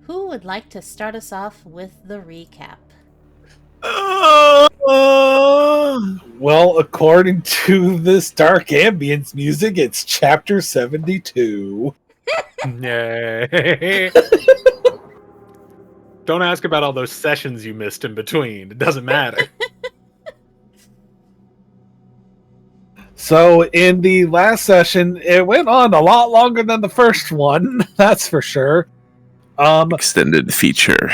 Who would like to start us off with the recap? Well, according to this dark ambience music, it's chapter 72. Yay. Don't ask about all those sessions you missed in between. It doesn't matter. So, in the last session, it went on a lot longer than the first one, that's for sure. Extended feature.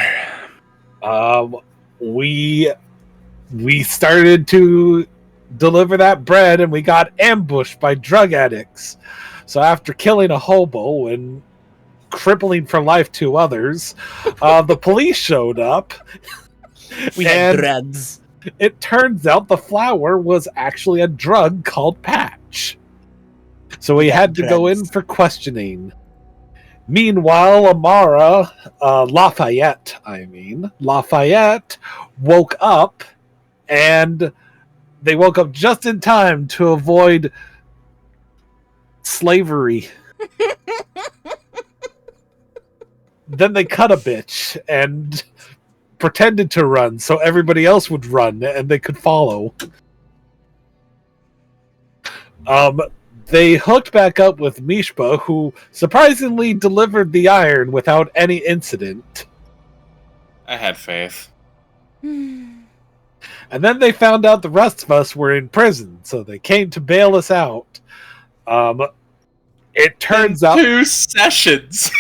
We started to deliver that bread, and we got ambushed by drug addicts. So, after killing a hobo and crippling for life 2 others, the police showed up. We had drugs. It turns out the flower was actually a drug called patch. So we had to go in for questioning. Meanwhile, Lafayette woke up, and they woke up just in time to avoid slavery. Then they cut a bitch and pretended to run so everybody else would run and they could follow. They hooked back up with Mishpa, who surprisingly delivered the iron without any incident. I had faith. And then they found out the rest of us were in prison, so they came to bail us out. It turns out 2 sessions.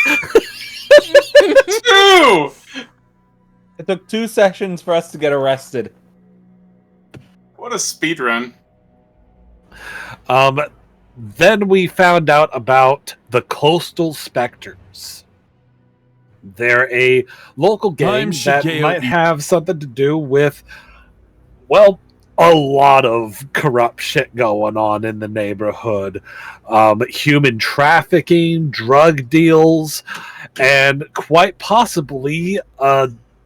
2! It took 2 sessions for us to get arrested. What a speed run. Then we found out about the Coastal Specters. They're a local gang that might have something to do with, well, a lot of corrupt shit going on in the neighborhood. Human trafficking, drug deals, and quite possibly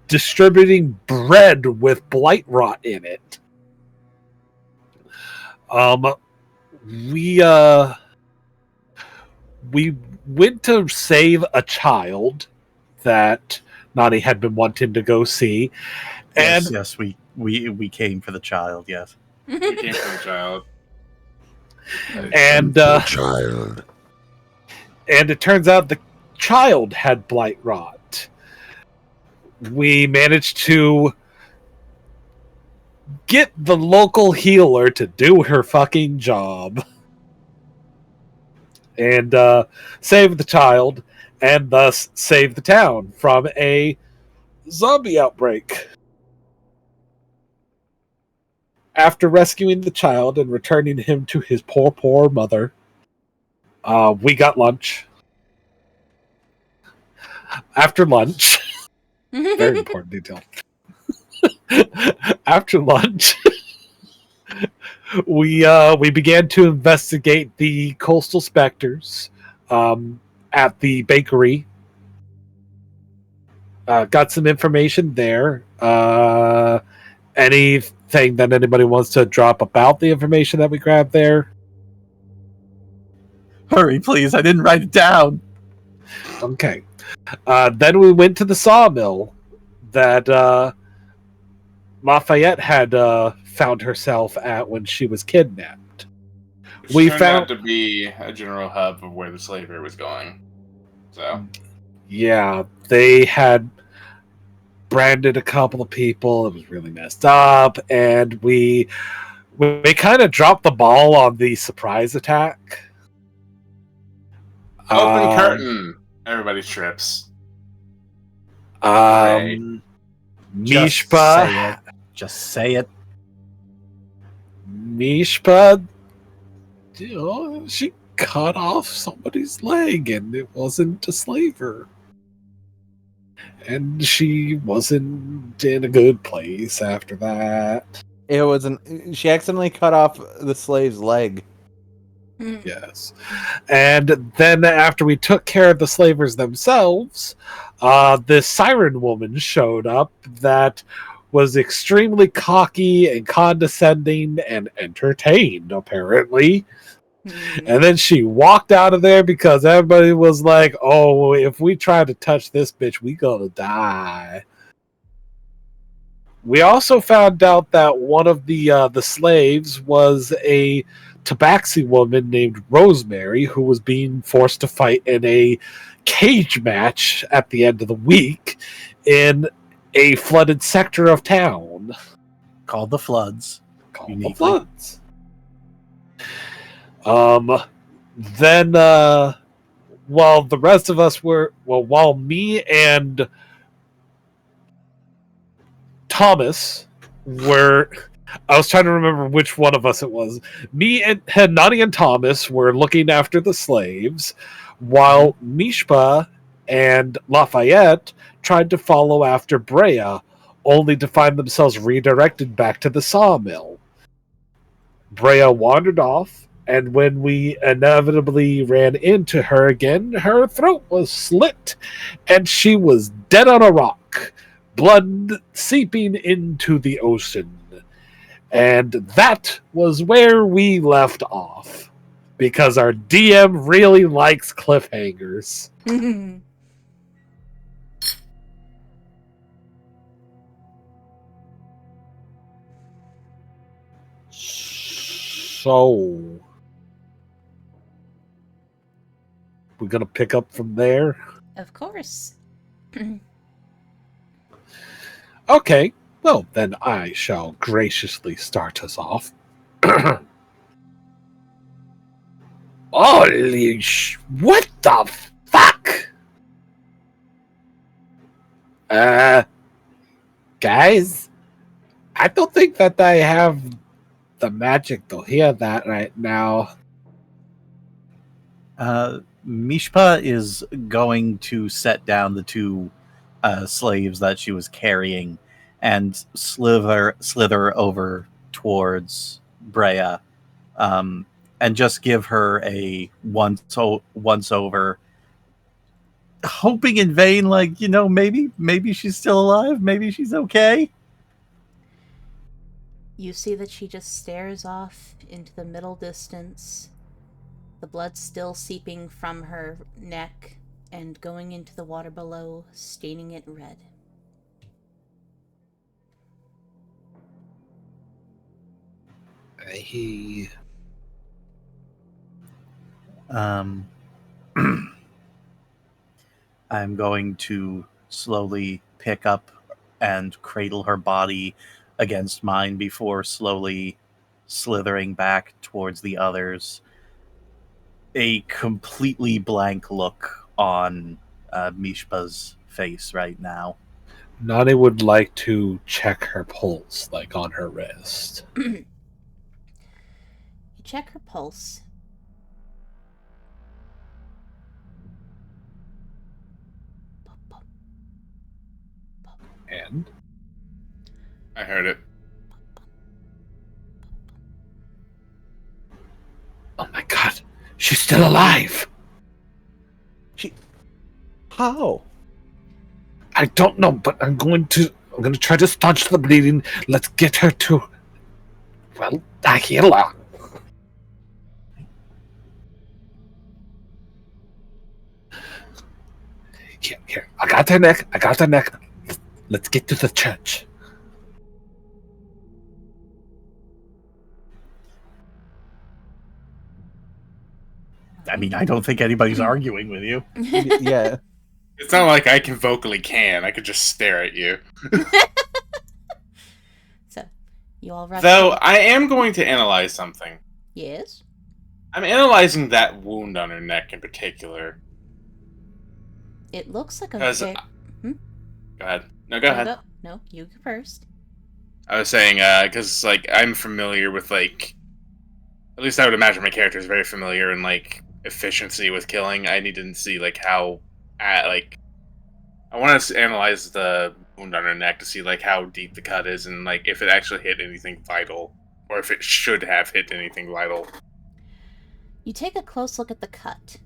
distributing bread with blight rot in it. We went to save a child that Nani had been wanting to go see. And yes, we came for the child, yes. We came for the child. And it turns out the child had blight rot. We managed to get the local healer to do her fucking job and save the child, and thus save the town from a zombie outbreak. After rescuing the child and returning him to his poor mother, we got lunch. After lunch, very important detail. After lunch, we began to investigate the Coastal Specters at the bakery. Got some information there. Anything that anybody wants to drop about the information that we grabbed there? Hurry, please. I didn't write it down. Okay. Then we went to the sawmill that Lafayette had found herself at when she was kidnapped. Which turned out to be a general hub of where the slavery was going. So, yeah, they had branded a couple of people. It was really messed up, and we kind of dropped the ball on the surprise attack. Open curtain. Everybody trips. Mishpa. Just say it. Mishpa, she cut off somebody's leg, and it wasn't a slaver. And she wasn't in a good place after that. It wasn't. She accidentally cut off the slave's leg. Yes. And then after we took care of the slavers themselves, this siren woman showed up that was extremely cocky and condescending and entertained, apparently. And then she walked out of there because everybody was like, oh, if we try to touch this bitch, we gonna die. We also found out that one of the slaves was a Tabaxi woman named Rosemary who was being forced to fight in a cage match at the end of the week in a flooded sector of town. Called the Floods. Called the Floods. Then, while the rest of us were, while me and Tomas were, I was trying to remember which one of us it was. Me and Nani and Tomas were looking after the slaves, while Mishpa and Lafayette tried to follow after Breia, only to find themselves redirected back to the sawmill. Breia wandered off, and when we inevitably ran into her again, her throat was slit, and she was dead on a rock, blood seeping into the ocean. And that was where we left off, because our DM really likes cliffhangers. So, we're going to pick up from there? Of course. Okay, well, then I shall graciously start us off. Holy what the fuck? Guys, I don't think that I have the magic to hear that right now. Mishpa is going to set down the two slaves that she was carrying and slither over towards Breia, and just give her a once over, hoping in vain, like, maybe she's still alive, maybe she's okay. You see that she just stares off into the middle distance, the blood still seeping from her neck and going into the water below, staining it red. I'm going to slowly pick up and cradle her body against mine before slowly slithering back towards the others. A completely blank look on Mishpa's face right now. Nani would like to check her pulse, like on her wrist. You check her pulse. And? I heard it. Oh my god, she's still alive! How? I don't know, but I'm going to try to staunch the bleeding. Let's get her to, well, a healer. Here, I got her neck. Let's get to the church. I mean, I don't think anybody's arguing with you. Yeah. It's not like I I could just stare at you. So, you all rush. Though, I am going to analyze something. Yes? I'm analyzing that wound on her neck in particular. It looks like a... Go ahead. No, go ahead. No, you go first. I was saying, because, like, I'm familiar with, like... At least I would imagine my character is very familiar in, like, efficiency with killing. I need to see, like, how... I want to analyze the wound on her neck to see, like, how deep the cut is and, like, if it actually hit anything vital. Or if it should have hit anything vital. You take a close look at the cut.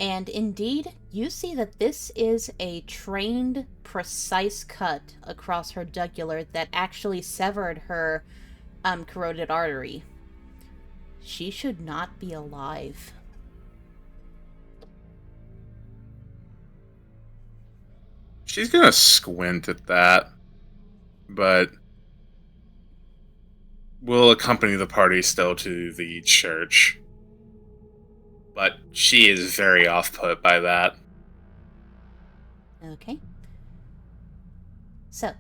And indeed, you see that this is a trained, precise cut across her jugular that actually severed her corroded artery. She should not be alive. She's gonna squint at that, but will accompany the party still to the church. But she is very off-put by that. Okay. So,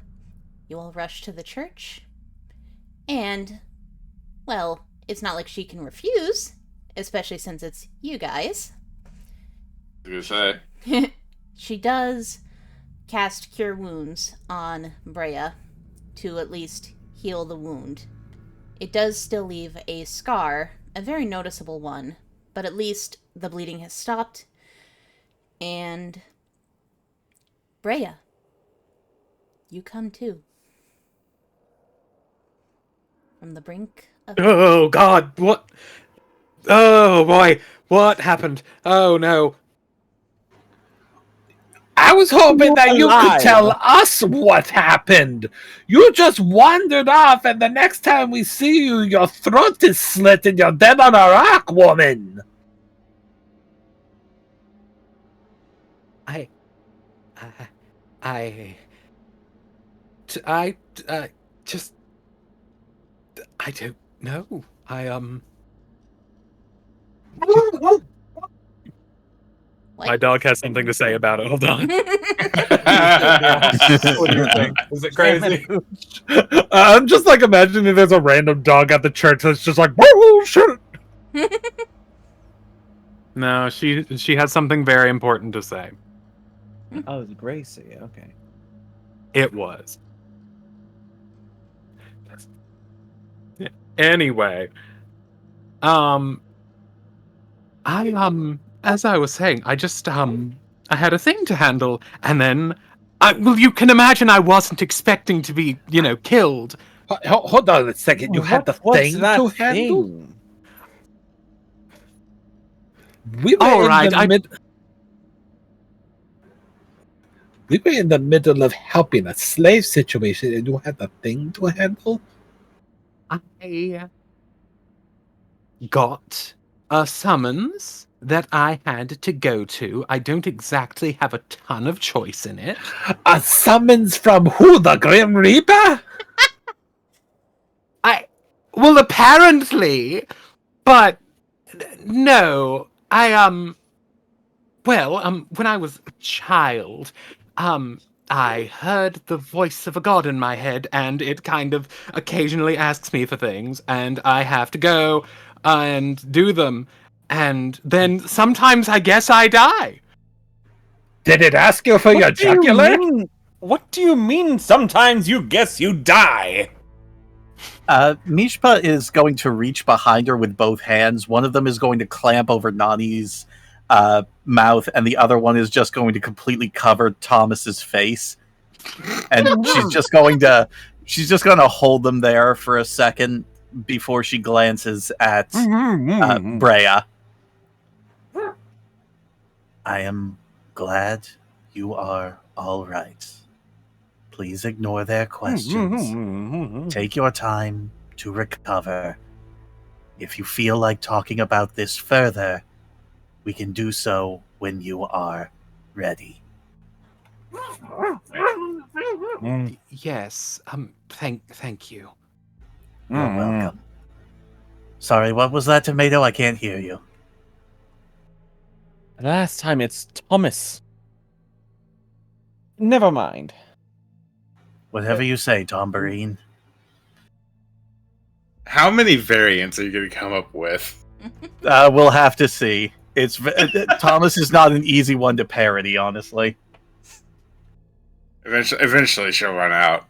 you all rush to the church, and, well, it's not like she can refuse, especially since it's you guys. I was gonna say. She does cast Cure Wounds on Breia to at least heal the wound. It does still leave a scar, a very noticeable one, but at least the bleeding has stopped. And Breia, you come too. From the brink of... Oh, God, what? Oh, boy, what happened? Oh, no. I was hoping that you could tell us what happened. You just wandered off, and the next time we see you, your throat is slit and you're dead on a rock, woman. I don't know. Like... My dog has something to say about it. Hold on. What do you think? Is it crazy? I'm just like imagining there's a random dog at the church that's just like, whoa, shit. No, she has something very important to say. Oh, it's Gracie. Okay. It was. Anyway, as I was saying, I just I had a thing to handle, and then well, you can imagine I wasn't expecting to be, killed. Hold on a second. You had the thing to handle? We were We were in the middle of helping a slave situation, and you had the thing to handle? I got a summons that I had to go to. I don't exactly have a ton of choice in it. A summons from who? The Grim Reaper? Well, apparently, but no. When I was a child, I heard the voice of a god in my head, and it kind of occasionally asks me for things, and I have to go and do them. And then sometimes I guess I die. Did it ask you for your jugular? What do you mean sometimes you guess you die? Mishpa is going to reach behind her with both hands. One of them is going to clamp over Nani's mouth, and the other one is just going to completely cover Thomas's face. And she's just going to hold them there for a second before she glances at Breia. I am glad you are all right. Please ignore their questions. Take your time to recover. If you feel like talking about this further, we can do so when you are ready. Yes. Thank you. You're welcome. Sorry, what was that, Tomato? I can't hear you. Last time it's Thomas. Never mind. Whatever you say, Tombarine. How many variants are you going to come up with? We'll have to see. Thomas is not an easy one to parody, honestly. Eventually she'll run out.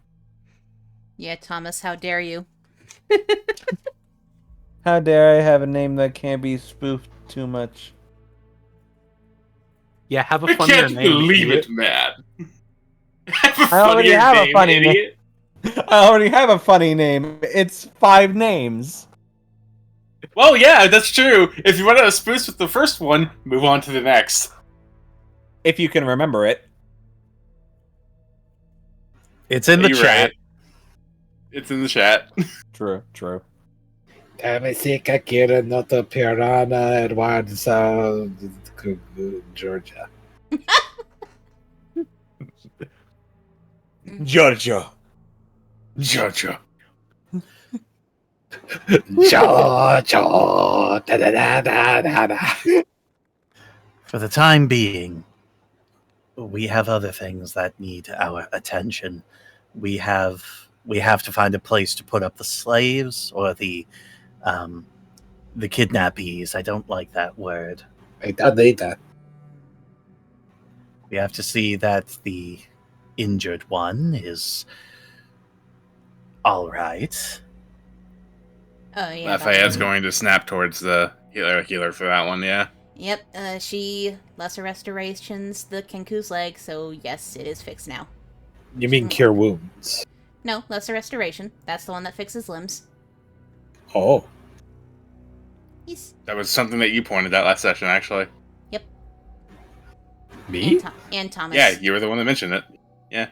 Yeah, Thomas, how dare you? How dare I have a name that can't be spoofed too much? Yeah, have a I funnier can't name. believe it, man. I already have a funny name. I already have a funny name. It's 5 names. Well, yeah, that's true. If you run out of spoofs with the first one, move on to the next. If you can remember it. It's in the You're chat. right. It's in the chat. True. Tamisika Kira Noto Pirana Edward Georgia. Giorgio. Jojo. Jojo. Da, da, da, da, da, da. For the time being, we have other things that need our attention. We have to find a place to put up the slaves or the kidnappees. I don't like that word. I don't need that. We have to see that the injured one is all right. Oh, yeah. Lafayette's going to snap towards the healer for that one, yeah. Yep, she lesser restorations the Kenku's leg, so yes, it is fixed now. You mean cure wounds? No, lesser restoration. That's the one that fixes limbs. Oh. Yes. That was something that you pointed out last session, actually. Yep. Me? And Thomas. Yeah, you were the one that mentioned it. Yeah.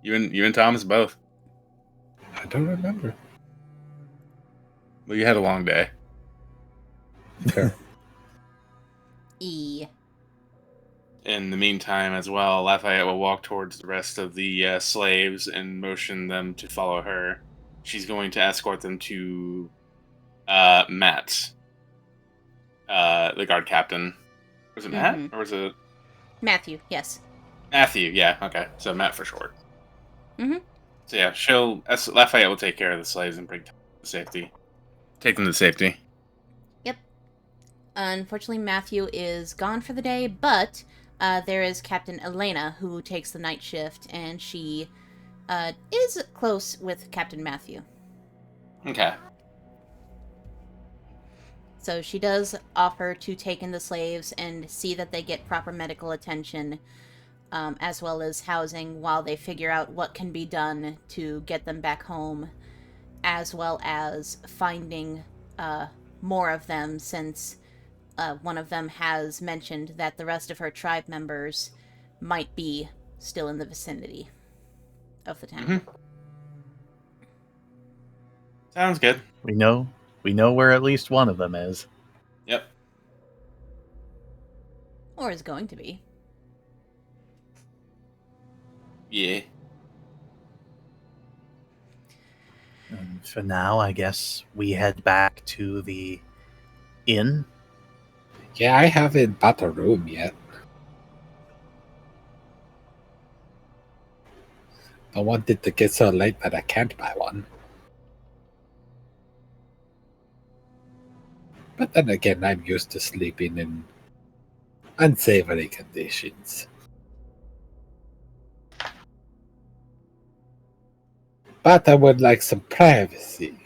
You and Thomas both. I don't remember. Well, you had a long day. Fair. E. In the meantime, as well, Lafayette will walk towards the rest of the slaves and motion them to follow her. She's going to escort them to Matt, the guard captain. Was it Matt? Or was it... Matthew, yes. Matthew, yeah, okay. So Matt for short. Mm-hmm. So yeah, Lafayette will take care of the slaves and bring them to safety. Take them to safety. Yep. Unfortunately, Matthew is gone for the day, but there is Captain Elena, who takes the night shift, and she is close with Captain Matthew. Okay. So she does offer to take in the slaves and see that they get proper medical attention, as well as housing while they figure out what can be done to get them back home, as well as finding more of them, since one of them has mentioned that the rest of her tribe members might be still in the vicinity of the town. Mm-hmm. Sounds good. We know where at least one of them is. Yep. Or is going to be. Yeah. And for now, I guess we head back to the inn. Yeah, I haven't bought a room yet. I wanted to get so late that I can't buy one. But then again, I'm used to sleeping in unsavory conditions. But I would like some privacy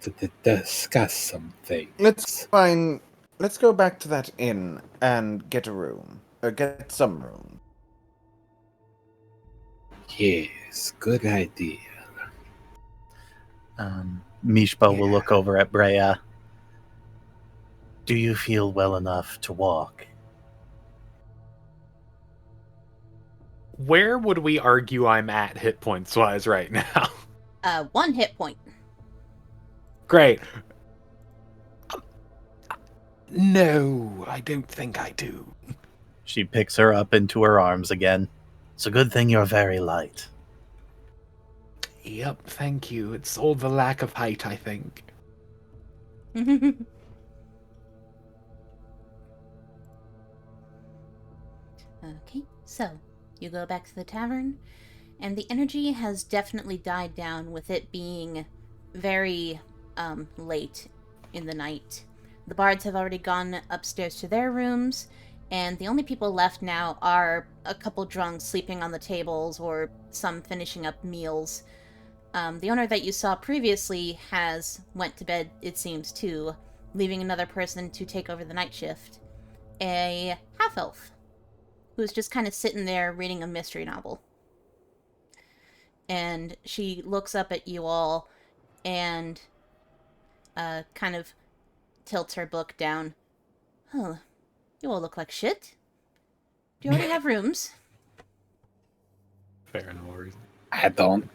to discuss some things. Let's go back to that inn and get a room. Or get some room. Yes, good idea. Mishpa will look over at Breia. Do you feel well enough to walk? Where would we argue I'm at hit points wise right now? 1 hit point. Great. No, I don't think I do. She picks her up into her arms again. It's a good thing you're very light. Yep, thank you. It's all the lack of height, I think. Okay, so you go back to the tavern, and the energy has definitely died down with it being very late in the night. The bards have already gone upstairs to their rooms, and the only people left now are a couple drunks sleeping on the tables or some finishing up meals. The owner that you saw previously has went to bed, it seems, too, leaving another person to take over the night shift. A half-elf, who's just kind of sitting there reading a mystery novel. And she looks up at you all and kind of tilts her book down. Oh, you all look like shit. Do you already have rooms? Fair, no worries. I don't.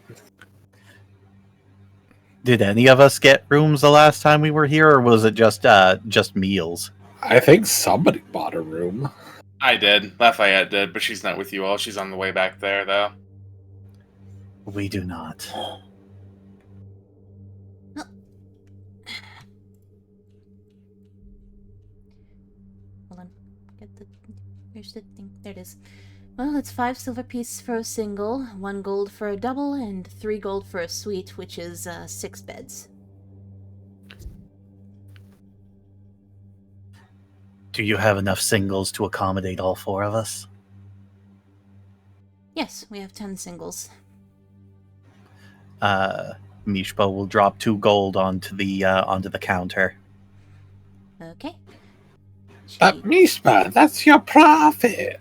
Did any of us get rooms the last time we were here, or was it just meals? I think somebody bought a room. I did. Lafayette did, but she's not with you all. She's on the way back there, though. We do not. Hold on. Where's the thing? There it is. Well, it's 5 silver pieces for a single, 1 gold for a double, and 3 gold for a suite, which is 6 beds. Do you have enough singles to accommodate all 4 of us? Yes, we have 10 singles. Mishpa will drop 2 gold onto the counter. Okay. But Mishpa, that's your profit.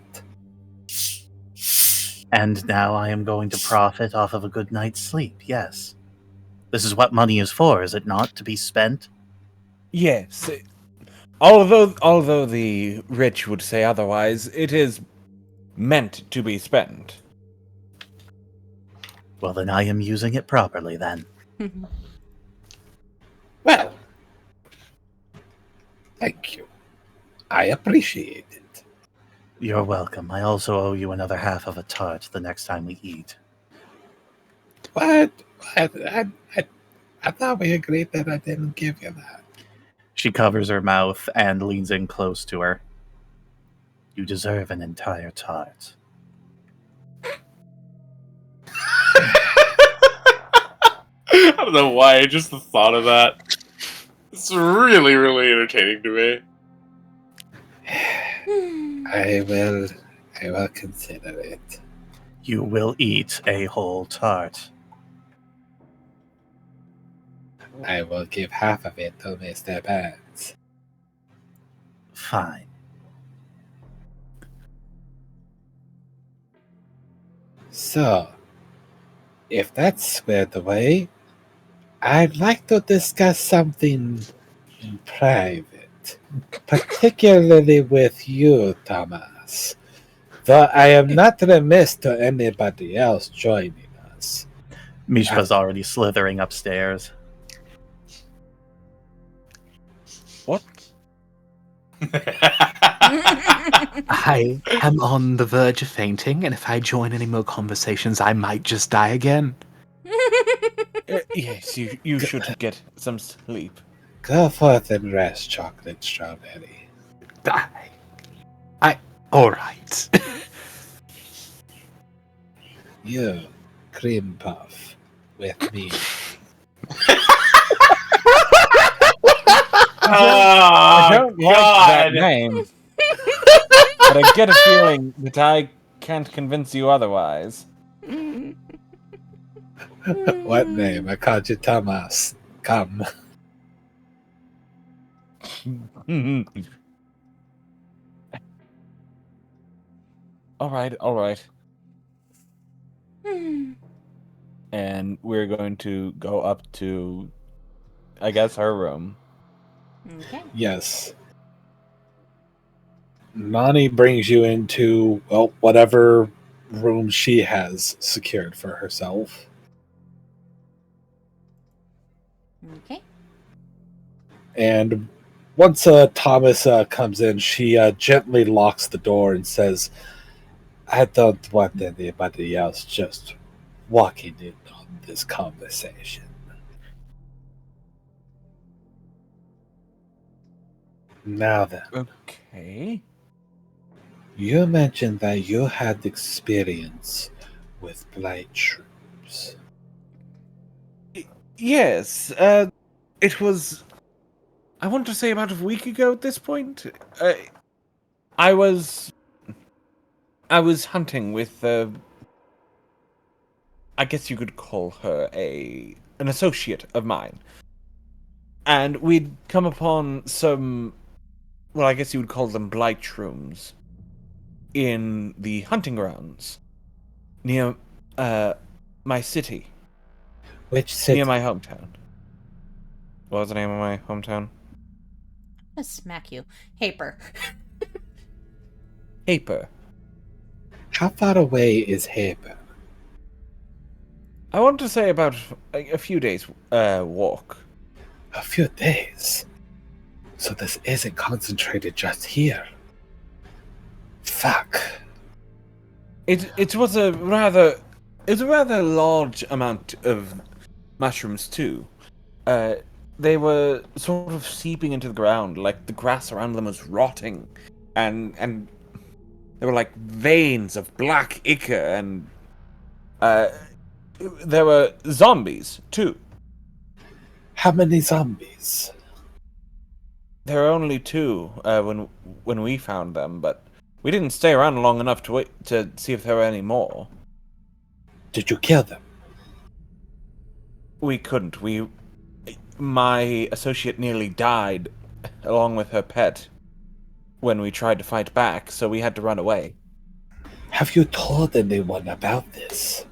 And now I am going to profit off of a good night's sleep, yes. This is what money is for, is it not? To be spent? Yes. Although the rich would say otherwise, it is meant to be spent. Well, then I am using it properly, then. Well, thank you. I appreciate it. You're welcome. I also owe you another half of a tart the next time we eat. What? I thought we agreed that I didn't give you that. She covers her mouth and leans in close to her. You deserve an entire tart. I don't know why, just the thought of that. It's really, really entertaining to me. I will consider it. You will eat a whole tart. I will give half of it to Mr. Burns. Fine. So, if that's squared away, I'd like to discuss something in private, particularly with you, Tomas. Though I am not remiss to anybody else joining us. Mishpa's already slithering upstairs. What? I am on the verge of fainting, and if I join any more conversations, I might just die again. Yes, you should get some sleep. Go forth and rest, chocolate strawberry. All right. You, cream puff, with me. I don't like that name, but I get a feeling that I can't convince you otherwise. What name? I called you Tomas. Come. All right. And we're going to go up to, I guess, her room. Okay. Yes. Nani brings you into, well, whatever room she has secured for herself. Okay. And once Thomas comes in, she gently locks the door and says, I don't want anybody else just walking in on this conversation. Now then. Okay. You mentioned that you had experience with blight shrooms. Yes, it was, I want to say about a week ago at this point. I was hunting with, I guess you could call her an associate of mine. And we'd come upon some, well, I guess you would call them blight shrooms in the hunting grounds near my city. Which city? Near my hometown. What was the name of my hometown? I'm gonna smack you. Haper. Haper. How far away is Haber? I want to say about a few days walk. A few days? So this isn't concentrated just here. Fuck. It was a rather large amount of mushrooms too. They were sort of seeping into the ground, like the grass around them was rotting, and there were like veins of black ichor, and there were zombies too. How many zombies? There were only two when we found them, but we didn't stay around long enough to wait to see if there were any more. Did you kill them? We couldn't. My associate nearly died, along with her pet, when we tried to fight back, so we had to run away. Have you told anyone about this?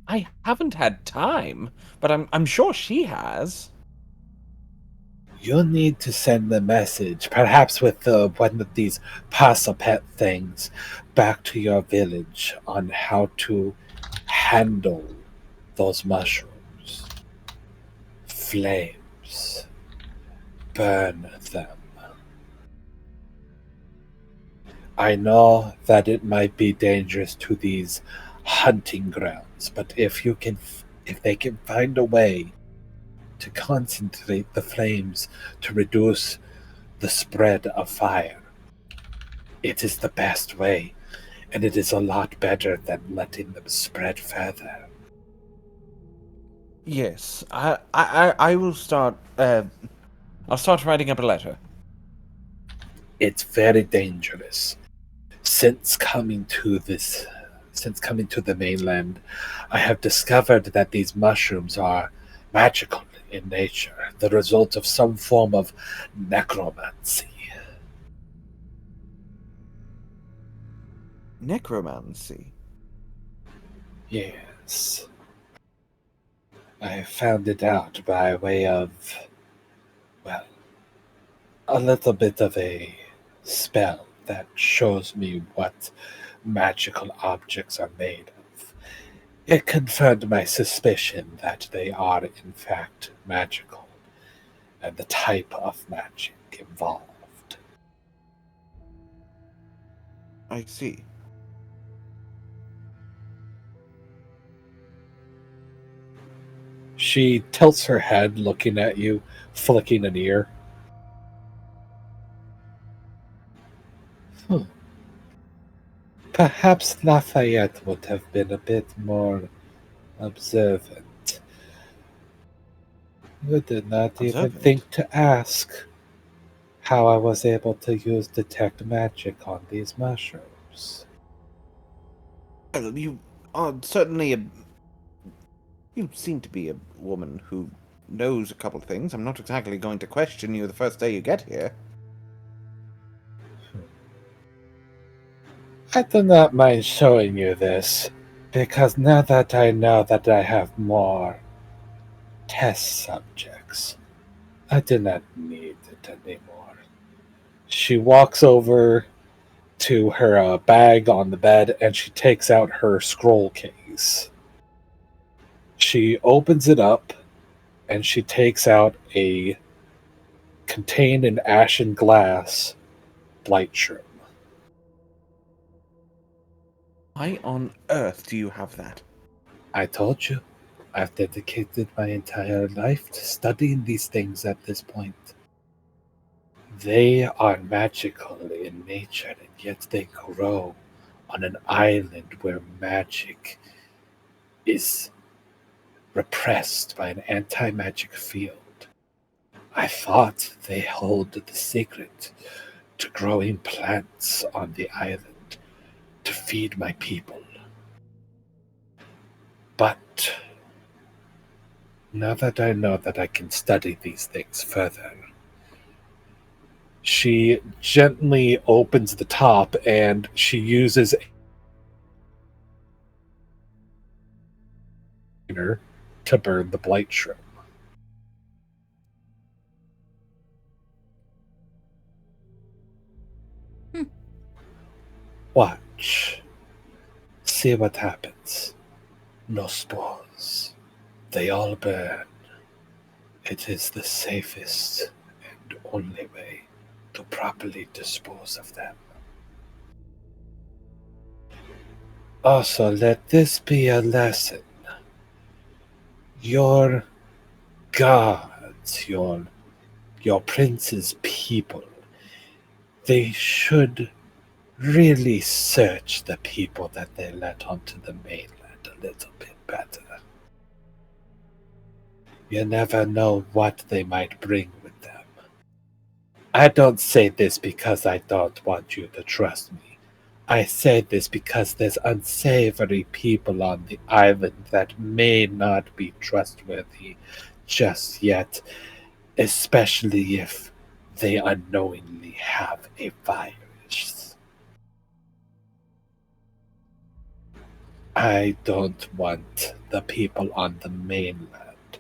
I haven't had time, but I'm sure she has. You need to send a message, perhaps with one of these pet things, back to your village on how to handle those mushrooms. Flames. Burn them. I know that it might be dangerous to these hunting grounds, but if they can find a way to concentrate the flames to reduce the spread of fire, it is the best way, and it is a lot better than letting them spread further. Yes, I will start. I'll start writing up a letter. It's very dangerous. Since coming to the mainland, I have discovered that these mushrooms are magical in nature, the result of some form of necromancy. Necromancy? Yes. I found it out by way of, well, a little bit of a spell that shows me what magical objects are made of. It confirmed my suspicion that they are, in fact, magical, and the type of magic involved. I see. She tilts her head, looking at you, flicking an ear. Perhaps Lafayette would have been a bit more observant. You did not even think to ask how I was able to use detect magic on these mushrooms. Well, you are certainly you seem to be a woman who knows a couple of things. I'm not exactly going to question you the first day you get here. I do not mind showing you this, because now that I know that I have more test subjects, I do not need it anymore. She walks over to her bag on the bed and she takes out her scroll case. She opens it up and she takes out a contained in ashen glass blight shroom. Why on earth do you have that? I told you, I've dedicated my entire life to studying these things at this point. They are magical in nature, and yet they grow on an island where magic is repressed by an anti-magic field. I thought they hold the secret to growing plants on the island to feed my people. But now that I know that I can study these things further, she gently opens the top and she uses a to burn the blight shroom. Watch. See what happens. No spoils. ashes. They all burn. It is the safest and only way to properly dispose of them. Also, let this be a lesson. Your gods, your prince's people, they should really search the people that they let onto the mainland a little bit better. You never know what they might bring with them. I don't say this because I don't want you to trust me. I say this because there's unsavory people on the island that may not be trustworthy just yet, especially if they unknowingly have a virus. I don't want the people on the mainland,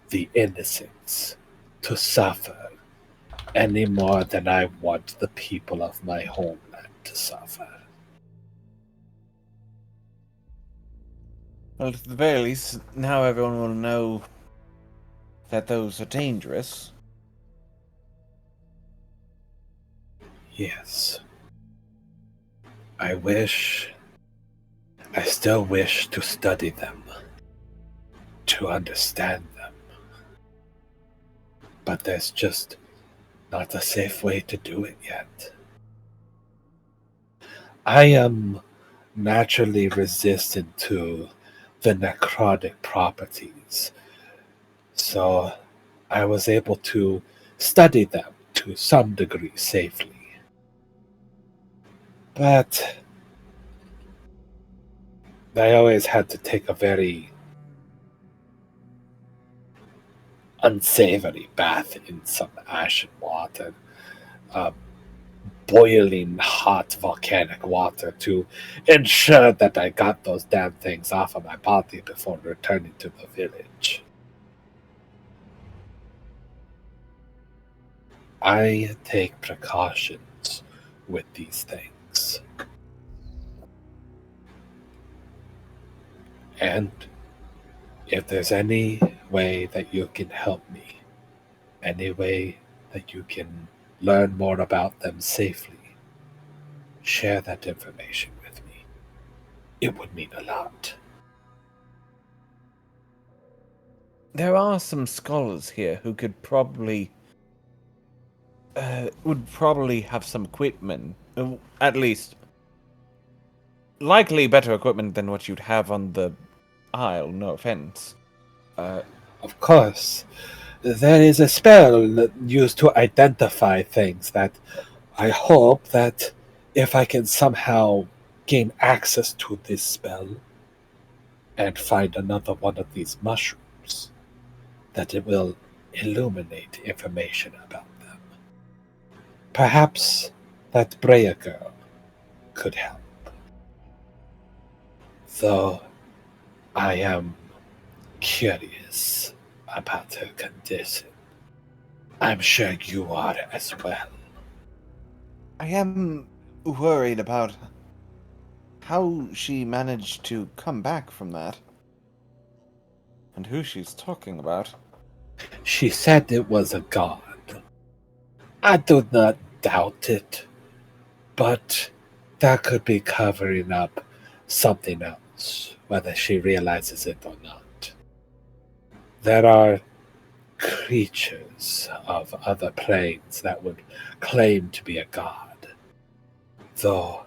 the innocents, to suffer any more than I want the people of my homeland to suffer. Well, at the very least, now everyone will know that those are dangerous. Yes. I still wish to study them, to understand them. But there's just not a safe way to do it yet. I am naturally resistant to the necrotic properties, so I was able to study them to some degree safely. But I always had to take a very unsavory bath in some ashen water, boiling hot volcanic water to ensure that I got those damn things off of my body before returning to the village. I take precautions with these things. And if there's any way that you can help me, any way that you can learn more about them safely, share that information with me. It would mean a lot. There are some scholars here who could probably have some equipment, at least likely better equipment than what you'd have on the Isle, no offense. Of course, there is a spell used to identify things that I hope that if I can somehow gain access to this spell and find another one of these mushrooms, that it will illuminate information about them. Perhaps that Breia girl could help. Though I am curious about her condition. I'm sure you are as well. I am worried about how she managed to come back from that. And who she's talking about. She said it was a god. I do not doubt it, but that could be covering up something else, whether she realizes it or not. There are creatures of other planes that would claim to be a god, though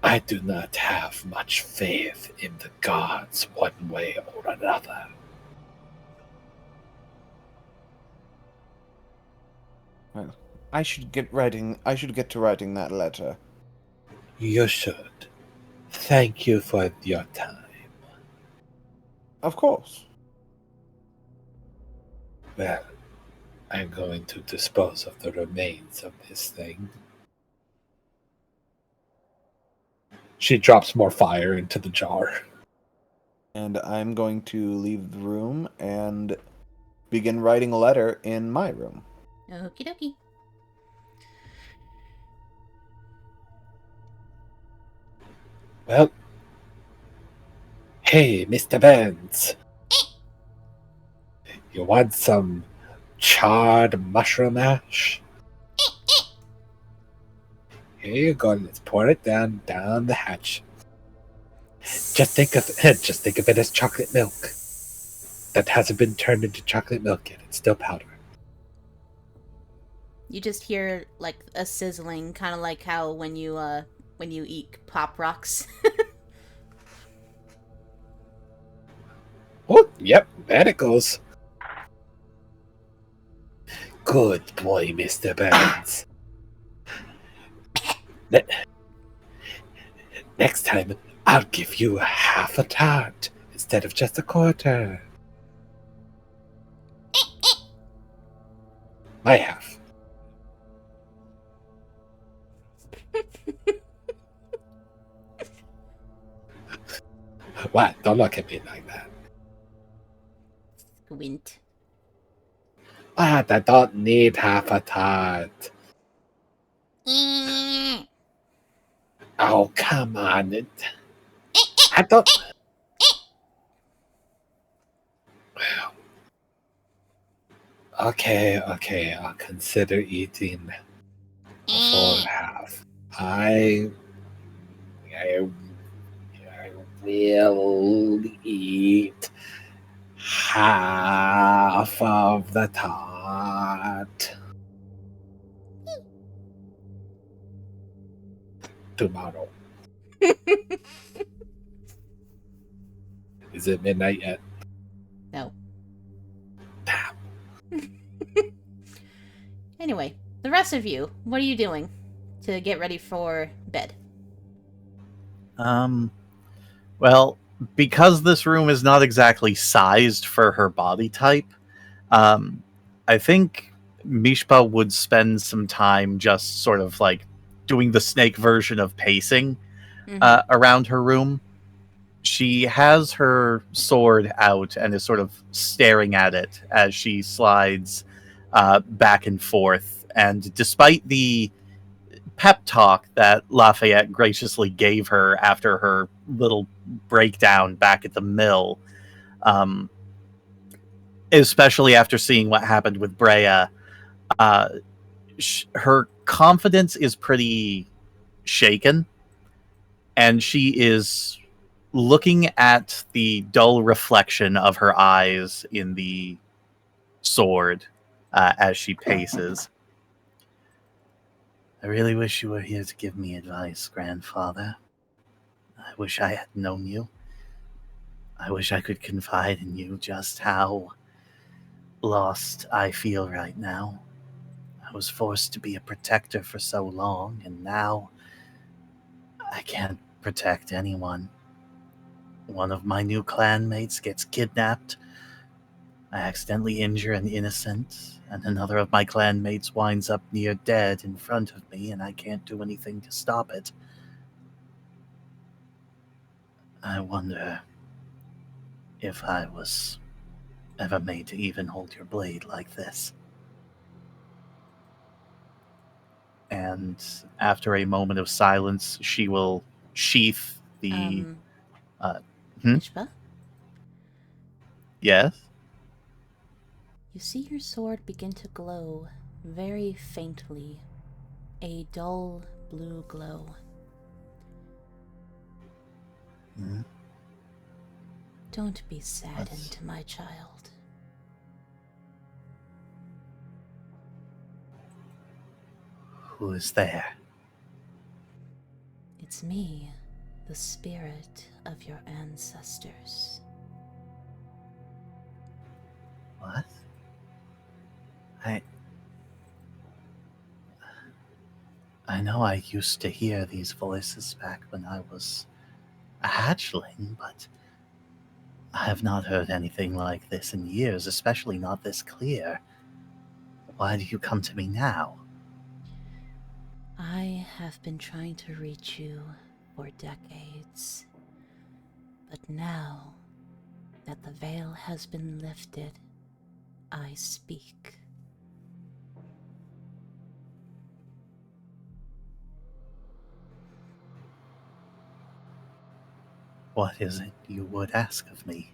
I do not have much faith in the gods one way or another. Well, I should get to writing that letter. You should. Thank you for your time. Of course. Well, I'm going to dispose of the remains of this thing. She drops more fire into the jar. And I'm going to leave the room and begin writing a letter in my room. Okie dokie. Well, Okay, Mr. Burns. You want some charred mushroom ash? Here you go. Let's pour it down the hatch. Just think of it as chocolate milk. That hasn't been turned into chocolate milk yet. It's still powder. You just hear like a sizzling, kind of like how when you eat Pop Rocks. Oh, yep, there it goes. Good boy, Mr. Burns. Next time, I'll give you half a tart instead of just a quarter. My half. What? Don't look at me like that. Squint. What? I don't need half a tart. Oh, come on. I don't... Okay, I'll consider eating a full half. I will eat half of the tart tomorrow. Is it midnight yet? No. Damn. Anyway, the rest of you, what are you doing to get ready for bed? Well, because this room is not exactly sized for her body type, I think Mishpa would spend some time just sort of like doing the snake version of pacing around her room. She has her sword out and is sort of staring at it as she slides back and forth. And despite the pep talk that Lafayette graciously gave her after her little breakdown back at the mill, especially after seeing what happened with Breia, her confidence is pretty shaken, and she is looking at the dull reflection of her eyes in the sword as she paces. I really wish you were here to give me advice, grandfather. I wish I had known you. I wish I could confide in you just how lost I feel right now. I was forced to be a protector for so long, and now I can't protect anyone. One of my new clanmates gets kidnapped. I accidentally injure an innocent, and another of my clanmates winds up near dead in front of me, and I can't do anything to stop it. I wonder if I was ever made to even hold your blade like this. And after a moment of silence, she will sheath the... Mishpa? Yes? You see your sword begin to glow very faintly, a dull blue glow. Don't be saddened, my child. Who is there? It's me, the spirit of your ancestors. What? I know I used to hear these voices back when I was a hatchling, but I have not heard anything like this in years, especially not this clear. Why do you come to me now? I have been trying to reach you for decades, but now that the veil has been lifted, I speak. What is it you would ask of me?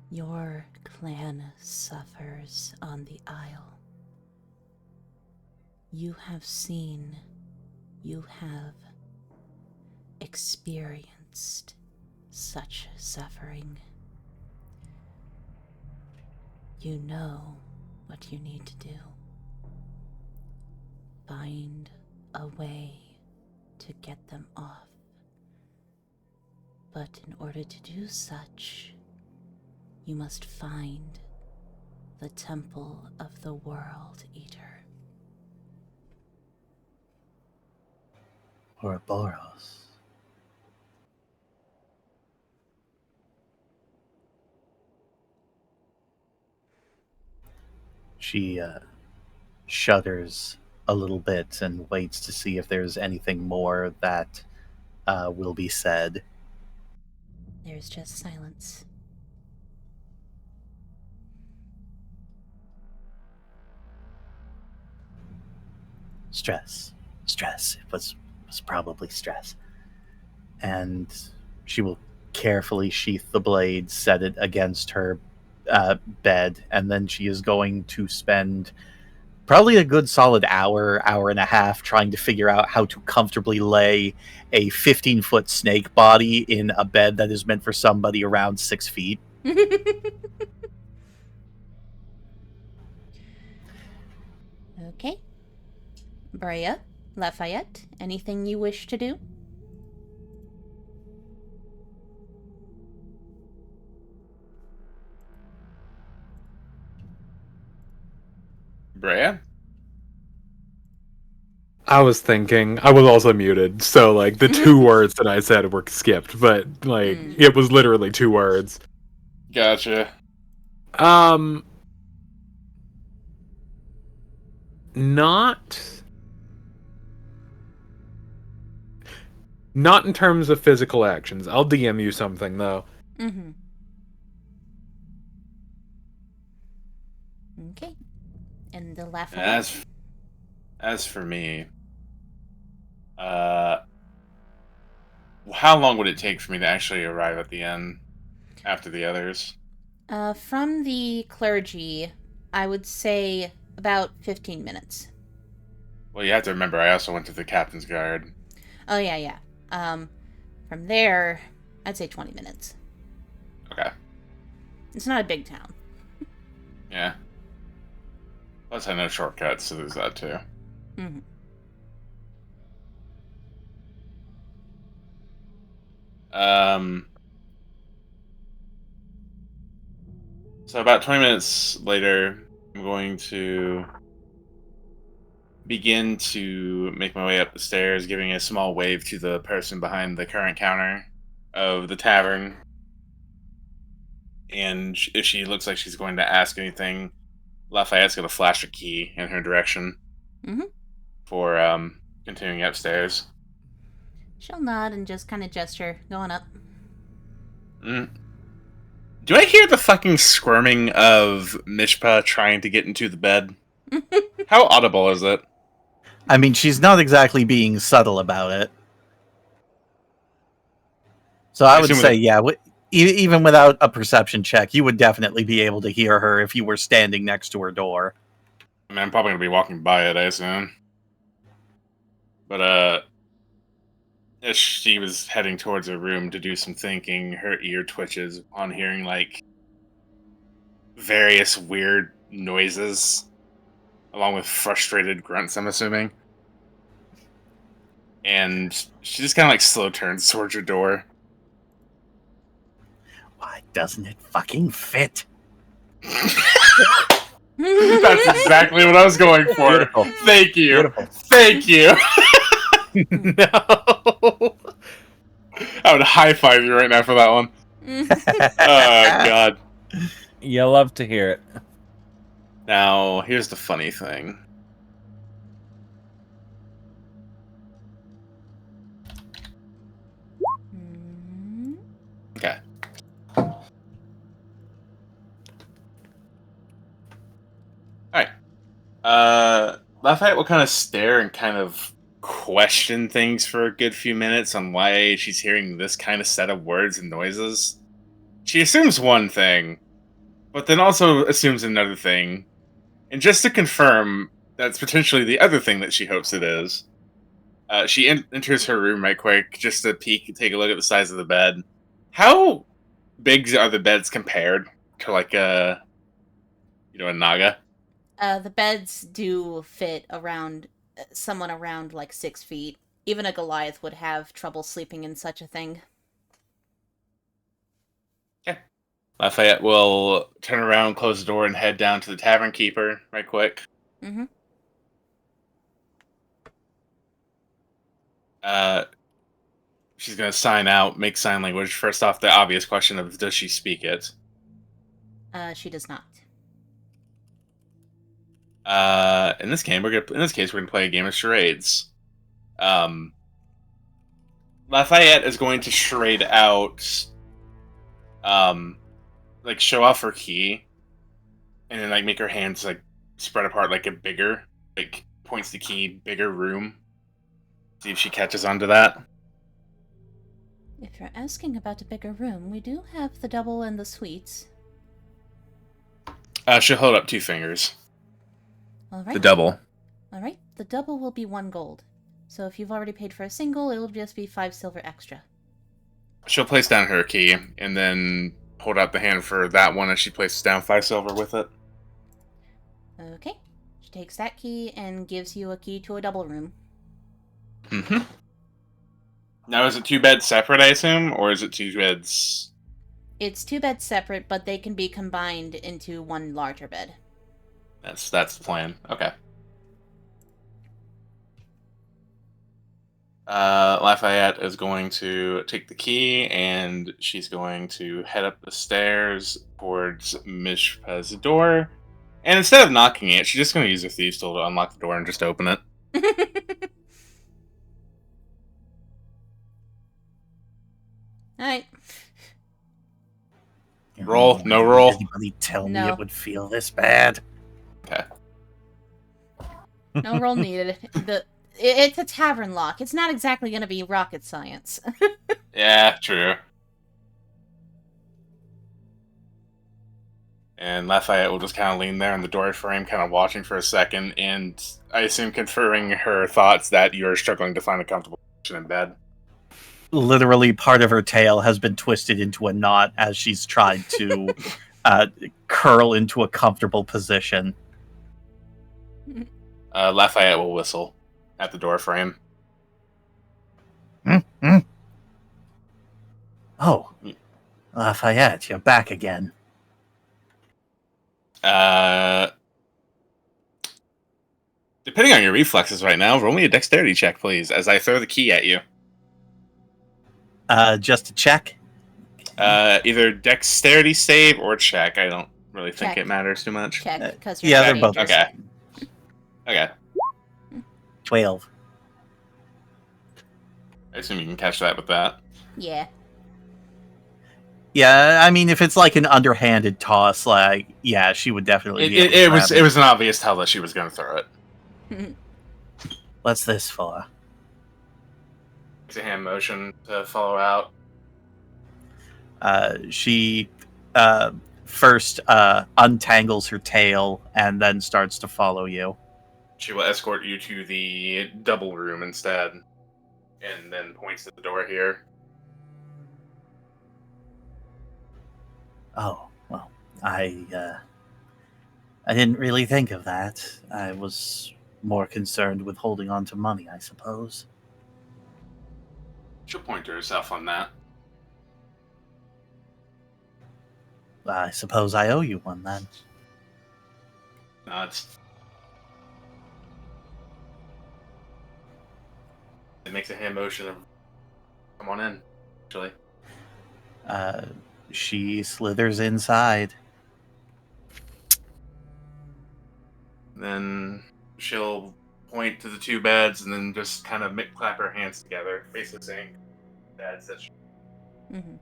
Your clan suffers on the Isle. You have seen, you have experienced such suffering. You know what you need to do. Find a way to get them off. But in order to do such, you must find the Temple of the World Eater. Ouroboros. She shudders a little bit and waits to see if there's anything more that will be said. There's just silence. Stress. It was probably stress. And she will carefully sheath the blade, set it against her bed, and then she is going to spend probably a good solid hour and a half trying to figure out how to comfortably lay a 15-foot snake body in a bed that is meant for somebody around 6 feet. Okay. Breia, Lafayette, anything you wish to do? Breia? I was thinking, I was also muted, so like the 2 words that I said were skipped, but like it was literally 2 words. Gotcha. Not in terms of physical actions. I'll DM you something though. Mm-hmm. Okay. And the Lafayette? As for me, how long would it take for me to actually arrive at the inn after the others? From the clergy, I would say about 15 minutes. Well, you have to remember, I also went to the captain's guard. Oh, yeah. From there, I'd say 20 minutes. Okay. It's not a big town. Yeah. Plus, I know shortcuts, so there's that too. Mm-hmm. So about 20 minutes later, I'm going to begin to make my way up the stairs, giving a small wave to the person behind the current counter of the tavern. And if she looks like she's going to ask anything, Lafayette's going to flash a key in her direction for continuing upstairs. She'll nod and just kind of gesture, going up. Do I hear the fucking squirming of Mishpa trying to get into the bed? How audible is it? I mean, she's not exactly being subtle about it. So I would say, yeah, even without a perception check, you would definitely be able to hear her if you were standing next to her door. I mean, I'm probably going to be walking by it, I assume. But, as she was heading towards her room to do some thinking, her ear twitches upon hearing, like, various weird noises, along with frustrated grunts, I'm assuming. And she just kind of, like, slow turns towards her door. Why doesn't it fucking fit? That's exactly what I was going for. Beautiful. Thank you. Beautiful. Thank you. No. I would high five you right now for that one. Oh, God. You love to hear it. Now, here's the funny thing. Okay. Alright. Lafayette will kind of stare and kind of question things for a good few minutes on why she's hearing this kind of set of words and noises. She assumes one thing, but then also assumes another thing. And just to confirm, that's potentially the other thing that she hopes it is. She enters her room right quick just to peek and take a look at the size of the bed. How big are the beds compared to like a Naga? The beds do fit around someone around like 6 feet. Even a Goliath would have trouble sleeping in such a thing. Okay. Lafayette will turn around, close the door, and head down to the tavern keeper right quick. Mm-hmm. She's going to sign out, make sign language. First off, the obvious question of does she speak it? She does not. In this case, we're gonna play a game of charades. Lafayette is going to charade out, like show off her key, and then like make her hands like spread apart like a bigger, like points the key, bigger room. See if she catches on to that. If you're asking about a bigger room, we do have the double and the suites. She'll hold up 2 fingers. All right. The double. All right. The double will be 1 gold. So if you've already paid for a single, it'll just be 5 silver extra. She'll place down her key and then hold out the hand for that one as she places down 5 silver with it. Okay. She takes that key and gives you a key to a double room. Mm-hmm. Now, is it 2 beds separate, I assume, or is it 2 beds? It's 2 beds separate, but they can be combined into 1 larger bed. That's the plan. Okay. Lafayette is going to take the key, and she's going to head up the stairs towards Mishpa's door. And instead of knocking it, she's just going to use her thieves tool to unlock the door and just open it. Alright. Roll. No roll. Anybody tell No. me it would feel this bad? Okay. No roll needed. It's a tavern lock. It's not exactly going to be rocket science. Yeah, true. And Lafayette will just kind of lean there in the door frame, kind of watching for a second, and I assume confirming her thoughts that you're struggling to find a comfortable position in bed. Literally, part of her tail has been twisted into a knot as she's tried to curl into a comfortable position. Lafayette will whistle at the door frame. Oh, Lafayette, you're back again. Depending on your reflexes right now, roll me a dexterity check, please, as I throw the key at you. Just to check. Either dexterity save or check. I don't really think Check. it matters too much. Check, because you're Yeah, not they're both dangerous. Okay. 12. I assume you can catch that with that. Yeah. Yeah, I mean, if it's like an underhanded toss, like, yeah, she would definitely be able to It grab was an obvious tell that she was going to throw it. What's this for? It's a hand motion to follow out. She first untangles her tail and then starts to follow you. She will escort you to the double room instead, and then points at the door here. Oh, well, I didn't really think of that. I was more concerned with holding on to money, I suppose. She'll point to herself on that. I suppose I owe you one then. Nods. It makes a hand motion of come on in, actually. She slithers inside. Then she'll point to the 2 beds and then just kind of clap her hands together, basically saying, "Beds that." Mm-hmm.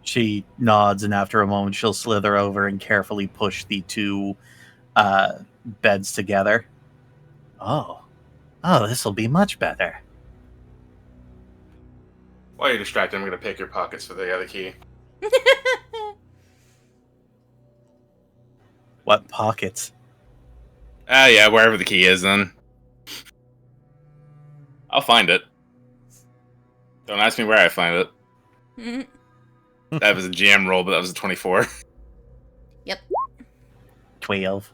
She nods, and after a moment, she'll slither over and carefully push the 2 beds together. Oh, Oh, this'll be much better. While you're distracted, I'm going to pick your pockets for the other key. What pockets? Yeah, wherever the key is, then. I'll find it. Don't ask me where I find it. That was a GM roll, but that was a 24. Yep. 12.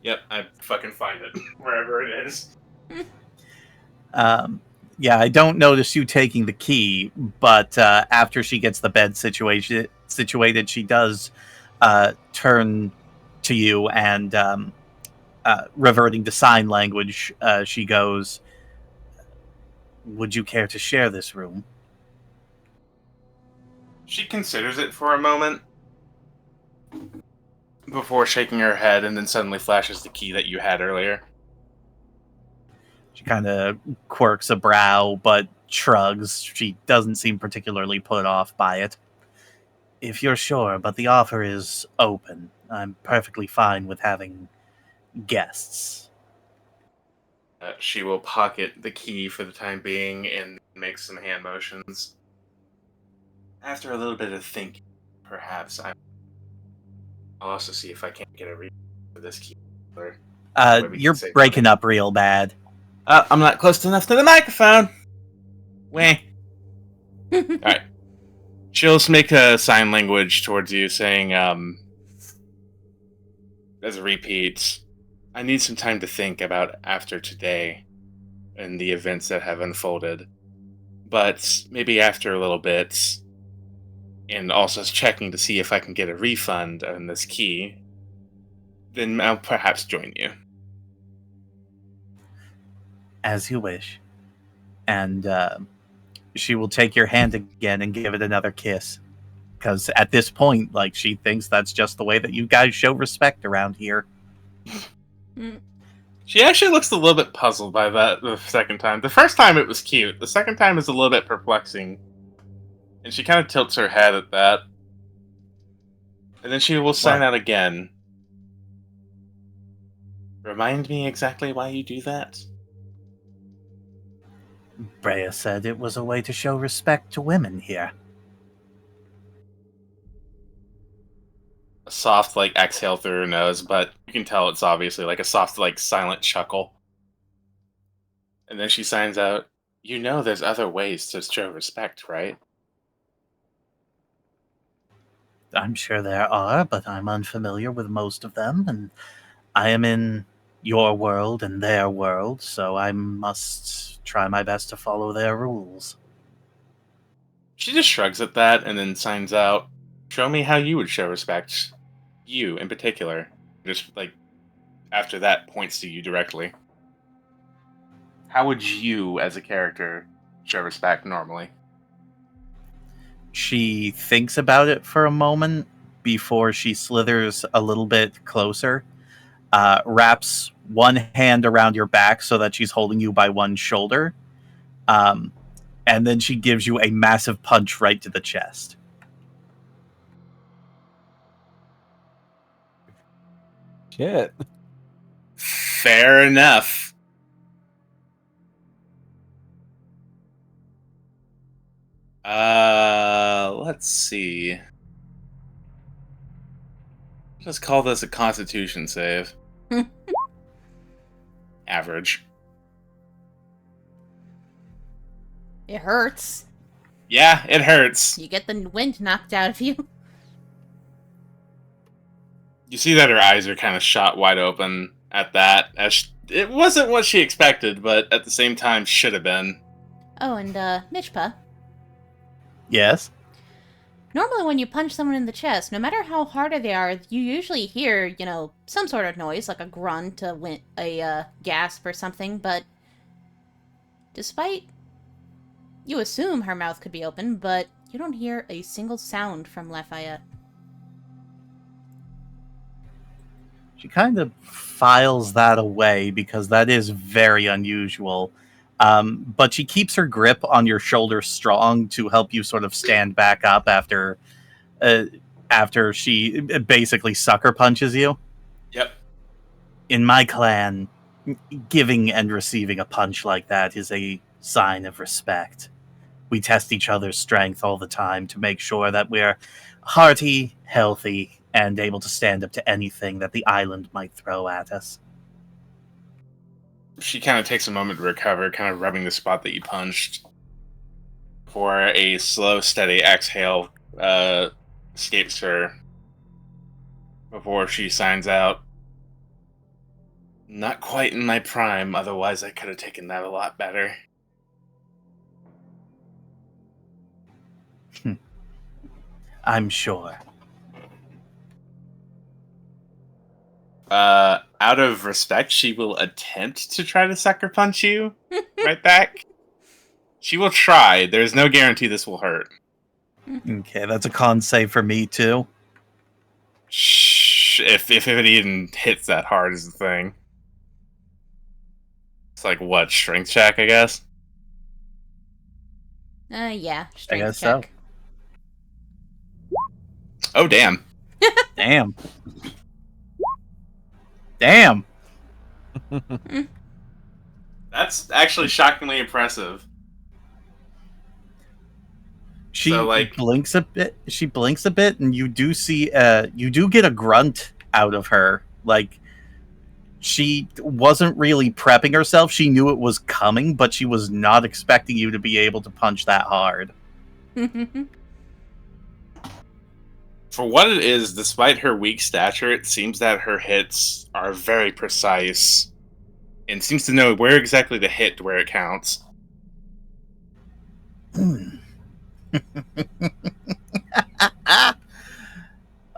Yep, I fucking find it. Wherever it is. Yeah, I don't notice you taking the key, but after she gets the bed situated, she does turn to you and, reverting to sign language, she goes, "Would you care to share this room?" She considers it for a moment before shaking her head and then suddenly flashes the key that you had earlier. She kind of quirks a brow, but shrugs. She doesn't seem particularly put off by it. "If you're sure, but the offer is open. I'm perfectly fine with having guests." She will pocket the key for the time being and make some hand motions. After a little bit of thinking, perhaps I'll also see if I can't get a read for this key. You're breaking up real bad. I'm not close enough to the microphone. Wah. Alright. She'll make a sign language towards you saying, as a repeat, I need some time to think about after today and the events that have unfolded. But maybe after a little bit, and also checking to see if I can get a refund on this key, then I'll perhaps join you. As you wish. And she will take your hand again and give it another kiss. Because at this point, like, she thinks that's just the way that you guys show respect around here. She actually looks a little bit puzzled by that the second time. The first time it was cute. The second time is a little bit perplexing. And she kind of tilts her head at that. And then she will sign out again. Remind me exactly why you do that? Breia said it was a way to show respect to women here. A soft, exhale through her nose, but you can tell it's obviously a soft, silent chuckle. And then she signs out, "You know there's other ways to show respect, right?" I'm sure there are, but I'm unfamiliar with most of them, and I am in your world and their world, so I must try my best to follow their rules. She just shrugs at that and then signs out, "Show me how you would show respect. You, in particular." Just, after that, points to you directly. How would you, as a character, show respect normally? She thinks about it for a moment before she slithers a little bit closer, wraps one hand around your back so that she's holding you by one shoulder, and then she gives you a massive punch right to the chest. Shit. Fair enough. Let's see. Let's call this a Constitution save. Average. It hurts. Yeah, it hurts. You get the wind knocked out of you. You see that her eyes are kind of shot wide open at that. It wasn't what she expected, but at the same time, should have been. Oh, and, Mishpa. Yes? Normally when you punch someone in the chest, no matter how hard they are, you usually hear, some sort of noise, like a grunt, a gasp or something, but despite you assume her mouth could be open, but you don't hear a single sound from Lafayette. She kind of files that away because that is very unusual. But she keeps her grip on your shoulder strong to help you sort of stand back up after she basically sucker punches you. Yep. In my clan, giving and receiving a punch like that is a sign of respect. We test each other's strength all the time to make sure that we're hearty, healthy, and able to stand up to anything that the island might throw at us. She kind of takes a moment to recover, kind of rubbing the spot that you punched. For a slow, steady exhale escapes her before she signs out. Not quite in my prime, otherwise I could have taken that a lot better. I'm sure. Out of respect, she will attempt to try to sucker punch you right back. She will try. There's no guarantee this will hurt. Okay, that's a con save for me, too. Shh, if it even hits that hard is the thing. It's like, what, strength check, I guess? Yeah, I strength guess check. so. Oh, damn. Damn. Damn. That's actually shockingly impressive. She So, like- blinks a bit. She blinks a bit, and you do see. You do get a grunt out of her. Like she wasn't really prepping herself. She knew it was coming, but she was not expecting you to be able to punch that hard. For what it is, despite her weak stature, it seems that her hits are very precise and seems to know where exactly to hit where it counts.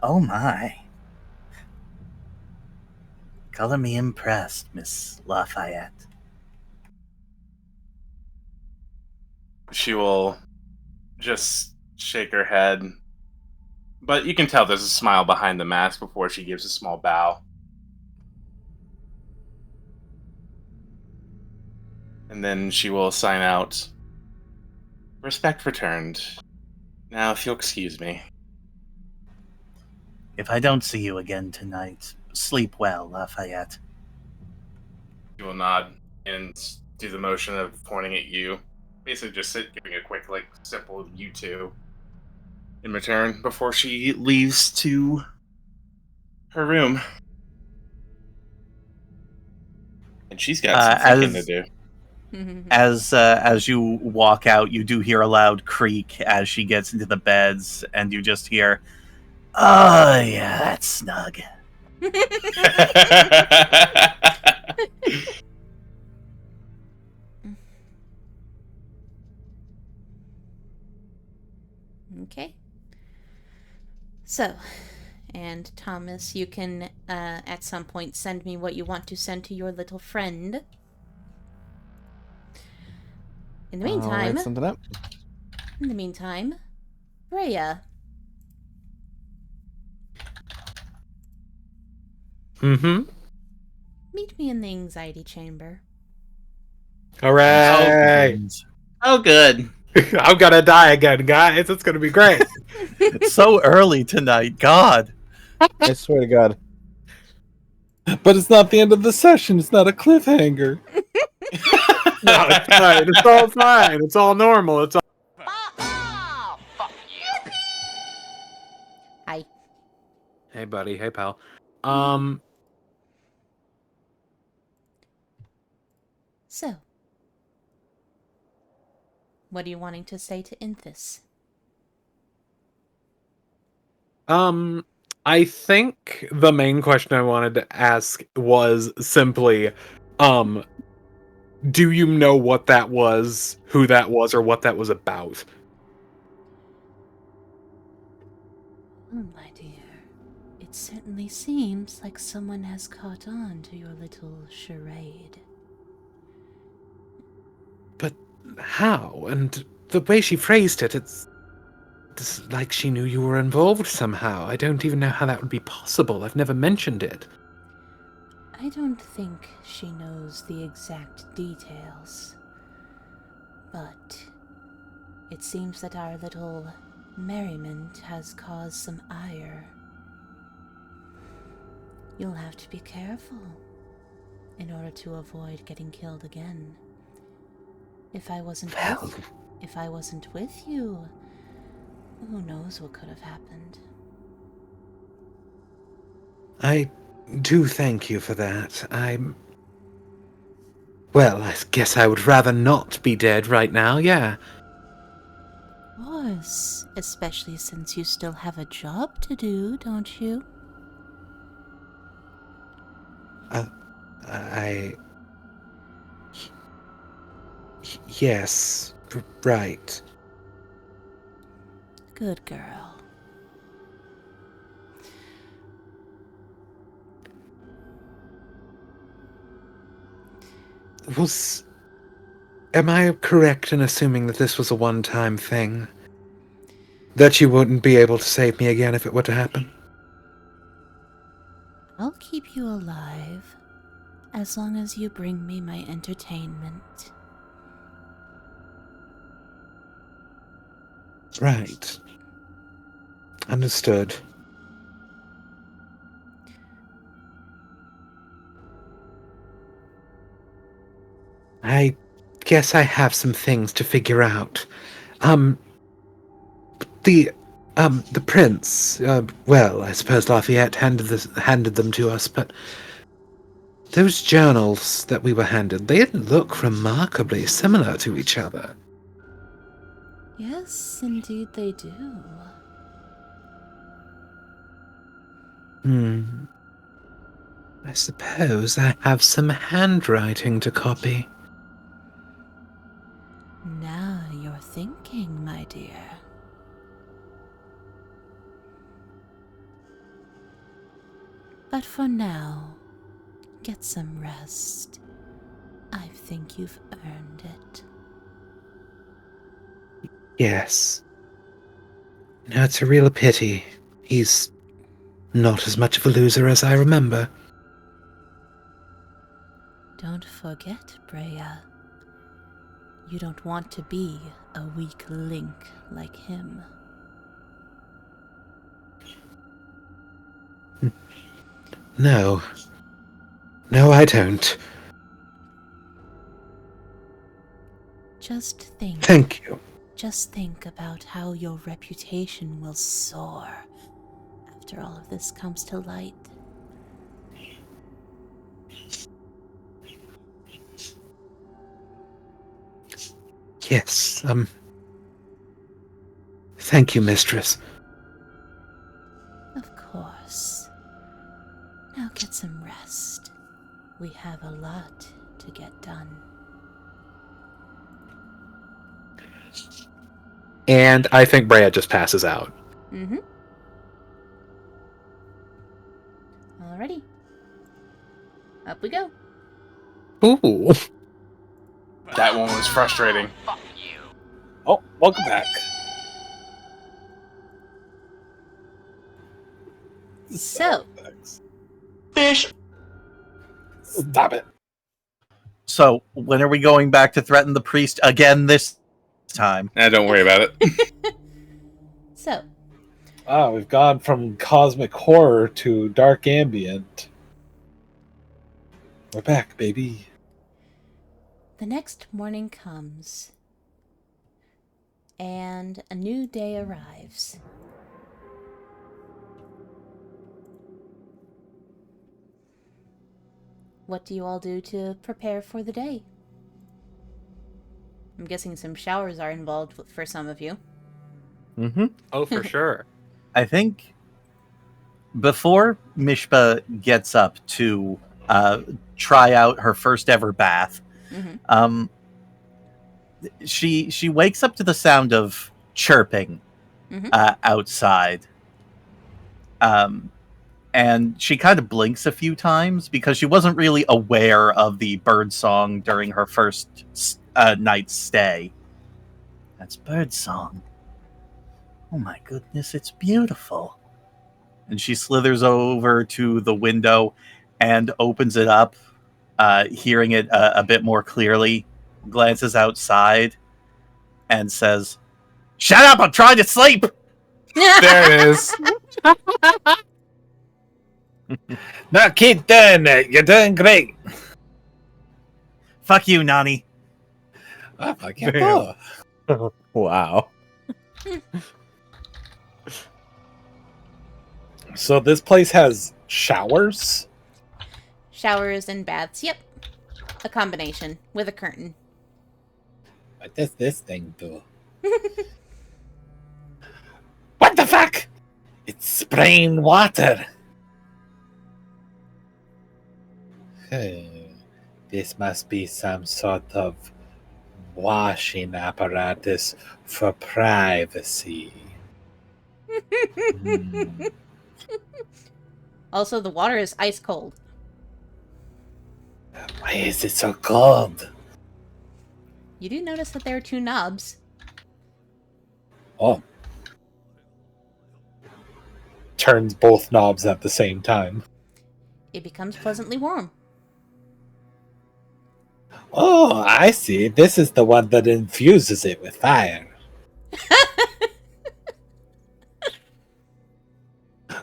Oh my. Color me impressed, Miss Lafayette. She will just shake her head. But you can tell there's a smile behind the mask before she gives a small bow. And then she will sign out. Respect returned. Now, if you'll excuse me. If I don't see you again tonight, sleep well, Lafayette. She will nod and do the motion of pointing at you. Basically just giving a quick, like, simple you two in return before she leaves to her room. And she's got some thinking to do. As you walk out, you do hear a loud creak as she gets into the beds, and you just hear, "Oh yeah, that's snug." Okay. So, and Thomas, you can at some point send me what you want to send to your little friend. In the meantime, I'll write something up. In the meantime, Breia. Meet me in the anxiety chamber. Hooray! Oh, good. I'm gonna die again, guys. It's gonna be great. It's so early tonight, God. I swear to God. But it's not the end of the session. It's not a cliffhanger. No, it's fine. It's all fine. It's all normal. It's all... Hi. Hey, buddy. Hey, pal. So, what are you wanting to say to Inthus? I think the main question I wanted to ask was simply, do you know what that was, who that was, or what that was about? Oh, my dear. It certainly seems like someone has caught on to your little charade. But how? And the way she phrased it, it's like she knew you were involved somehow. I don't even know how that would be possible. I've never mentioned it. I don't think she knows the exact details. But it seems that our little merriment has caused some ire. You'll have to be careful. in order to avoid getting killed again. If I wasn't with you, who knows what could have happened. I do thank you for that. Well, I guess I would rather not be dead right now, yeah. Of course, especially since you still have a job to do, don't you? Yes, right. Good girl. Am I correct in assuming that this was a one-time thing? That you wouldn't be able to save me again if it were to happen? I'll keep you alive as long as you bring me my entertainment. Right. Understood. I guess I have some things to figure out. The prince, well, I suppose Lafayette handed them to us, but those journals that we were handed, they didn't look remarkably similar to each other. Yes, indeed they do. I suppose I have some handwriting to copy. Now you're thinking, my dear. But for now, get some rest. I think you've earned it. Yes. No, it's a real pity. He's not as much of a loser as I remember. Don't forget, Breia. You don't want to be a weak link like him. No. No, I don't. Just think. Thank you. Just think about how your reputation will soar after all of this comes to light. Yes, thank you, mistress. Of course. Now get some rest. We have a lot to get done. And I think Breia just passes out. Mm-hmm. Alrighty. Up we go. Ooh. That one was frustrating. Oh, welcome back. So. Fish. Stop it. So, when are we going back to threaten the priest again this time? Don't worry about it. So. We've gone from cosmic horror to dark ambient. We're back, baby. The next morning comes, and a new day arrives. What do you all do to prepare for the day? I'm guessing some showers are involved for some of you. Mm-hmm. Oh, for sure. I think before Mishpa gets up to try out her first ever bath, Mm-hmm. She wakes up to the sound of chirping outside. And she kind of blinks a few times because she wasn't really aware of the bird song during her first night's stay. That's bird song. Oh my goodness, it's beautiful. And she slithers over to the window and opens it up, hearing it a bit more clearly, glances outside, and says, "Shut up, I'm trying to sleep!" There it is. Now keep doing it. You're doing great. Fuck you, Nani. Oh, fuck you. Wow. So this place has showers? Showers and baths. Yep. A combination with a curtain. What does this thing do? What the fuck? It's spraying water. This must be some sort of washing apparatus for privacy. Also, the water is ice cold. Why is it so cold? You do notice that there are 2 knobs. Oh. Turns both knobs at the same time. It becomes pleasantly warm. Oh, I see. This is the one that infuses it with fire.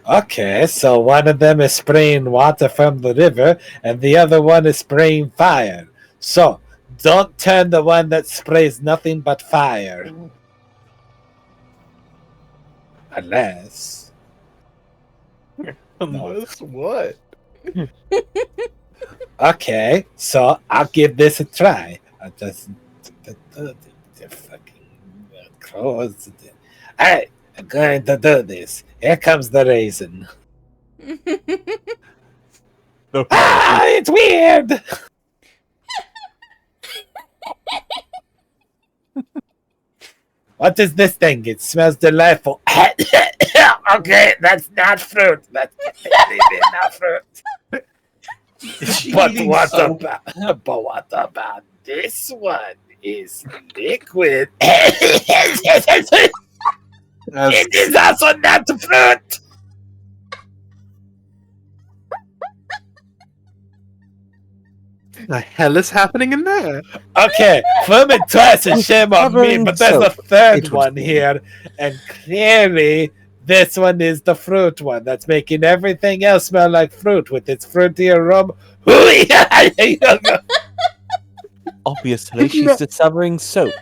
Okay, so one of them is spraying water from the river, and the other one is spraying fire. So, don't turn the one that sprays nothing but fire. Unless... Unless what? Okay, so I'll give this a try. I'll just... fucking close it. Alright, I'm going to do this. Here comes the raisin. Ah, it's weird! What is this thing? It smells delightful. Okay, that's not fruit. That's maybe not fruit. But what about this one? Is liquid. It is also not fruit. The hell is happening in there? Okay, fool it twice and shame on me, but there's a third one here, and clearly this one is the fruit one that's making everything else smell like fruit with its fruity aroma. Obviously, she's discovering soap.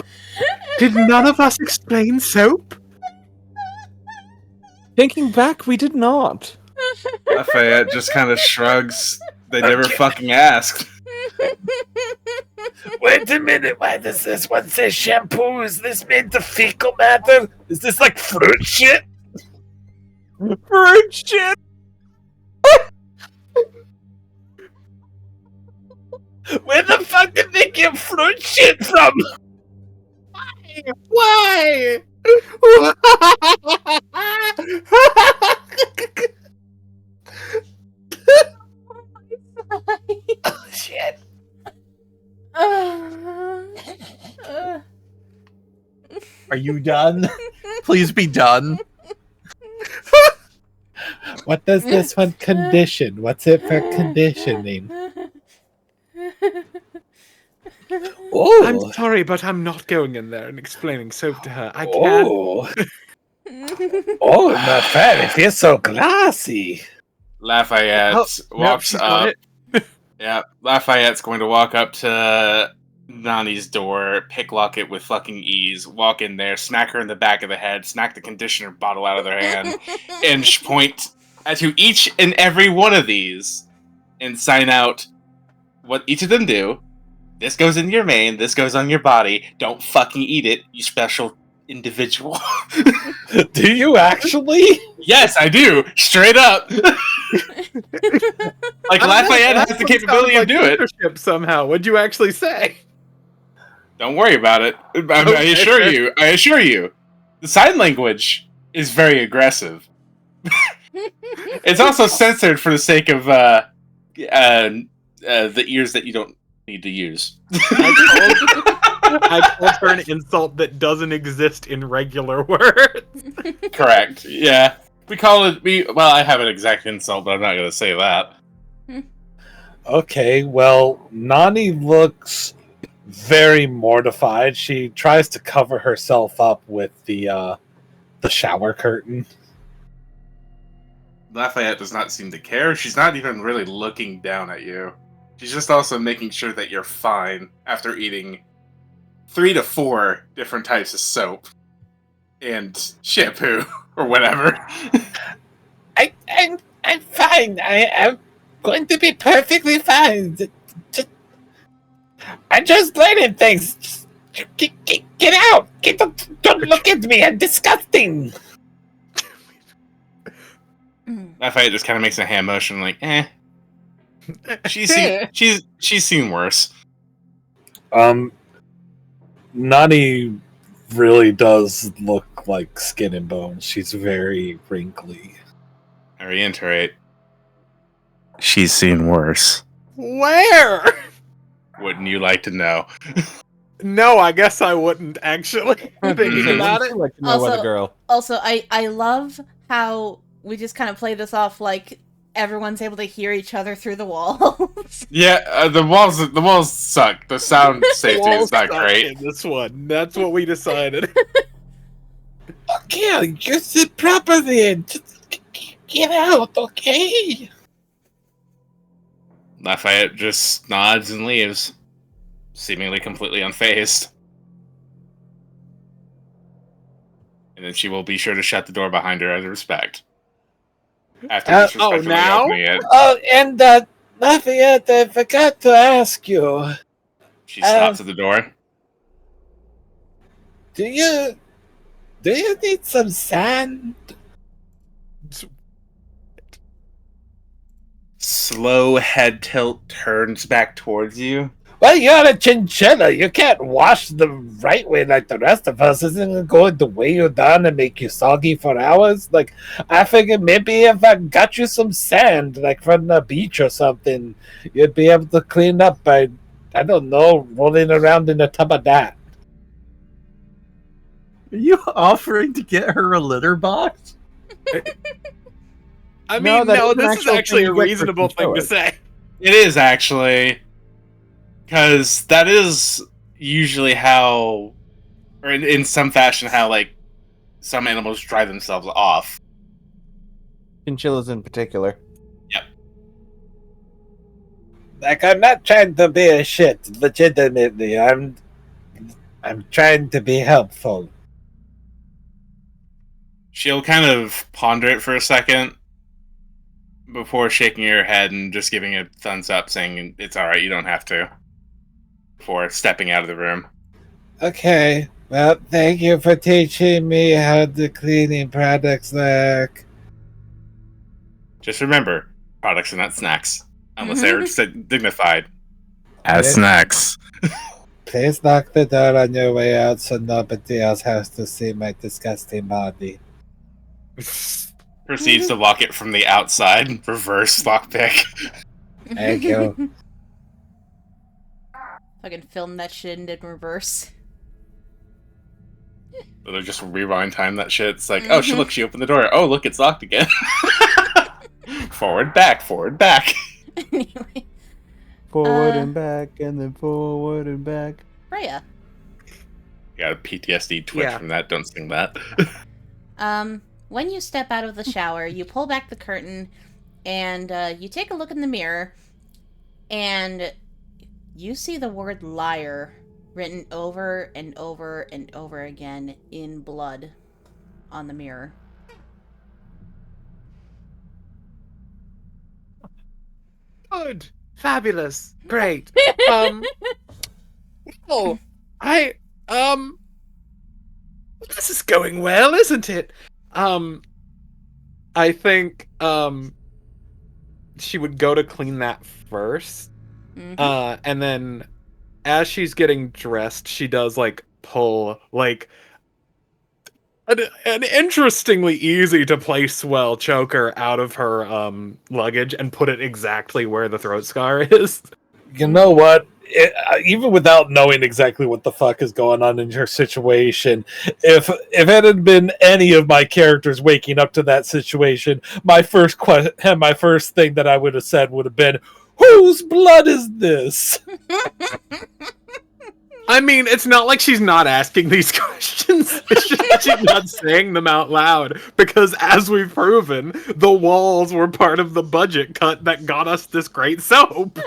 Did none of us explain soap? Thinking back, we did not. Lafayette just kind of shrugs. They never fucking asked. Wait a minute, why does this one say shampoo? Is this made to fecal matter? Is this like fruit shit? Fruit shit! Where the fuck did they get fruit shit from? Why? Oh, shit. Are you done? Please be done. What does this one condition? What's it for conditioning? Oh, I'm sorry, but I'm not going in there and explaining soap to her. I can't. Oh, not fair. It feels so glassy. Lafayette walks up. Yeah, Lafayette's going to walk up to Nani's door, picklock it with fucking ease, walk in there, smack her in the back of the head, smack the conditioner bottle out of their hand, and point to each and every one of these and sign out what each of them do. This goes in your main, this goes on your body. Don't fucking eat it, you special individual. Do you actually? Yes, I do. Straight up. Like Lafayette has the capability of doing it. Somehow, what'd you actually say? Don't worry about it. I assure you. The sign language is very aggressive. It's also censored for the sake of the ears that you don't need to use. I called her an insult that doesn't exist in regular words. Correct. Yeah. We call it... Well, I have an exact insult, but I'm not going to say that. Okay, well, Nani looks very mortified. She tries to cover herself up with the shower curtain. Lafayette does not seem to care. She's not even really looking down at you. She's just also making sure that you're fine after eating 3 to 4 different types of soap and shampoo or whatever. I'm fine. I am going to be perfectly fine. I'm just learning things. Get out! Don't look at me. I'm disgusting. Lafayette just kind of makes a hand motion, like, eh. She's seen worse. Nani really does look like skin and bones. She's very wrinkly. I reiterate. She's seen worse. Where? Wouldn't you like to know? No, I guess I wouldn't, actually. Thinking about it. Like to know what a girl. Also, I love how we just kind of play this off like everyone's able to hear each other through the walls. Yeah, the walls suck. The sound safety is not great. In this one, that's what we decided. Okay, you sit properly and just get out, okay? Lafayette just nods and leaves, seemingly completely unfazed. And then she will be sure to shut the door behind her out of respect. After disrespectfully opening it. Oh, and Lafayette, I forgot to ask you. She stops at the door. Do you need some sand? Slow head tilt turns back towards you. Well, you're a chinchilla. You can't wash the right way like the rest of us. Isn't it going to weigh you down and make you soggy for hours? Like, I figured maybe if I got you some sand, like from the beach or something, you'd be able to clean up by, I don't know, rolling around in a tub of that. Are you offering to get her a litter box? I mean, no, this is actually a reasonable thing to say. It is, actually. Because that is usually how, or in some fashion, how, like, some animals dry themselves off. Chinchillas in particular. Yep. Like, I'm not trying to be a shit, legitimately. I'm trying to be helpful. She'll kind of ponder it for a second before shaking her head and just giving a thumbs up, saying it's alright, you don't have to. Before stepping out of the room. Okay, well, thank you for teaching me how the cleaning products work. Just remember, products are not snacks. Unless they're dignified. As snacks. Please lock the door on your way out so nobody else has to see my disgusting body. Proceeds to lock it from the outside. Reverse lockpick. Thank you. Fucking film that shit in reverse. So they'll just rewind time that shit. It's like, oh, she opened the door. Oh, look, it's locked again. Forward, back, forward, back. Anyway. Forward and back, and then forward and back. Breia. You got a PTSD twitch from that. Don't sing that. When you step out of the shower, you pull back the curtain, and you take a look in the mirror, and you see the word liar written over and over and over again in blood on the mirror. Good. Fabulous. Great. This is going well, isn't it? I think, she would go to clean that first. And then as she's getting dressed, she does, like, pull, like, an interestingly easy to place well choker out of her luggage and put it exactly where the throat scar is. You know what? Even without knowing exactly what the fuck is going on in her situation, if it had been any of my characters waking up to that situation, my first thing that I would have said would have been, "Whose blood is this?" I mean, it's not like she's not asking these questions. It's just that she's not saying them out loud. Because as we've proven, the walls were part of the budget cut that got us this great soap.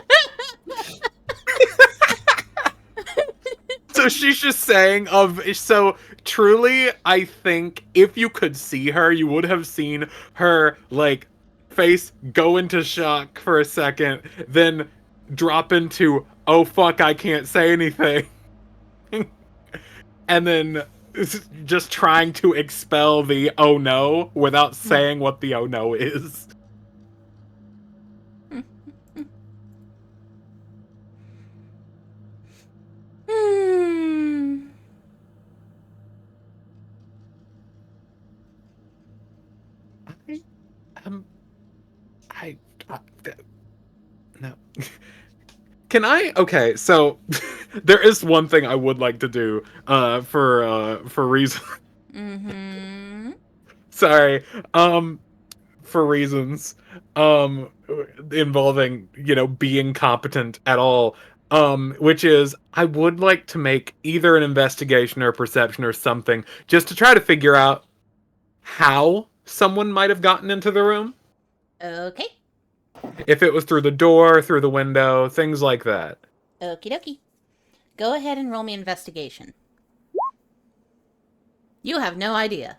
So she's just saying so truly, I think if you could see her, you would have seen her, like, face go into shock for a second, then drop into, oh fuck, I can't say anything. And then just trying to expel the oh no without saying what the oh no is. No. Can I? Okay, so there is one thing I would like to do for reason. Mm-hmm. Sorry. For reasons involving, being competent at all. Which is, I would like to make either an investigation or perception or something, just to try to figure out how someone might have gotten into the room. Okay. If it was through the door, through the window, things like that. Okie dokie. Go ahead and roll me investigation. You have no idea.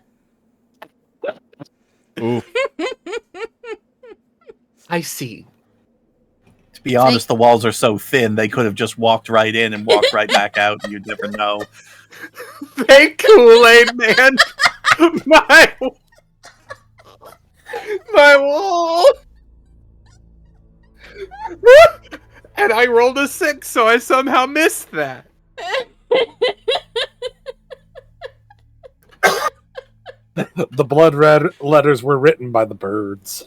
Ooh. I see. To be honest, the walls are so thin, they could have just walked right in and walked right back out, and you'd never know. Thank Kool-Aid Man! My wall! And I rolled a 6, so I somehow missed that. The blood red letters were written by the birds.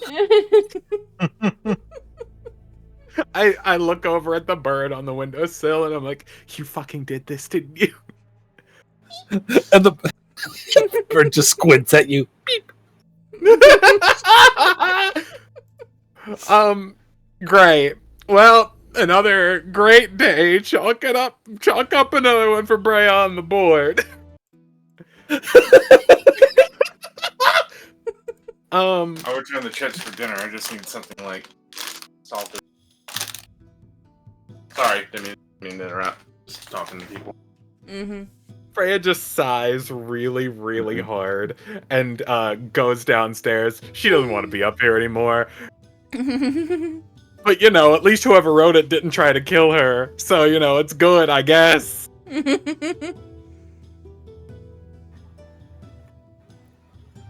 I look over at the bird on the windowsill and I'm like, you fucking did this, didn't you? And the bird just squints at you. Beep. Great. Well, another great day. Chalk up another one for Breia on the board. I'll return the chips for dinner. I just need something like salted. Sorry, didn't mean to interrupt. Just talking to people. Mm-hmm. Breia just sighs really, really hard and goes downstairs. She doesn't want to be up here anymore. But, at least whoever wrote it didn't try to kill her. So, it's good, I guess.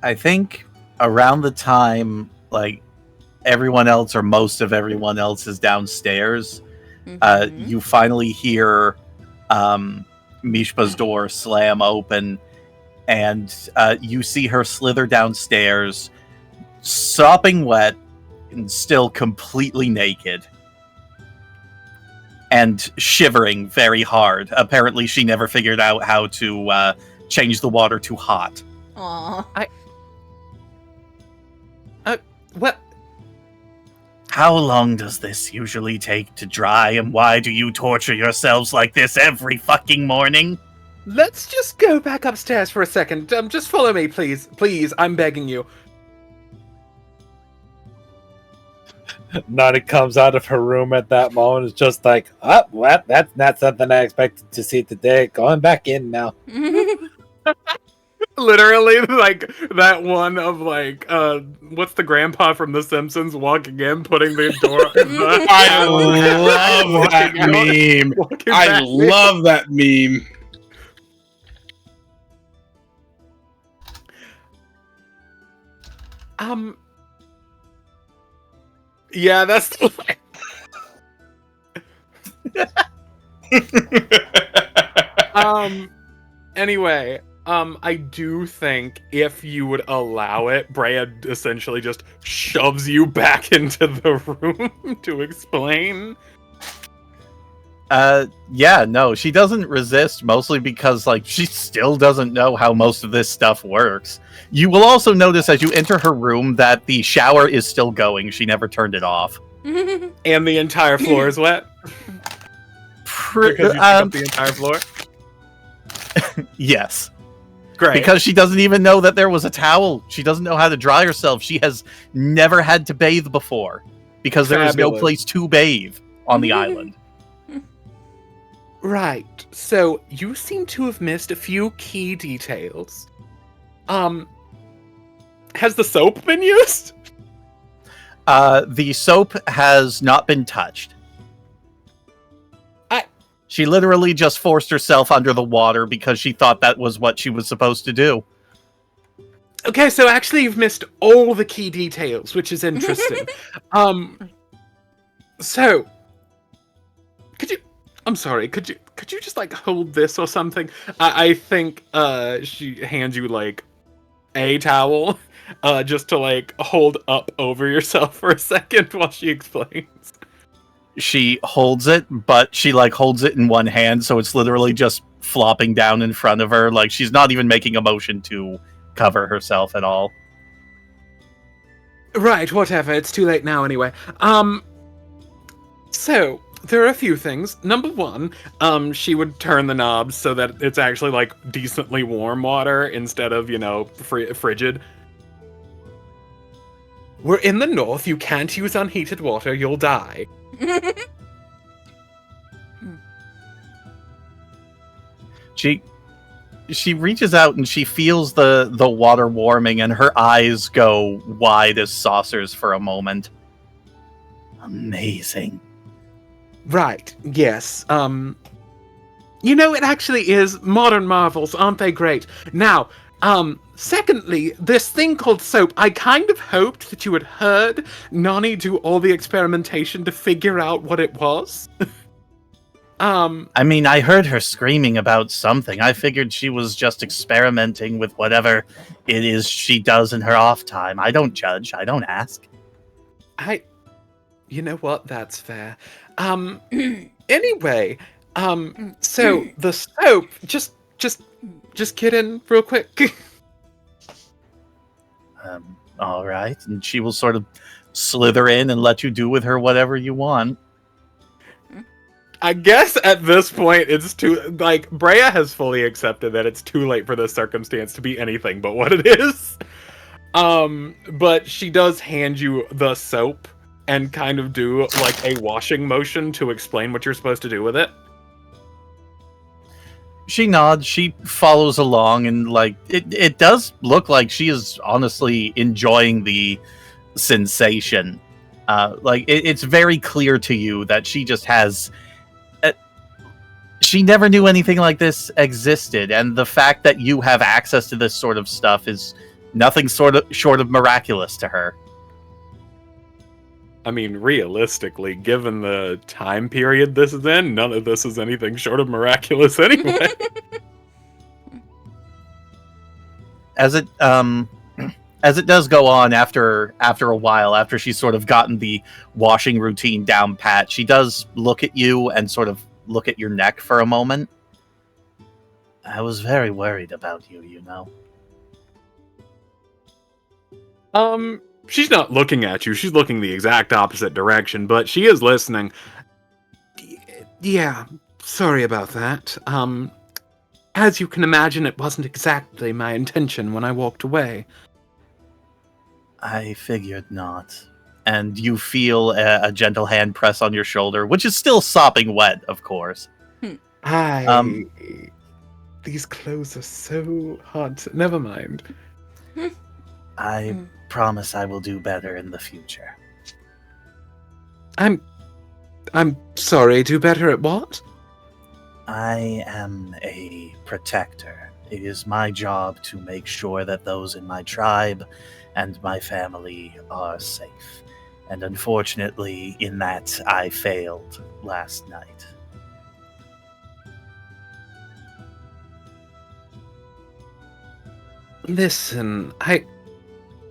I think around the time, like, everyone else or most of everyone else is downstairs, you finally hear Mishpa's door slam open, and you see her slither downstairs, sopping wet and still completely naked. And shivering very hard. Apparently she never figured out how to change the water to hot. Aww. What? How long does this usually take to dry, and why do you torture yourselves like this every fucking morning? Let's just go back upstairs for a second. Just follow me, please. Please, I'm begging you. Nani comes out of her room at that moment. It's just like, oh, well, that's not something I expected to see today. Going back in now. Literally, like, that one of, like, what's the grandpa from The Simpsons walking in, putting the door in the... I love that meme. I love that meme. Yeah, that's the anyway, I do think if you would allow it, Breia essentially just shoves you back into the room to explain. Yeah, no, she doesn't resist, mostly because, like, she still doesn't know how most of this stuff works. You will also notice as you enter her room that the shower is still going. She never turned it off. And the entire floor is wet? Because you took up the entire floor? Yes. Great. Because she doesn't even know that there was a towel. She doesn't know how to dry herself. She has never had to bathe before. Because there is no place to bathe. on the island. Right. So you seem to have missed a few key details. Has the soap been used? The soap has not been touched. She literally just forced herself under the water because she thought that was what she was supposed to do. Okay, so actually you've missed all the key details, which is interesting. So could you just like hold this or something? I think she hands you like a towel just to like hold up over yourself for a second while she explains. She holds it, but she like holds it in one hand, so it's literally just flopping down in front of her. Like she's not even making a motion to cover herself at all. Right, whatever. It's too late now anyway. So there are a few things. Number one, she would turn the knobs so that it's actually like decently warm water instead of, frigid. We're in the north. You can't use unheated water. You'll die. She reaches out and she feels the water warming, and her eyes go wide as saucers for a moment. Amazing. Right, yes. It actually is modern marvels, aren't they great? Now, secondly, this thing called soap, I kind of hoped that you had heard Nani do all the experimentation to figure out what it was. I mean, I heard her screaming about something. I figured she was just experimenting with whatever it is she does in her off time. I don't judge. I don't ask. You know what? That's fair. Anyway, so the soap, just kidding real quick. All right. And she will sort of slither in and let you do with her whatever you want. I guess at this point it's too, like, Breia has fully accepted that it's too late for this circumstance to be anything but what it is. But she does hand you the soap and kind of do like a washing motion to explain what you're supposed to do with it. She nods, she follows along, and like it does look like she is honestly enjoying the sensation. It's very clear to you that she just has she never knew anything like this existed, and the fact that you have access to this sort of stuff is nothing short of miraculous to her. I mean, realistically, given the time period this is in, none of this is anything short of miraculous anyway. As it does go on after a while, after she's sort of gotten the washing routine down pat, she does look at you and sort of look at your neck for a moment. I was very worried about you, you know. She's not looking at you. She's looking the exact opposite direction, but she is listening. Yeah, sorry about that. As you can imagine, it wasn't exactly my intention when I walked away. I figured not. And you feel a gentle hand press on your shoulder, which is still sopping wet, of course. These clothes are so hot. Never mind. I promise I will do better in the future. I'm sorry, do better at what? I am a protector. It is my job to make sure that those in my tribe and my family are safe. And unfortunately, in that, I failed last night. Listen,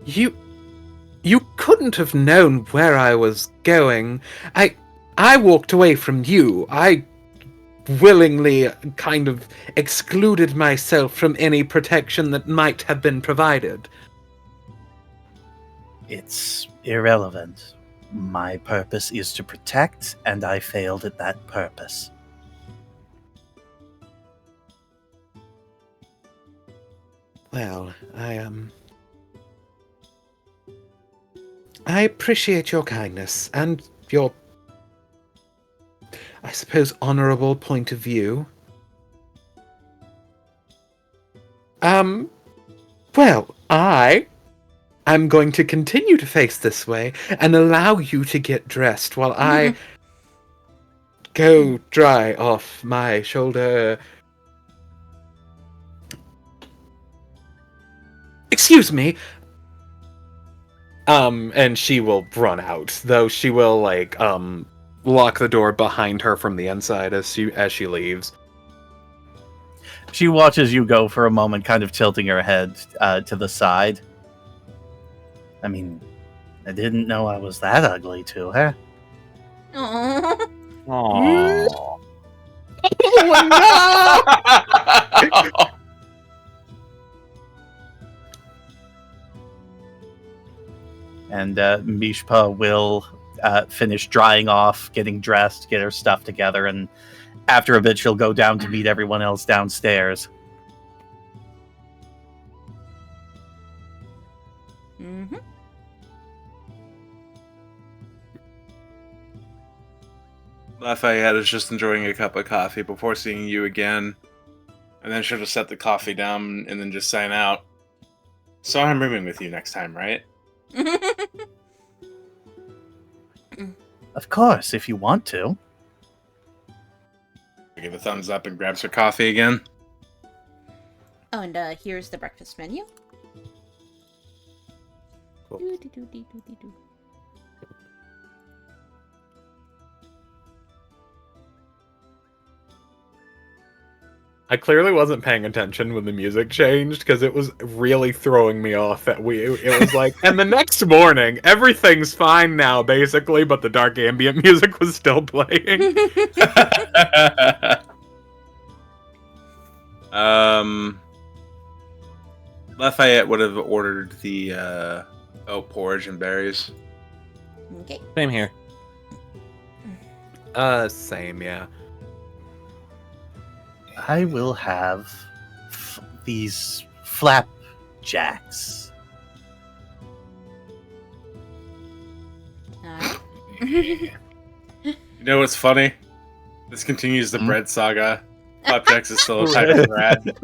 You couldn't have known where I was going. I walked away from you. I willingly kind of excluded myself from any protection that might have been provided. It's irrelevant. My purpose is to protect, and I failed at that purpose. Well, I appreciate your kindness and your suppose, honorable point of view. Well, I'm going to continue to face this way and allow you to get dressed while I go dry off my shoulder. Excuse me. And she will run out, though she will, like, lock the door behind her from the inside as she leaves. She watches you go for a moment, kind of tilting her head to the side. I mean, I didn't know I was that ugly to her. Aww. Aww. Oh, no! And Mishpa will finish drying off, getting dressed, get her stuff together, and after a bit she'll go down to meet everyone else downstairs. Mm-hmm. Lafayette is just enjoying a cup of coffee before seeing you again. And then she'll just set the coffee down and then just sign out. So I'm rooming with you next time, right? Of course, if you want to. Give a thumbs up and grabs her coffee again. Oh, and here's the breakfast menu. Cool. Do-do-do-do-do-do. I clearly wasn't paying attention when the music changed because it was really throwing me off that it was like, and the next morning, everything's fine now, basically, but the dark ambient music was still playing. Lafayette would have ordered the oat porridge and berries. Okay. Same here. Same, yeah. I will have these flapjacks. You know what's funny? This continues the bread saga. Flapjacks is still a type of bread.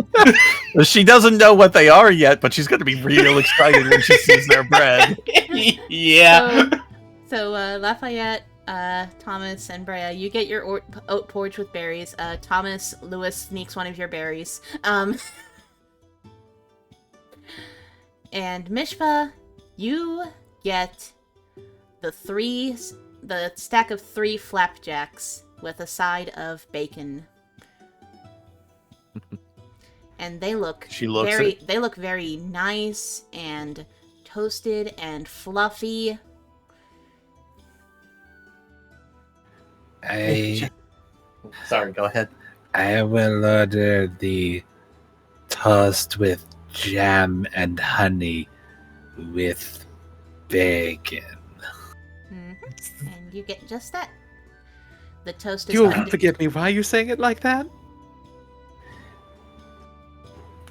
She doesn't know what they are yet, but she's going to be real excited when she sees their bread. Yeah. So Lafayette, Thomas, and Breia, you get your oat porridge with berries. Thomas, Lewis sneaks one of your berries. And Mishpa, you get the stack of 3 flapjacks with a side of bacon. And they look very nice and toasted and fluffy. Sorry, go ahead. I will order the toast with jam and honey with bacon. Mm-hmm. And you get just that. The toast is You'll forgive me. Why are you saying it like that?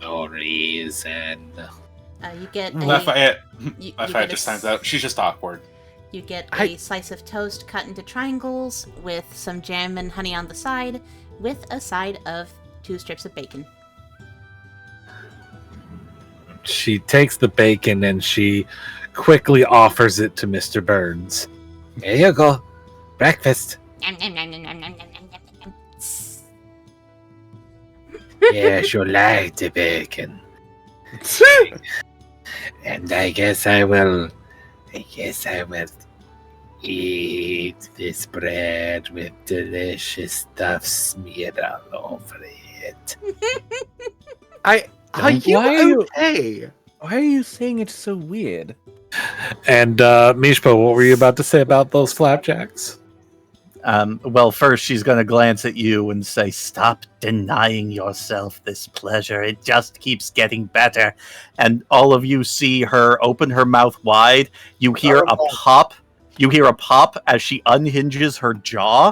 No reason. You get Lafayette. you Lafayette get just signs out. She's just awkward. You get a slice of toast cut into triangles with some jam and honey on the side, with a side of 2 strips of bacon. She takes the bacon and she quickly offers it to Mr. Burns. Here you go. Breakfast. Yes, you like the bacon. And I guess I will eat this bread with delicious stuff smeared all over it. Are you okay? Why are you saying it's so weird? And Mishpa, what were you about to say about those flapjacks? Well, first she's going to glance at you and say, "Stop denying yourself this pleasure. It just keeps getting better." And all of you see her open her mouth wide. You hear a pop. You hear a pop as she unhinges her jaw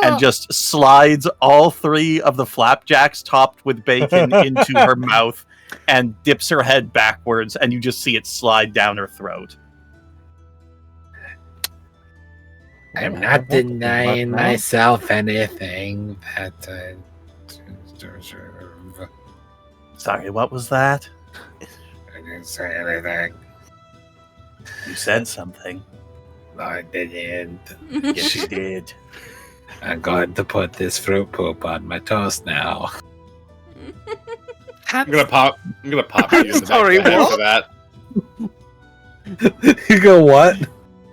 and just slides all 3 of the flapjacks topped with bacon into her mouth and dips her head backwards, and you just see it slide down her throat. I'm I not want to denying look now. myself anything that I deserve. Sorry, what was that? I didn't say anything. You said something. I didn't. Yes, you did. I'm going to put this fruit poop on my toast now. I'm gonna pop you in the back Sorry, of the head what? for that. You go what?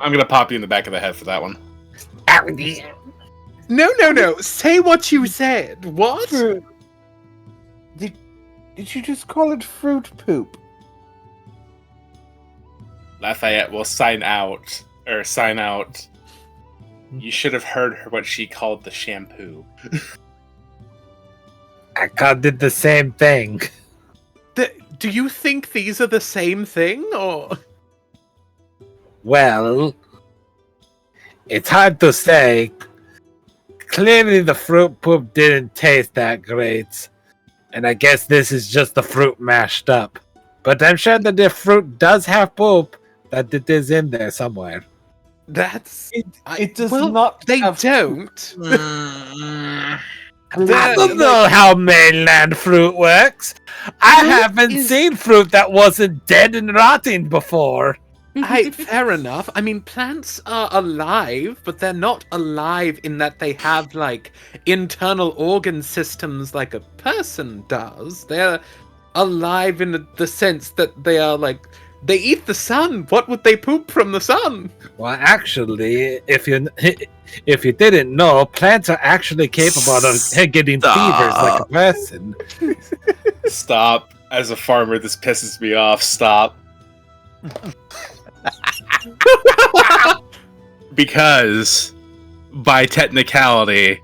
I'm gonna pop you in the back of the head for that one. No. Say what you said. What? Did you just call it fruit poop? Lafayette will sign out. You should have heard her what she called the shampoo. I called it the same thing. Do you think these are the same thing, or? Well, it's hard to say. Clearly the fruit poop didn't taste that great. And I guess this is just the fruit mashed up. But I'm sure that if fruit does have poop, that it is in there somewhere. That's It does well, not. They have- don't. I don't know how mainland fruit works. I haven't seen fruit that wasn't dead and rotting before. Fair enough. I mean, plants are alive, but they're not alive in that they have, like, internal organ systems like a person does. They're alive in the sense that they are, like, they eat the sun. What would they poop from the sun? Well, actually, if you didn't know, plants are actually capable of getting fevers like a person. Stop. As a farmer, this pisses me off. Stop. Because, by technicality,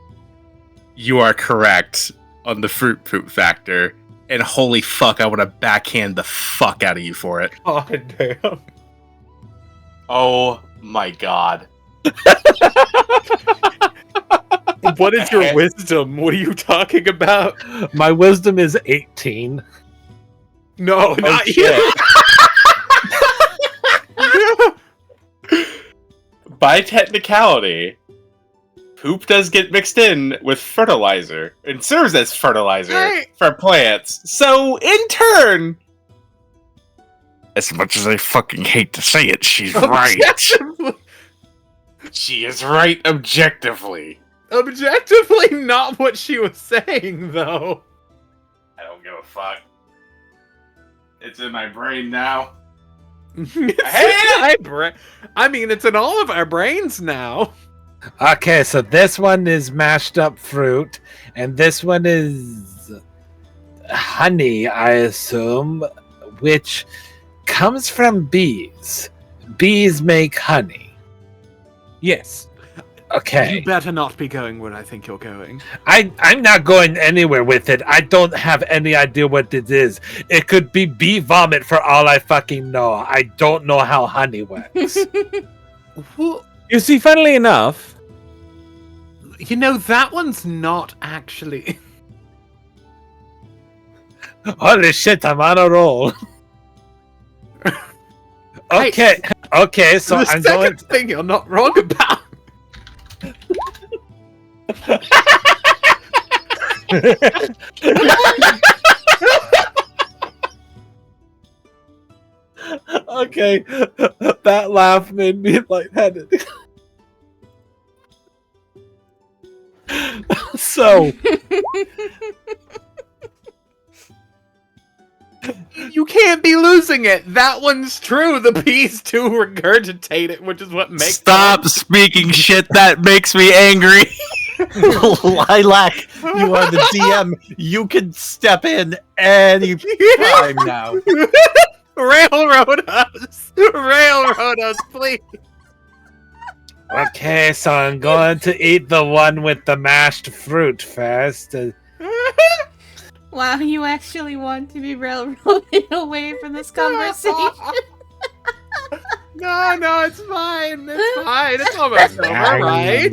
you are correct on the fruit poop factor. And holy fuck, I want to backhand the fuck out of you for it. Oh, damn. Oh my god. What is your wisdom? What are you talking about? My wisdom is 18. No, not shit. you. By technicality, poop does get mixed in with fertilizer and serves as fertilizer Right. for plants. So, in turn, as much as I fucking hate to say it, she's right. She is right objectively. Objectively, not what she was saying, though. I don't give a fuck. It's in my brain now. I mean, it's in all of our brains now. Okay, so this one is mashed up fruit, and this one is honey, I assume, which comes from bees. Bees make honey. Yes. Okay. You better not be going where I think you're going. I'm not going anywhere with it. I don't have any idea what it is. It could be bee vomit for all I fucking know. I don't know how honey works. You see, funnily enough, You know, that one's not actually. Holy shit, I'm on a roll. Okay, okay, so the I'm second going. thing you're not wrong about. Okay, that laugh made me lightheaded. So, You can't be losing it. That one's true. The bees do regurgitate it, which is what makes Stop speaking shit. That makes me angry. Lilac, you are the DM. You can step in any time now. Railroad us. Railroad us, please. Okay, so I'm going to eat the one with the mashed fruit first. Wow, you actually want to be railroaded away from this conversation. No, it's fine. It's fine. It's almost over, right?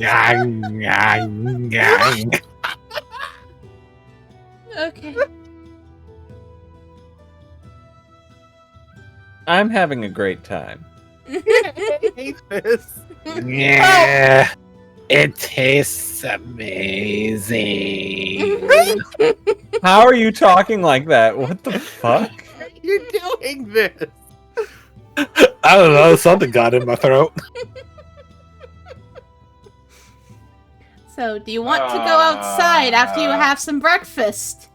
Okay. I'm having a great time. I hate this. Yeah. It tastes amazing. How are you talking like that? What the fuck? You're doing this. I don't know. Something got in my throat. So, do you want to go outside after you have some breakfast?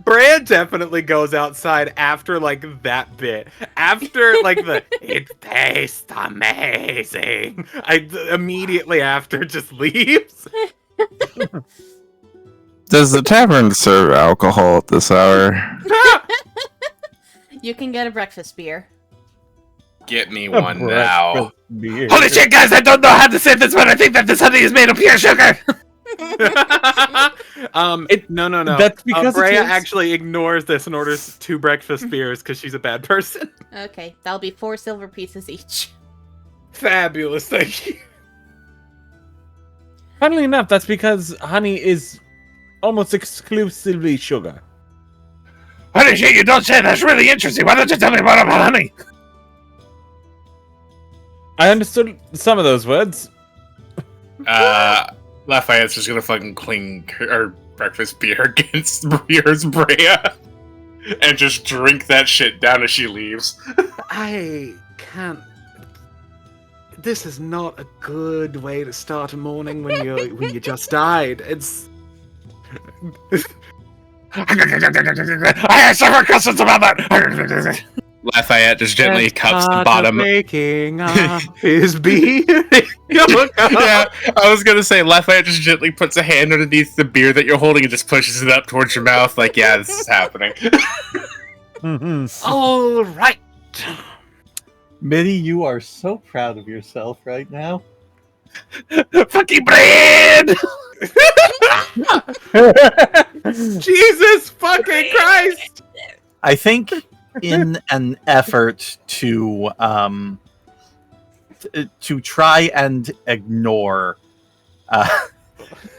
Breia definitely goes outside after, like, that bit. After, like, it tastes amazing. Immediately after just leaves. Does the tavern serve alcohol at this hour? You can get a breakfast beer. Get me one now. Holy shit, guys! I don't know how to say this, but I think that this honey is made of pure sugar. No. That's because Breia actually ignores this and orders 2 breakfast beers because she's a bad person. Okay, that'll be 4 silver pieces each. Fabulous, thank you. Funnily enough, that's because honey is almost exclusively sugar. Holy shit, you don't say. That's really interesting. Why don't you tell me more about honey? I understood some of those words. Lafayette's just gonna fucking cling her breakfast beer against yours, Breia, and just drink that shit down as she leaves. I can't. This is not a good way to start a morning when you just died. It's. I have several questions about that. Lafayette just gently cups the bottom. Making his beer. Yeah, I was gonna say Lafayette just gently puts a hand underneath the beer that you're holding and just pushes it up towards your mouth. Like, yeah, this is happening. All right. Mitty, you are so proud of yourself right now. Fucking bread! Jesus fucking Christ! I think in an effort to try and ignore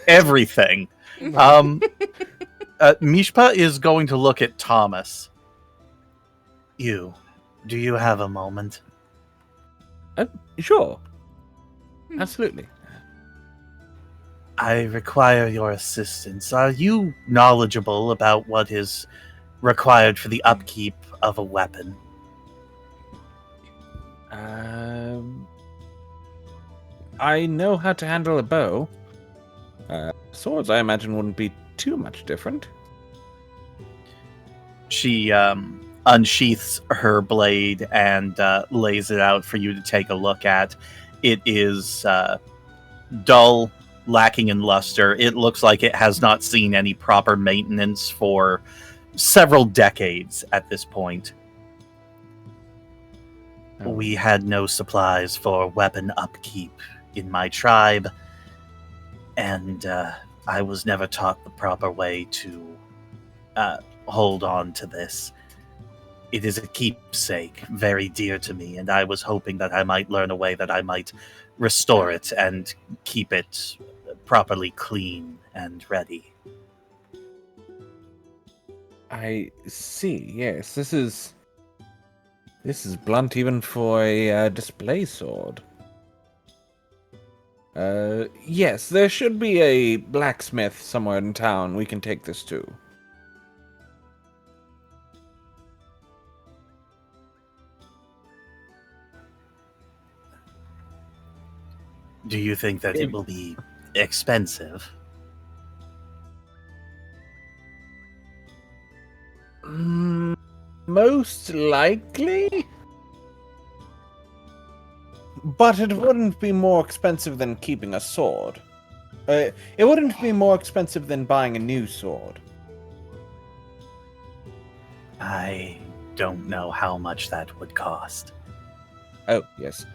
everything, Mishpa is going to look at Thomas. Do you have a moment? Sure. Absolutely. I require your assistance. Are you knowledgeable about what is required for the upkeep of a weapon? I know how to handle a bow. Swords, I imagine, wouldn't be too much different. She unsheaths her blade and lays it out for you to take a look at. It is dull, lacking in luster. It looks like it has not seen any proper maintenance for several decades at this point. We had no supplies for weapon upkeep in my tribe, and I was never taught the proper way to hold on to this. It is a keepsake, very dear to me, and I was hoping that I might learn a way that I might restore it and keep it properly clean and ready. I see, yes. This is blunt even for a display sword. Yes, there should be a blacksmith somewhere in town we can take this to. Do you think that it will be expensive? Most likely. But it wouldn't be more expensive than keeping a sword. It wouldn't be more expensive than buying a new sword. I don't know how much that would cost. Oh, yes.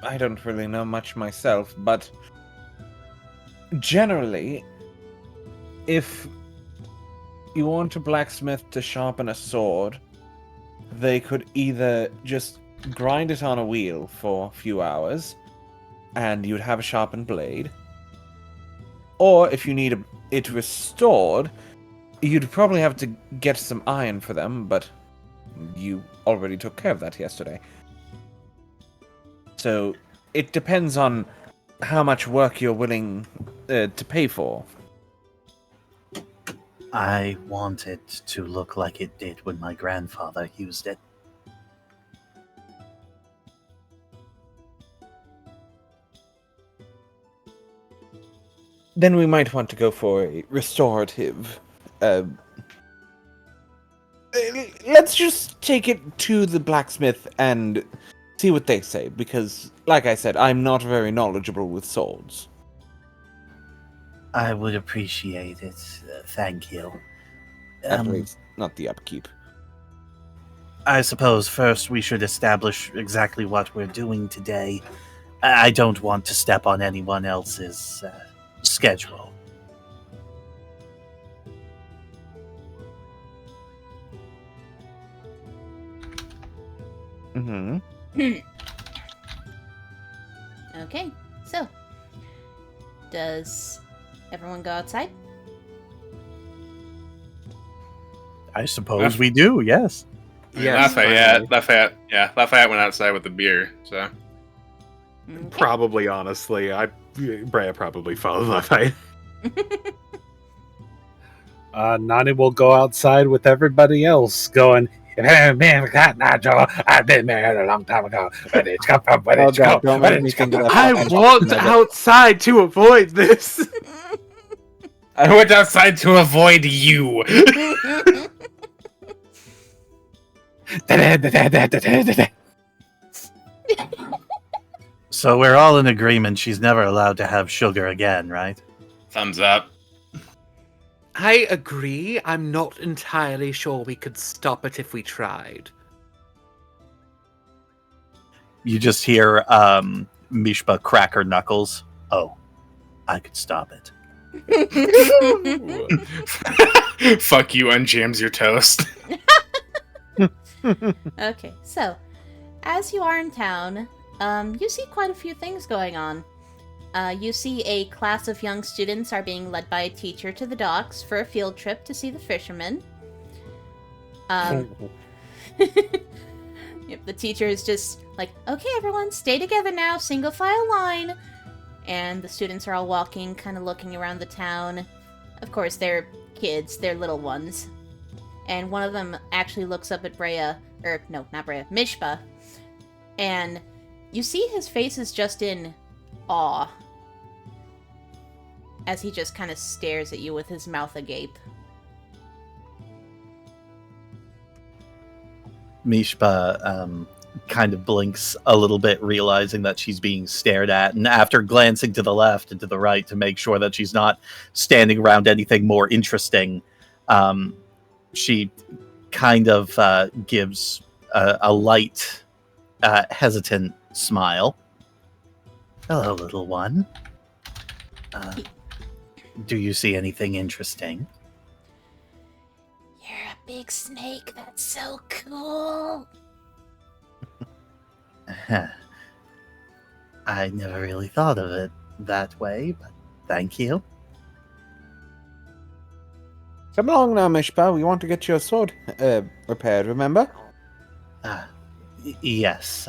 I don't really know much myself, but generally, if you want a blacksmith to sharpen a sword, they could either just grind it on a wheel for a few hours, and you'd have a sharpened blade. Or if you need it restored, you'd probably have to get some iron for them, but you already took care of that yesterday. So it depends on how much work you're willing to pay for. I want it to look like it did when my grandfather used it. Then we might want to go for a restorative. Let's just take it to the blacksmith and see what they say, because, like I said, I'm not very knowledgeable with swords. I would appreciate it. Thank you. At least, not the upkeep. I suppose first we should establish exactly what we're doing today. I don't want to step on anyone else's schedule. Mm-hmm. Okay, so does everyone go outside? I suppose we do, yes. Yeah, Lafayette went outside with the beer, so. Okay. Probably, honestly. Breia probably followed Lafayette. Nani will go outside with everybody else, going, "Hey, man, God, not Joe. I've been married a long time ago. Where did it come from? Where did it go? Don't Where let did me it come think of from?" that. I walked outside to avoid this. I went outside to avoid you. So we're all in agreement she's never allowed to have sugar again, right? Thumbs up. I agree. I'm not entirely sure we could stop it if we tried. You just hear Mishpa crack her knuckles. Oh, I could stop it. Fuck you, unjams your toast. Okay, so as you are in town, you see quite a few things going on. You see a class of young students are being led by a teacher to the docks for a field trip to see the fishermen. Yep, the teacher is just like, okay, everyone, stay together now, single file line. And the students are all walking, kind of looking around the town. Of course, they're kids, they're little ones. And one of them actually looks up at Breia, or no, not Breia, Mishpa. And you see his face is just in awe. As he just kind of stares at you with his mouth agape. Mishpa kind of blinks a little bit, realizing that she's being stared at, and after glancing to the left and to the right to make sure that she's not standing around anything more interesting, she kind of gives a light, hesitant smile. Hello, little one. Do you see anything interesting? You're a big snake, that's so cool. I never really thought of it that way, but thank you. Come along now, Mishpa. We want to get your sword repaired, remember? Yes,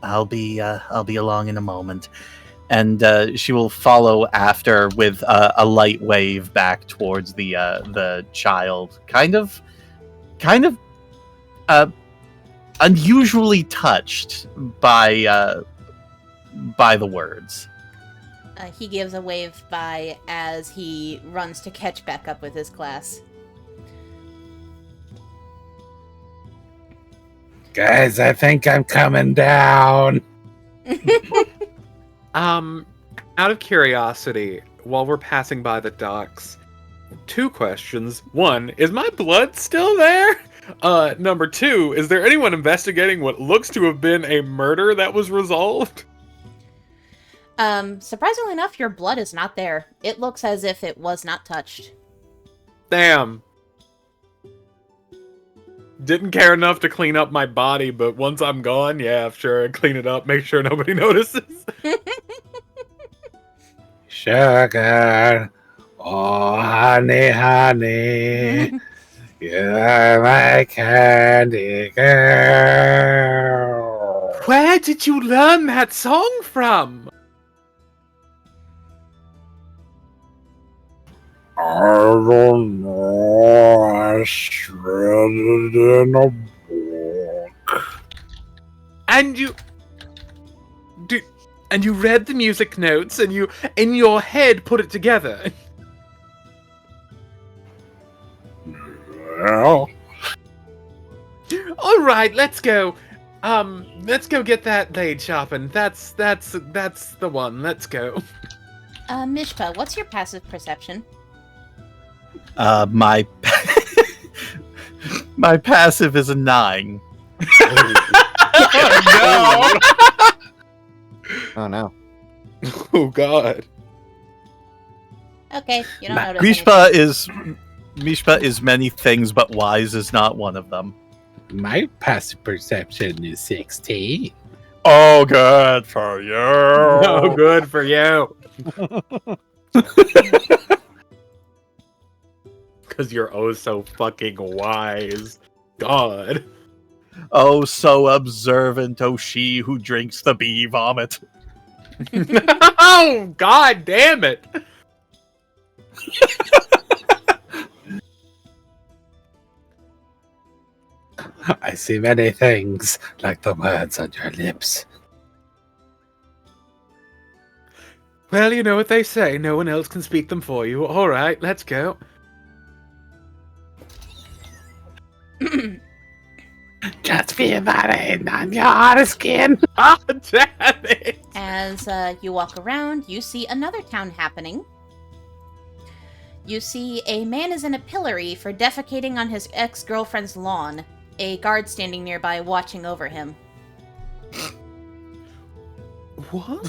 I'll be along in a moment. And she will follow after with a light wave back towards the child, kind of unusually touched by the words. He gives a wave by as he runs to catch back up with his class. Guys, I think I'm coming down. Out of curiosity, while we're passing by the docks, 2 questions. 1, is my blood still there? Number 2, is there anyone investigating what looks to have been a murder that was resolved? Surprisingly enough, your blood is not there. It looks as if it was not touched. Damn. Didn't care enough to clean up my body, but once I'm gone, yeah, sure, clean it up, make sure nobody notices. Sugar. Oh, honey, honey. You're my candy girl. Where did you learn that song from? I don't know. I read it in a book. And you read the music notes and you, in your head, put it together. Well, All right, let's go. Let's go get that laid sharpened. That's the one. Let's go. Mishpa, what's your passive perception? My my passive is a 9. Oh Oh no. no! Oh god. Okay, you don't notice anything. Mishpa is many things, but wise is not one of them. My passive perception is 16. Oh, good for you. Oh, good for you. Because you're oh so fucking wise. God. Oh, so observant, oh she who drinks the bee vomit. Oh, god damn it. I see many things like the words on your lips. Well, you know what they say. No one else can speak them for you. All right, let's go. Just feel that hand on your hard skin. Ah, damn it. As you walk around, you see another town happening. You see a man is in a pillory for defecating on his ex-girlfriend's lawn. A guard standing nearby watching over him. What?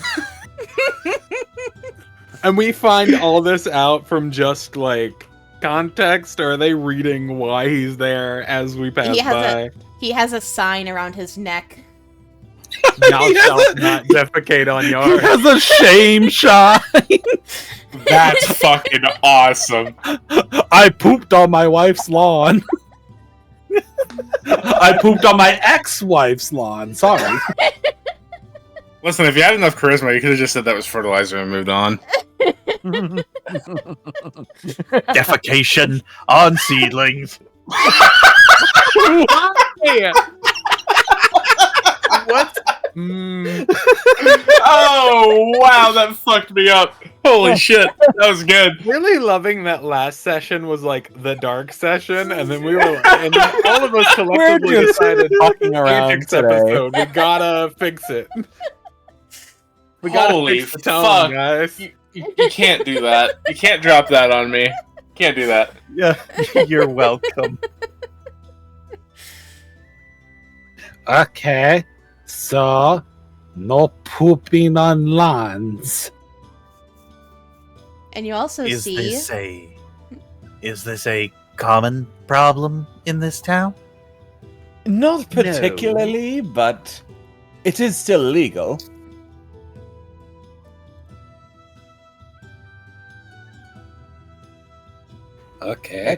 And we find all this out from just, like, context, or are they reading why he's there as we pass by? He has a sign around his neck. Thou shalt not defecate on he yours. has a shame shine. That's fucking awesome. I pooped on my wife's lawn. I pooped on my ex-wife's lawn. Sorry. Listen, if you had enough charisma, you could have just said that was fertilizer and moved on. Defecation on seedlings. Why? What? Oh, wow, that fucked me up. Holy shit, that was good. Really loving that last session was like the dark session, and then we were, and then all of us collectively We're just decided, talking around Ajax today. episode, we gotta fix it. We gotta Holy fix the tone, fuck. guys. You can't do that. You can't drop that on me. Can't do that. Yeah, you're welcome. Okay, so no pooping on lawns. And you also Is see... this a common problem in this town? Not particularly, but it is still legal. Okay.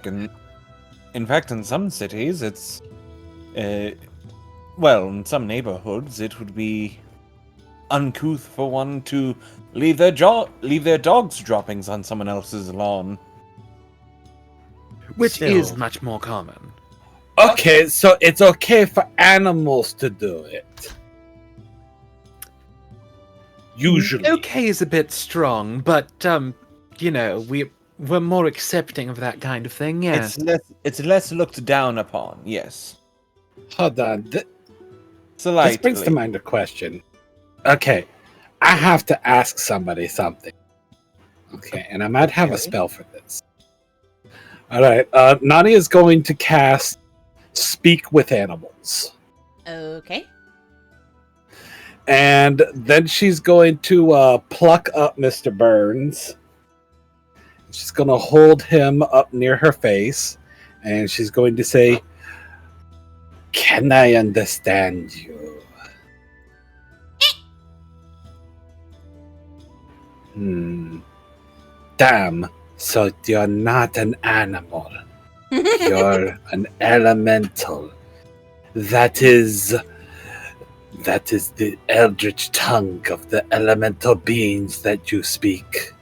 In fact, in some cities, it's... well, in some neighborhoods, it would be uncouth for one to leave their dog's droppings on someone else's lawn. Which Still. is much more common. Okay, so it's okay for animals to do it. Usually. Okay is a bit strong, but, you know, we're more accepting of that kind of thing, yes. It's less looked down upon, yes. Hold on. This Slightly. brings to mind a question. Okay, I have to ask somebody something. Okay, and I might have a spell for this. Alright, Nani is going to cast Speak with Animals. Okay. And then she's going to pluck up Mr. Burns. She's going to hold him up near her face. And she's going to say, "Can I understand you?" Damn. So you're not an animal. You're an elemental. That is that is the eldritch tongue of the elemental beings that you speak.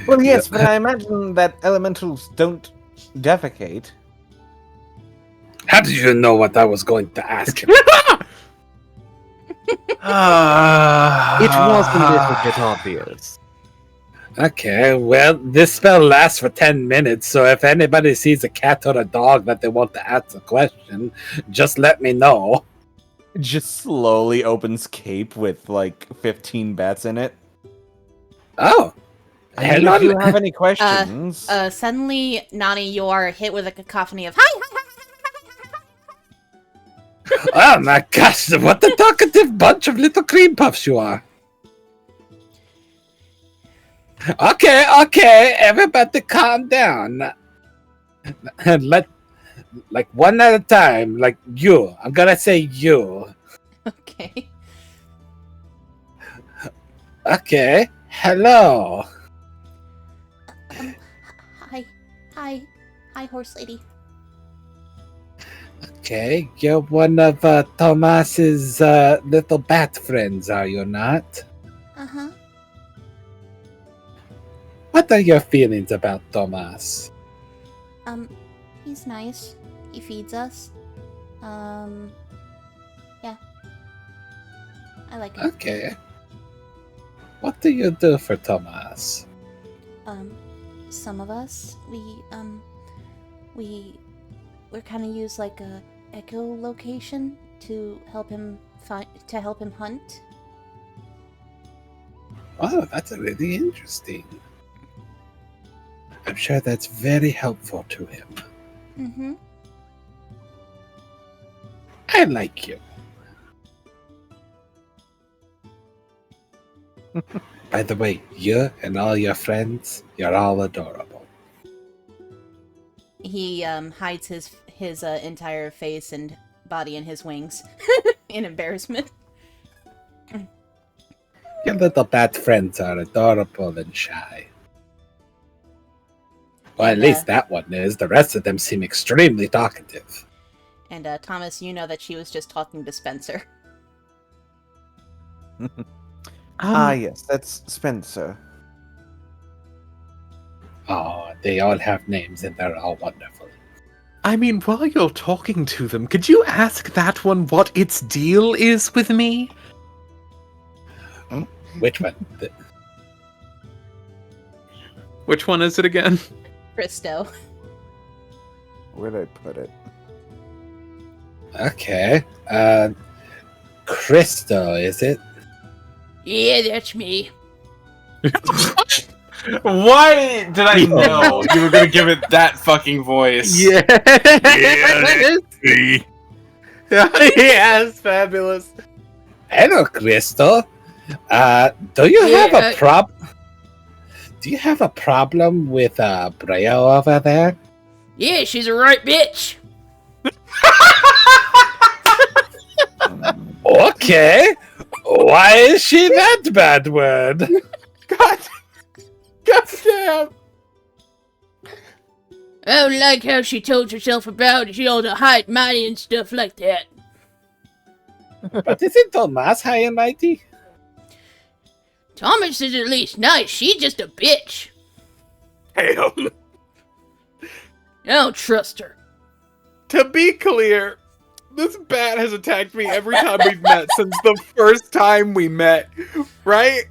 Well, yes, but I imagine that elementals don't defecate. How did you know what I was going to ask him? It was a little bit obvious. Okay, well, this spell lasts for 10 minutes, so if anybody sees a cat or a dog that they want to ask a question, just let me know. Just slowly opens cape with like 15 bats in it. Oh. I mean, if you have any questions... Suddenly, Nani, you are hit with a cacophony of hi. Oh my gosh, what a talkative bunch of little cream puffs you are. Okay, everybody calm down. Let, like, one at a time, like you. I'm gonna say you. Okay. Okay, hello. Hi, horse lady. Okay, you're one of Tomas's little bat friends, are you not? Uh-huh. What are your feelings about Tomas? He's nice. He feeds us. Yeah. I like him. Okay. What do you do for Tomas? Some of us, we're kind of use like a echolocation to help him hunt. Oh, that's really interesting. I'm sure that's very helpful to him. Mm-hmm. I like you. By the way, you and all your friends, you're all adorable. He hides his entire face and body in his wings in embarrassment. Your little bat friends are adorable and shy. Well, at least that one is. The rest of them seem extremely talkative. And Thomas, you know that she was just talking to Spencer. Yes, that's Spencer. Oh, they all have names and they're all wonderful. I mean, while you're talking to them, could you ask that one what its deal is with me? Which one? Which one is it again? Christo. Where'd I put it? Okay. Christo, is it? Yeah, that's me. Why did I know you were gonna give it that fucking voice? Yeah. Me. Yes, fabulous. Hello, Christo. Do you have a Do you have a problem with Breia over there? Yeah, she's a right bitch. Okay. Why is she that bad word? God damn. I don't like how she told herself about she all the high and mighty and stuff like that. But isn't Tomas high and mighty? Thomas is at least nice. She's just a bitch. Hell. I don't trust her. To be clear, this bat has attacked me every time we've met since the first time we met, right?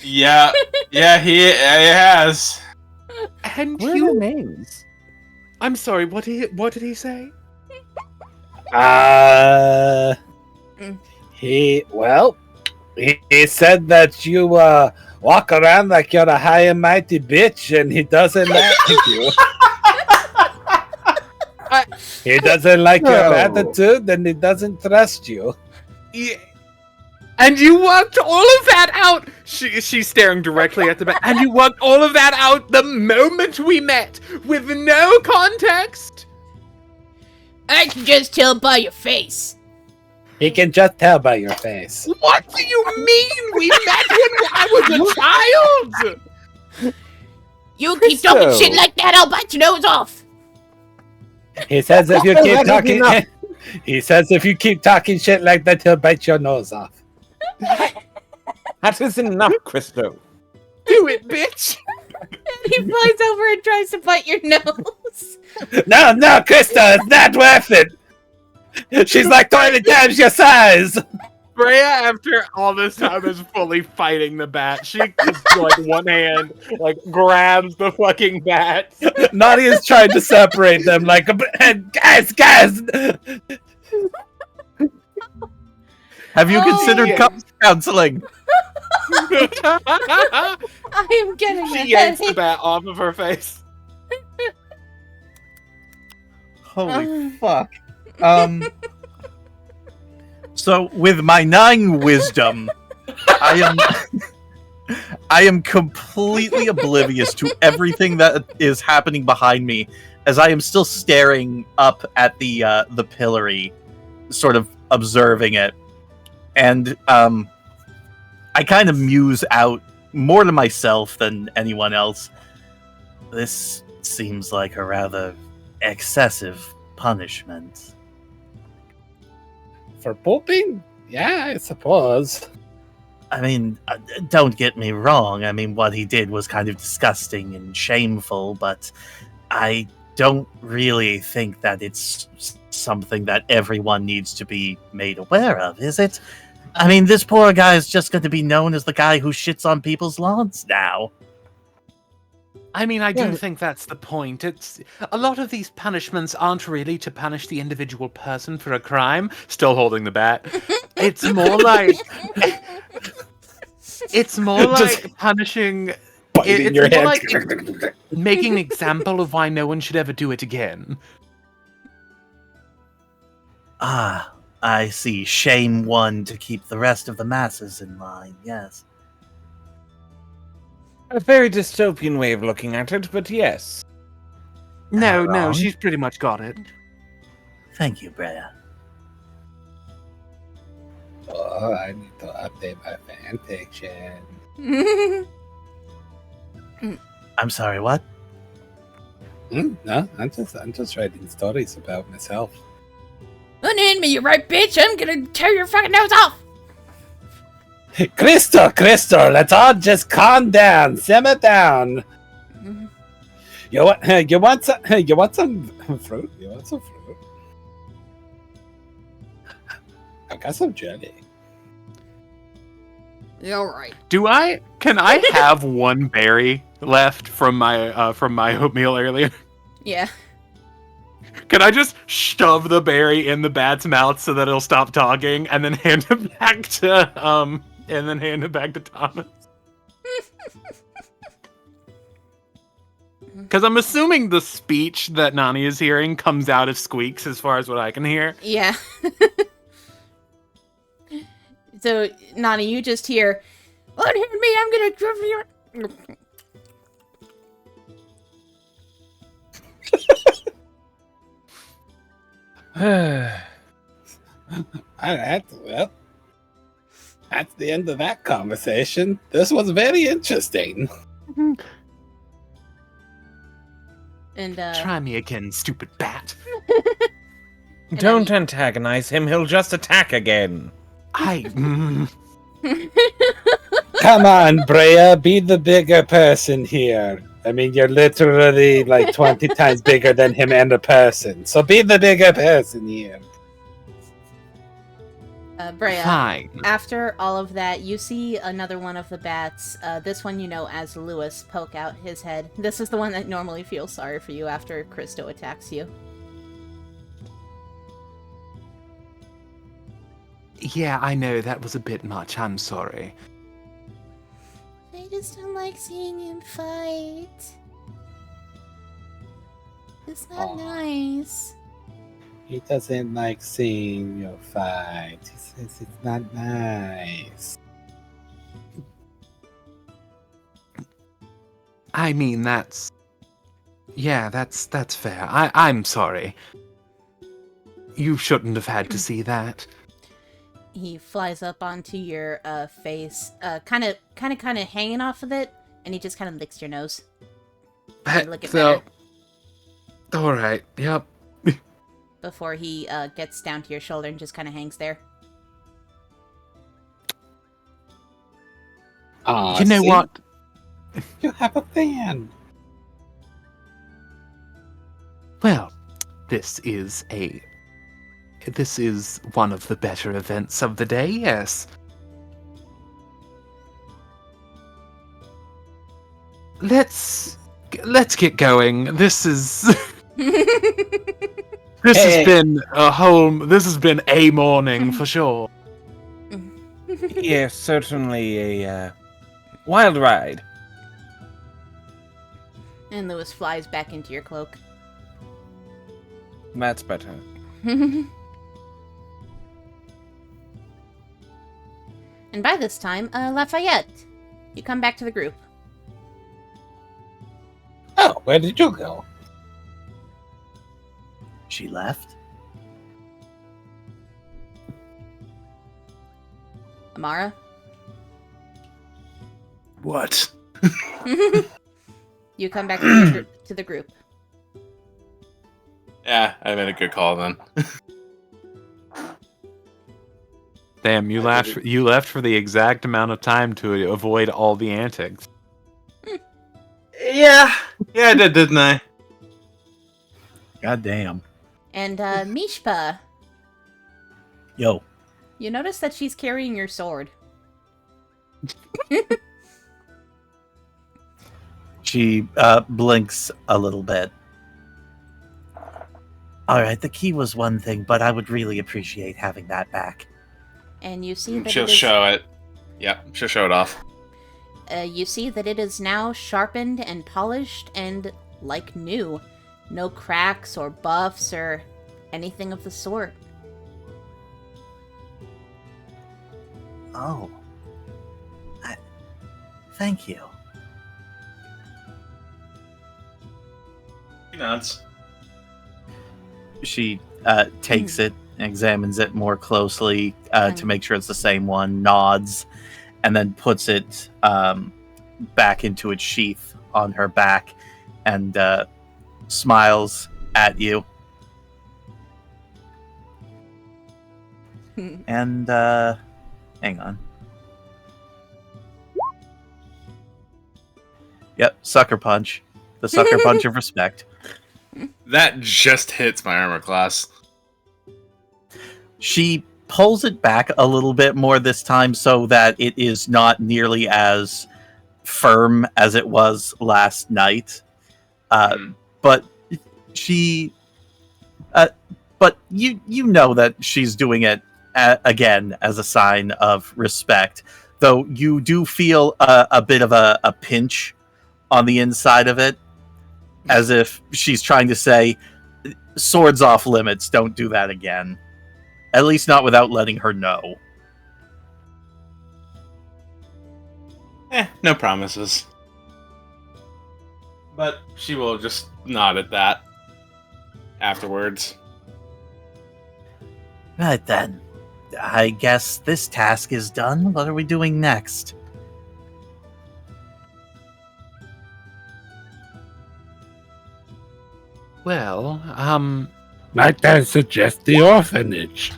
Yeah, he has. And Where are the names? I'm sorry, what did he say? He said that you walk around like you're a high and mighty bitch, and he doesn't like you. He doesn't like your attitude, and he doesn't trust you. Yeah. And you worked all of that out. She's staring directly at the bat. And you worked all of that out the moment we met, with no context. I can just tell by your face. He can just tell by your face. What do you mean? We met when I was a child. You keep talking shit like that, I'll bite your nose off. He says if you keep talking... He says if you keep talking shit like that, he'll bite your nose off. That is enough, Christo. Do it, bitch! And he flies over and tries to bite your nose. No, Krista, it's not worth it. She's like 20 times your size. Breia, after all this time, is fully fighting the bat. She just, like, one hand, like, grabs the fucking bat. Nani is trying to separate them, like, guys! Have you considered counseling? I am getting She yanks the bat off of her face. Holy fuck. So, with my 9 wisdom, I am completely oblivious to everything that is happening behind me, as I am still staring up at the pillory, sort of observing it. And I kind of muse out, more to myself than anyone else. This seems like a rather excessive punishment. For pooping? Yeah, I suppose. I mean, don't get me wrong. I mean, what he did was kind of disgusting and shameful, but I don't really think that it's something that everyone needs to be made aware of, is it? I mean, this poor guy is just going to be known as the guy who shits on people's lawns now. I mean, I do think that's the point. It's a lot of these punishments aren't really to punish the individual person for a crime. Still holding the bat. It's more like punishing. Biting your head. Like making an example of why no one should ever do it again. Ah, I see. Shame one to keep the rest of the masses in line. Yes. A very dystopian way of looking at it, but yes. No, she's pretty much got it. Thank you, Breia. Oh, I need to update my fan fiction. I'm sorry, what? No, I'm just writing stories about myself. Unhand me, you right bitch! I'm gonna tear your fucking nose off! Crystal, let's all just calm down, simmer down. You want some fruit? You want some fruit? I got some jelly. All right. Can I have one berry left from my oatmeal earlier? Yeah. Can I just shove the berry in the bat's mouth so that it'll stop talking, and then hand it back to Thomas? Because I'm assuming the speech that Nani is hearing comes out as squeaks, as far as what I can hear. Yeah. So, Nani, you just hear, "Unhand me, I'm gonna give you." Alright, well, that's the end of that conversation. This was very interesting. And Try me again, stupid bat. Don't antagonize him, he'll just attack again. Come on, Breia, be the bigger person here. I mean, you're literally like 20 times bigger than him and a person. So be the bigger person here. Breia, Fine. after all of that, you see another one of the bats, this one you know as Lewis, poke out his head. This is the one that normally feels sorry for you after Christo attacks you. Yeah, I know, that was a bit much. I'm sorry. I just don't like seeing him fight. It's not nice. He doesn't like seeing you fight. He says it's not nice. I mean, that's fair. I'm sorry. You shouldn't have had to see that. He flies up onto your face, kind of hanging off of it, and he just kind of licks your nose. Look at better. All right. Yep. Before he gets down to your shoulder and just kind of hangs there. You know what? You have a fan. Well, this is one of the better events of the day, yes. Let's get going. This has been a morning for sure. Yes, certainly a wild ride. And Lewis flies back into your cloak. That's better. And by this time, Lafayette, you come back to the group. Oh, where did you go? She left? Amara? What? You come back to the group. Yeah, I made a good call then. Damn, you left for the exact amount of time to avoid all the antics. Yeah, I did, didn't I? God damn. And Mishpa, Yo. you notice that she's carrying your sword. She blinks a little bit. Alright, the key was one thing, but I would really appreciate having that back. And you see that She'll show it. Yep, she'll show it off. You see that it is now sharpened and polished and like new. No cracks or buffs or anything of the sort. Oh. Thank you. He nods. She takes it, examines it more closely to make sure it's the same one, nods, and then puts it back into its sheath on her back and smiles at you. And hang on. Yep, sucker punch. The sucker punch of respect. That just hits my armor class. She pulls it back a little bit more this time so that it is not nearly as firm as it was last night. But she... but you know that she's doing it again as a sign of respect. Though you do feel a bit of a pinch on the inside of it. As if she's trying to say, swords off limits, don't do that again. At least not without letting her know. No promises. But she will just nod at that afterwards. Right then. I guess this task is done. What are we doing next? Well, Might I suggest the orphanage?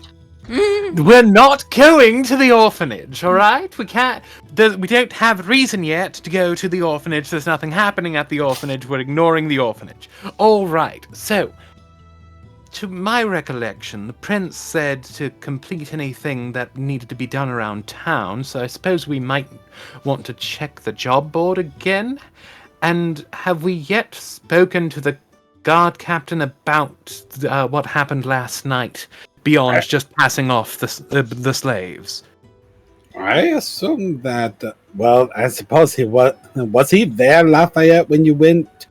we're not going to the orphanage, all right? We can't. We don't have reason yet to go to the orphanage. There's nothing happening at the orphanage. We're ignoring the orphanage. All right. So, to my recollection, the prince said to complete anything that needed to be done around town. So I suppose we might want to check the job board again. And have we yet spoken to the guard captain about what happened last night, beyond just passing off the slaves? I assume that. Well, I suppose he was. Was he there, Lafayette, when you went?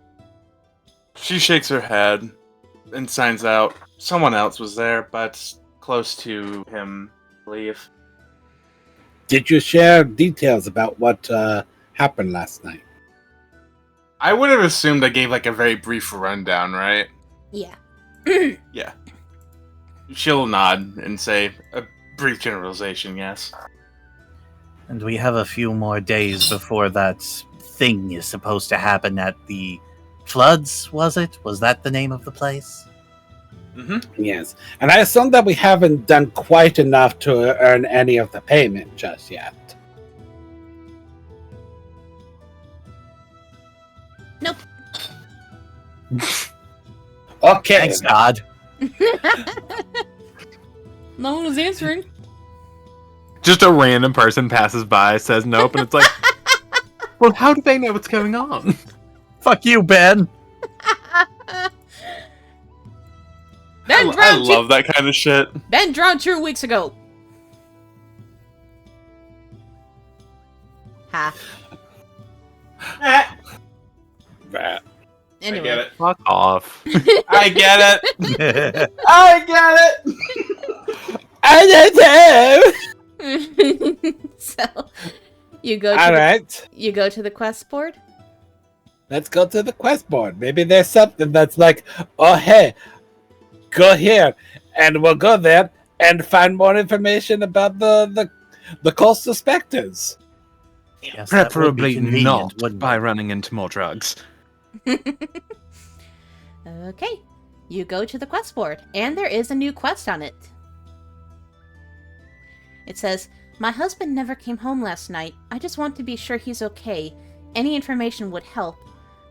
She shakes her head and signs out. Someone else was there, but close to him, I believe. Did you share details about what happened last night? I would have assumed I gave like a very brief rundown, right? Yeah. Yeah. She'll nod and say a brief generalization, yes. And we have a few more days before that thing is supposed to happen at the Floods, was it? Was that the name of the place? Mm-hmm. Yes. And I assume that we haven't done quite enough to earn any of the payment just yet. Nope. Okay. Thanks, God. No one was answering. Just a random person passes by, says nope, and it's like, well, how do they know what's going on? Fuck you, Ben. I love that kind of shit. Ben drowned 2 weeks ago. Ha. Right. Anyway. I get it. Fuck off. I get it. I get it. I don't know. So, you go to All right. you go to the quest board? Let's go to the quest board. Maybe there's something that's like, oh, hey, go here. And we'll go there and find more information about the coastal specters. Yes, that would be Preferably convenient, not wouldn't by it? running into more drugs. Okay. You go to the quest board, and there is a new quest on it. It says, "My husband never came home last night. I just want to be sure he's okay. Any information would help.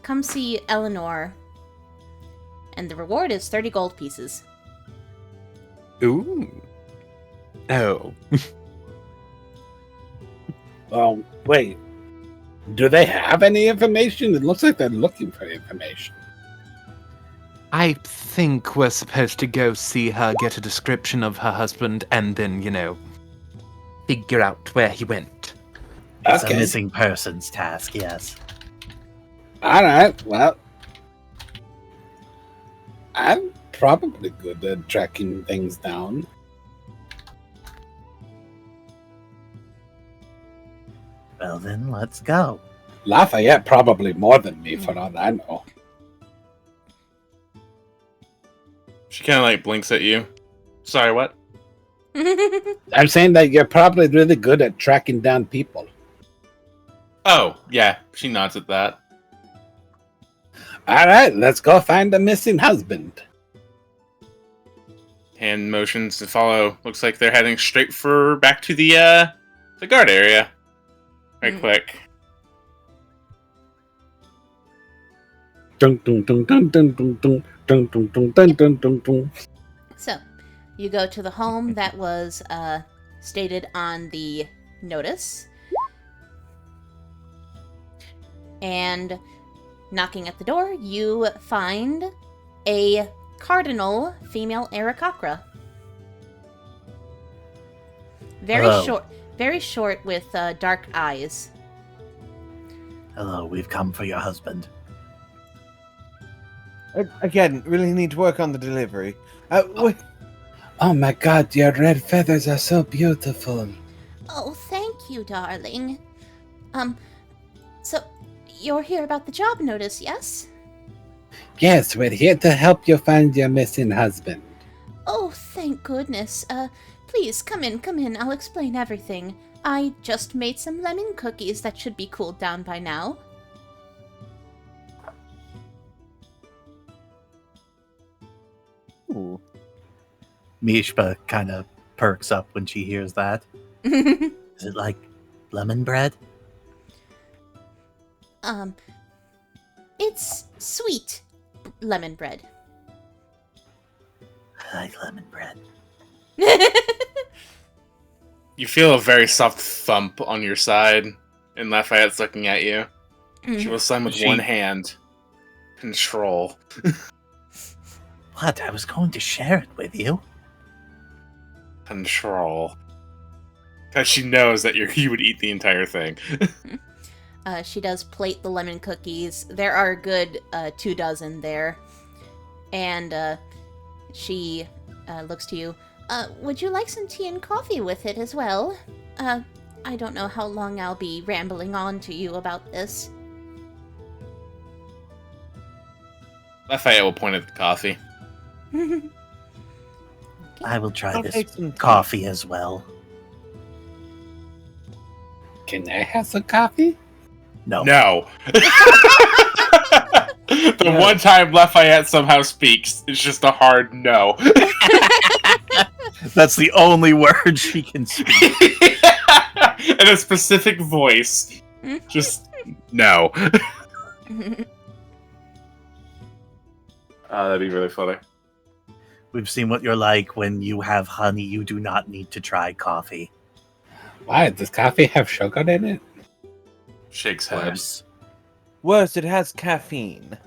Come see Eleanor." And the reward is 30 gold pieces. Ooh. Oh. Oh, wait. Do they have any information? It looks like they're looking for information. I think we're supposed to go see her, get a description of her husband, and then, figure out where he went. It's Okay. a missing persons task, yes. All right. Well, I'm probably good at tracking things down. Well, then, let's go. Lafayette probably more than me, for all I know. She kind of like blinks at you. Sorry, what? I'm saying that you're probably really good at tracking down people. Oh, yeah. She nods at that. All right, let's go find the missing husband. Hand motions to follow. Looks like they're heading straight back to the guard area. Right quick. Dun, dun, dun, dun, dun, dun, dun, dun, dun, dun, dun, dun, dun, dun. So, you go to the home that was stated on the notice. And knocking at the door, you find a cardinal female Aarakocra. Hello. Very short with dark eyes. Hello, we've come for your husband. Again, really need to work on the delivery. Oh my god, your red feathers are so beautiful. Oh, thank you, darling. So you're here about the job notice, yes? Yes, we're here to help you find your missing husband. Oh, thank goodness. Please, come in, I'll explain everything. I just made some lemon cookies that should be cooled down by now. Ooh. Mishpa kind of perks up when she hears that. Is it like lemon bread? It's sweet lemon bread. I like lemon bread. You feel a very soft thump on your side, and Lafayette's looking at you. She will sign with one hand. Control. What? I was going to share it with you. Control. Because she knows that you would eat the entire thing. She does plate the lemon cookies. There are a good 24 there. And she looks to you. Would you like some tea and coffee with it as well? I don't know how long I'll be rambling on to you about this. Lafayette will point at the coffee. Okay. I will try I'll this take some tea. coffee as well. Can I have some coffee? No. No. The one time Lafayette somehow speaks, it's just a hard no. That's the only word she can speak. In a specific voice. Just no. That'd be really funny. We've seen what you're like. When you have honey, you do not need to try coffee. Why? Does coffee have sugar in it? Shakes head. Worse. Worse, it has caffeine.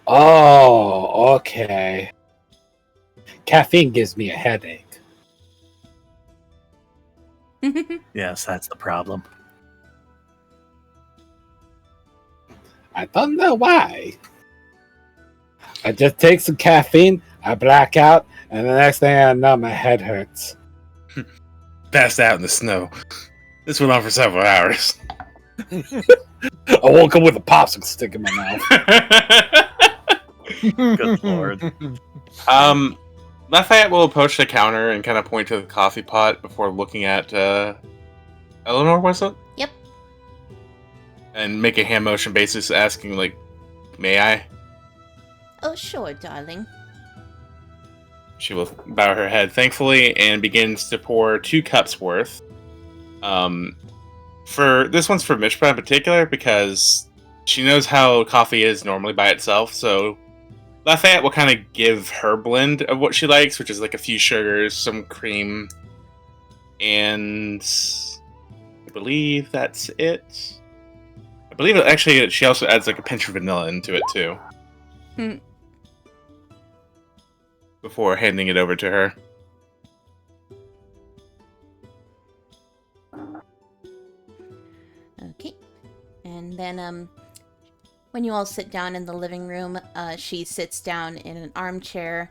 Oh, okay. Caffeine gives me a headache. Yes, that's the problem. I don't know why. I just take some caffeine, I black out, and the next thing I know, my head hurts. Passed out in the snow. This went on for several hours. I woke up with a popsicle stick in my mouth. Good lord. Lafayette will approach the counter and kind of point to the coffee pot before looking at Eleanor, was it? Yep. And make a hand motion basis asking, like, may I? Oh, sure, darling. She will bow her head thankfully and begins to pour 2 cups worth. For this one's for Mishpa in particular because she knows how coffee is normally by itself, so Lafayette will kind of give her blend of what she likes, which is like a few sugars, some cream, and I believe that's it. I believe actually she also adds like a pinch of vanilla into it too. Before handing it over to her. Okay. And then, when you all sit down in the living room, she sits down in an armchair.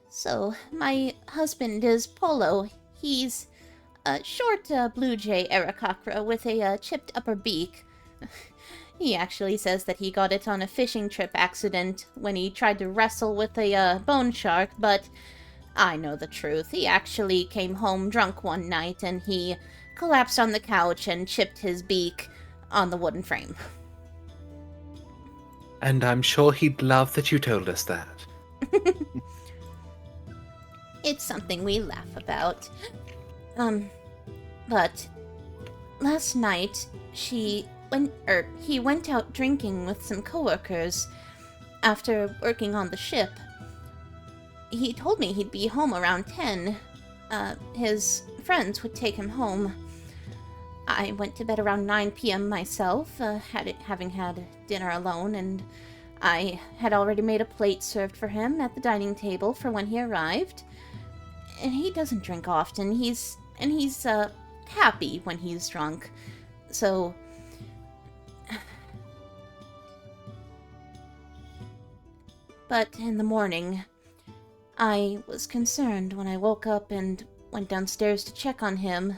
So, my husband is Polo. He's a short blue jay Arakakra with a chipped upper beak. He actually says that he got it on a fishing trip accident when he tried to wrestle with a bone shark, but I know the truth. He actually came home drunk one night and he collapsed on the couch and chipped his beak on the wooden frame. And I'm sure he'd love that you told us that. It's something we laugh about. But last night he went out drinking with some coworkers after working on the ship. He told me he'd be home around 10. His friends would take him home. I went to bed around 9 p.m. myself, having had dinner alone, and I had already made a plate served for him at the dining table for when he arrived. And he doesn't drink often. He's happy when he's drunk. So but in the morning, I was concerned when I woke up and went downstairs to check on him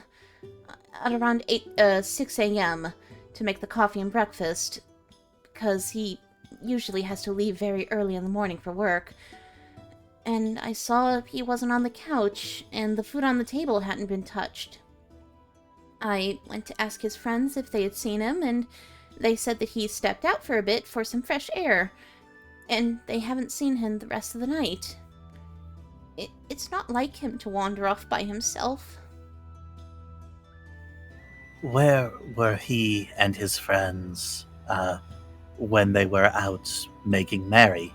at around 6 a.m. to make the coffee and breakfast, because he usually has to leave very early in the morning for work. And I saw he wasn't on the couch, and the food on the table hadn't been touched. I went to ask his friends if they had seen him, and they said that he stepped out for a bit for some fresh air, and they haven't seen him the rest of the night. It's not like him to wander off by himself. Where were he and his friends when they were out making merry?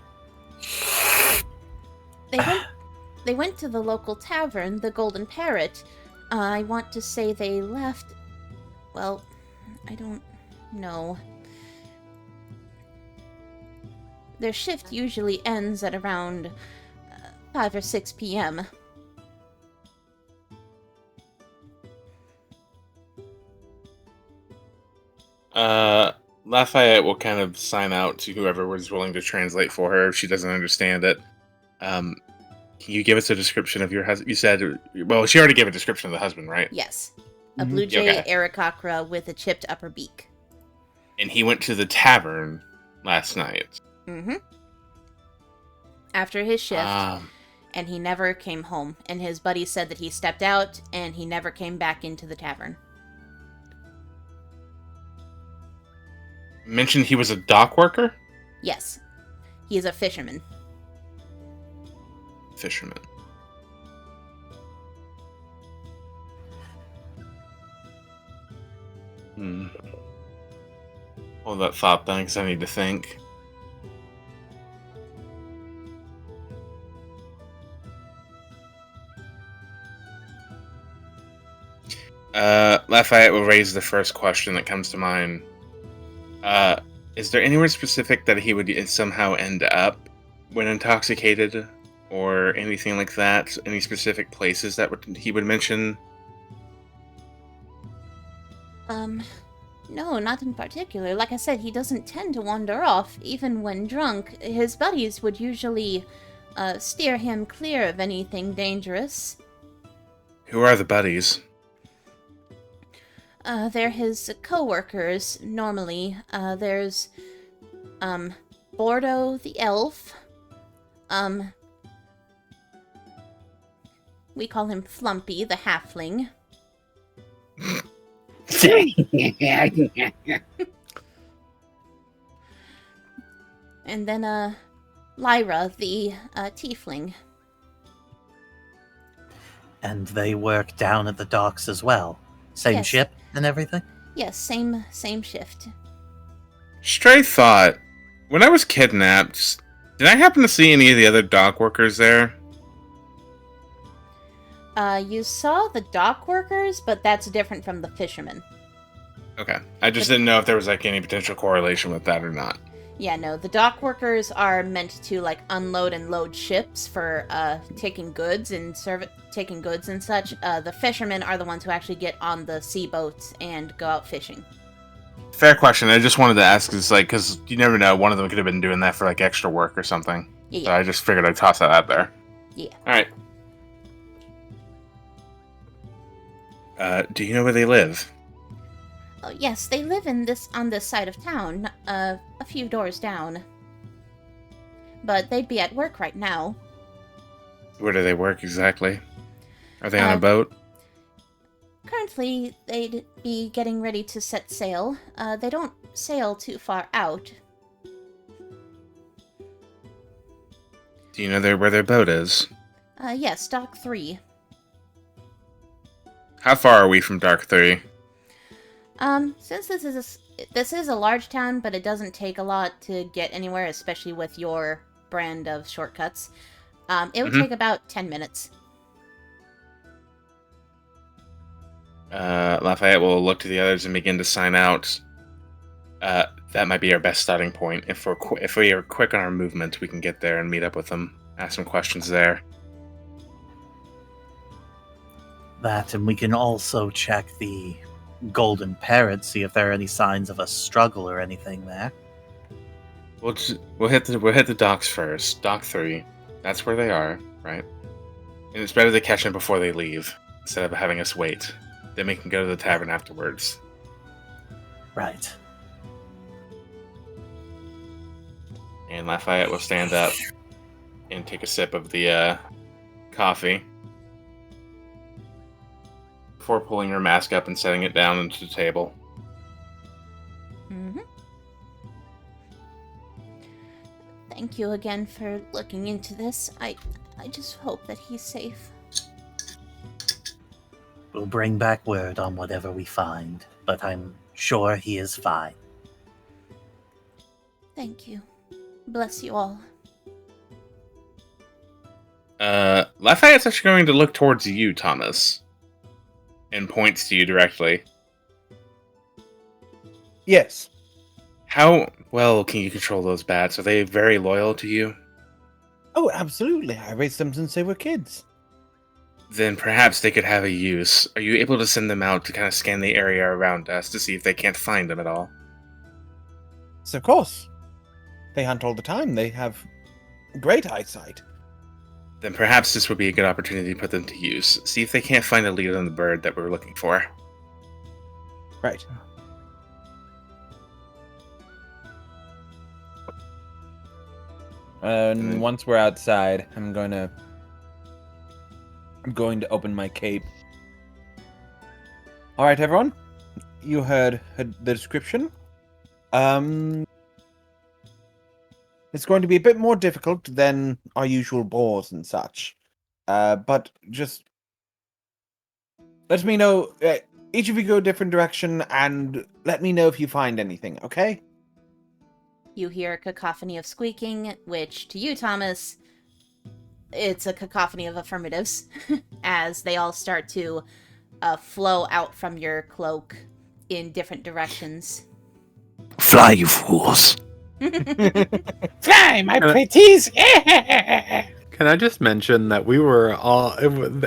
They went to the local tavern, the Golden Parrot. I want to say they left... Well, I don't know. Their shift usually ends at around 5 or 6 p.m. Lafayette will kind of sign out to whoever was willing to translate for her if she doesn't understand it. Can you give us a description of your husband? You said, well, she already gave a description of the husband, right? Yes. A blue jay Arakakra with a chipped upper beak. And he went to the tavern last night. Mm-hmm. After his shift, and he never came home. And his buddy said that he stepped out, and he never came back into the tavern. Mentioned he was a dock worker? Yes. He is a fisherman. Fisherman. Hold that thought then, because I need to think. Lafayette will raise the first question that comes to mind. Is there anywhere specific that he would somehow end up when intoxicated? Or anything like that? Any specific places that he would mention? No, not in particular. Like I said, he doesn't tend to wander off, even when drunk. His buddies would usually steer him clear of anything dangerous. Who are the buddies? They're his co-workers, normally. There's, Bordo the elf. We call him Flumpy, the halfling. And then, Lyra, the tiefling. And they work down at the docks as well? Same Yes. ship and everything? Yes, same shift. Stray thought. When I was kidnapped, did I happen to see any of the other dock workers there? You saw the dock workers, but that's different from the fishermen. Okay. I just didn't know if there was like any potential correlation with that or not. Yeah, no, the dock workers are meant to like unload and load ships for taking goods and taking goods and such. The fishermen are the ones who actually get on the sea boats and go out fishing. Fair question. I just wanted to ask, is like, because you never know, one of them could have been doing that for like extra work or something. Yeah. So I just figured I'd toss that out there. Yeah. All right. Do you know where they live? Oh, yes, they live on this side of town, a few doors down. But they'd be at work right now. Where do they work exactly? Are they on a boat? Currently, they'd be getting ready to set sail. They don't sail too far out. Do you know where their boat is? Yes, Dock 3. How far are we from Dark 3? Since this is a large town, but it doesn't take a lot to get anywhere, especially with your brand of shortcuts. It would take about 10 minutes. Lafayette will look to the others and begin to sign out. That might be our best starting point. If we are quick on our movement, we can get there and meet up with them. Ask some questions there. That, and we can also check the Golden Parrot, see if there are any signs of a struggle or anything there. We'll hit the docks first. Dock 3. That's where they are, right? And it's better to catch them before they leave, instead of having us wait. Then we can go to the tavern afterwards. Right. And Lafayette will stand up and take a sip of the coffee before pulling her mask up and setting it down onto the table. Mm-hmm. Thank you again for looking into this. I just hope that he's safe. We'll bring back word on whatever we find, but I'm sure he is fine. Thank you. Bless you all. Lafayette's actually going to look towards you, Thomas, and points to you directly. Yes. How well can you control those bats? Are they very loyal to you? Oh, absolutely. I raised them since they were kids. Then perhaps they could have a use. Are you able to send them out to kind of scan the area around us to see if they can't find them at all? So, of course. They hunt all the time. They have great eyesight. Then perhaps this would be a good opportunity to put them to use. See if they can't find a lead on the bird that we're looking for. Right. And once we're outside, I'm going to open my cape. All right, everyone. You heard the description. It's going to be a bit more difficult than our usual bores and such. But just let me know. Each of you go a different direction, and let me know if you find anything, okay? You hear a cacophony of squeaking, which, to you, Thomas, it's a cacophony of affirmatives, as they all start to flow out from your cloak in different directions. Fly, you fools. Fly, my pretties! Can I just mention that we were